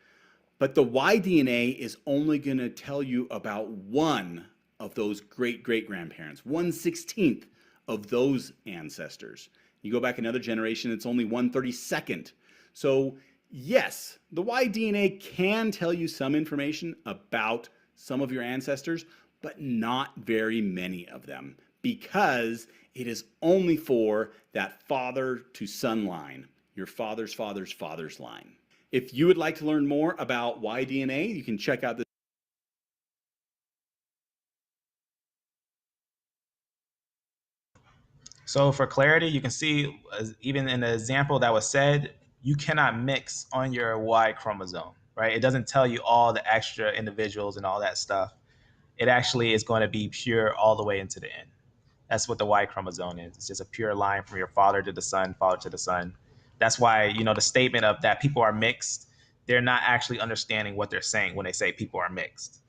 But the Y-DNA is only going to tell you about one of those great great grandparents, 1/16th of those ancestors. You go back another generation, it's only 1/32nd. So yes, the Y-DNA can tell you some information about some of your ancestors, but not very many of them, because it is only for that father to son line, your father's father's father's line. If you would like to learn more about Y-DNA, you can check out this. So for clarity, you can see even in the example that was said, you cannot mix on your Y chromosome, right? It doesn't tell you all the extra individuals and all that stuff. It actually is going to be pure all the way into the end. That's what the Y chromosome is. It's just a pure line from your father to the son, father to the son. That's why, the statement of that people are mixed, they're not actually understanding what they're saying when they say people are mixed.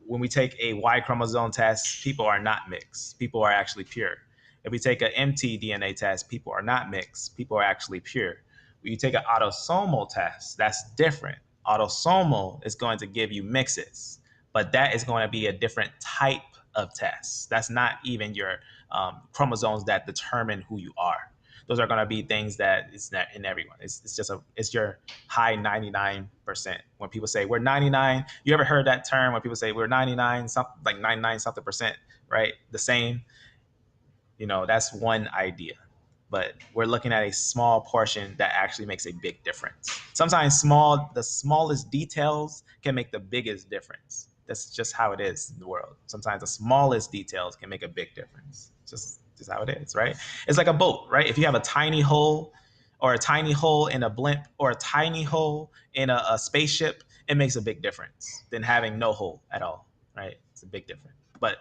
When we take a Y chromosome test, people are not mixed. People are actually pure. If we take an mtDNA test, people are not mixed. People are actually pure. When you take an autosomal test, that's different. Autosomal is going to give you mixes, but that is going to be a different type of test. That's not even your chromosomes that determine who you are. Those are going to be things that is not in everyone. It's your high 99%. When people say we're 99, you ever heard that term when people say we're 99, something like 99 something percent, right? The same. That's one idea. But we're looking at a small portion that actually makes a big difference. Sometimes the smallest details can make the biggest difference. That's just how it is in the world. Sometimes the smallest details can make a big difference. Just how it is, right? It's like a boat, right? If you have a tiny hole in a blimp or a tiny hole in a spaceship, it makes a big difference than having no hole at all, right? It's a big difference. But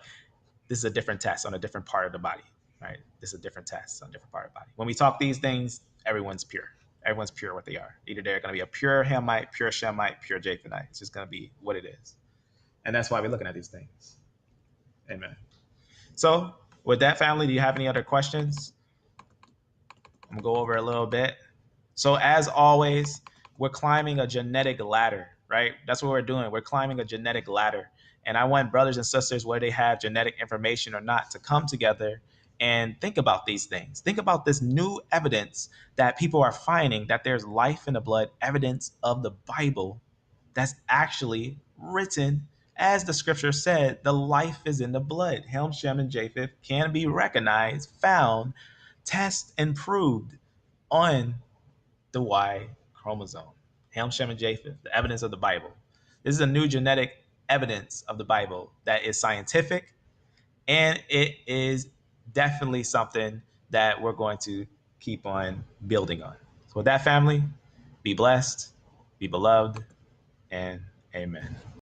this is a different test on a different part of the body, right? This is a different test on a different part of the body. When we talk these things, everyone's pure. Everyone's pure what they are. Either they're going to be a pure Hamite, pure Shemite, pure Japhethite. It's just going to be what it is. And that's why we're looking at these things. Amen. So with that, family, do you have any other questions? I'm going to go over a little bit. So as always, we're climbing a genetic ladder, right? That's what we're doing. We're climbing a genetic ladder. And I want brothers and sisters, whether they have genetic information or not, to come together and think about these things. Think about this new evidence that people are finding, that there's life in the blood, evidence of the Bible that's actually written. As the scripture said, the life is in the blood. Ham, Shem, and Japheth can be recognized, found, tested, and proved on the Y chromosome. Ham, Shem, and Japheth, the evidence of the Bible. This is a new genetic evidence of the Bible that is scientific, and it is definitely something that we're going to keep on building on. So with that, family, be blessed, be beloved, and amen.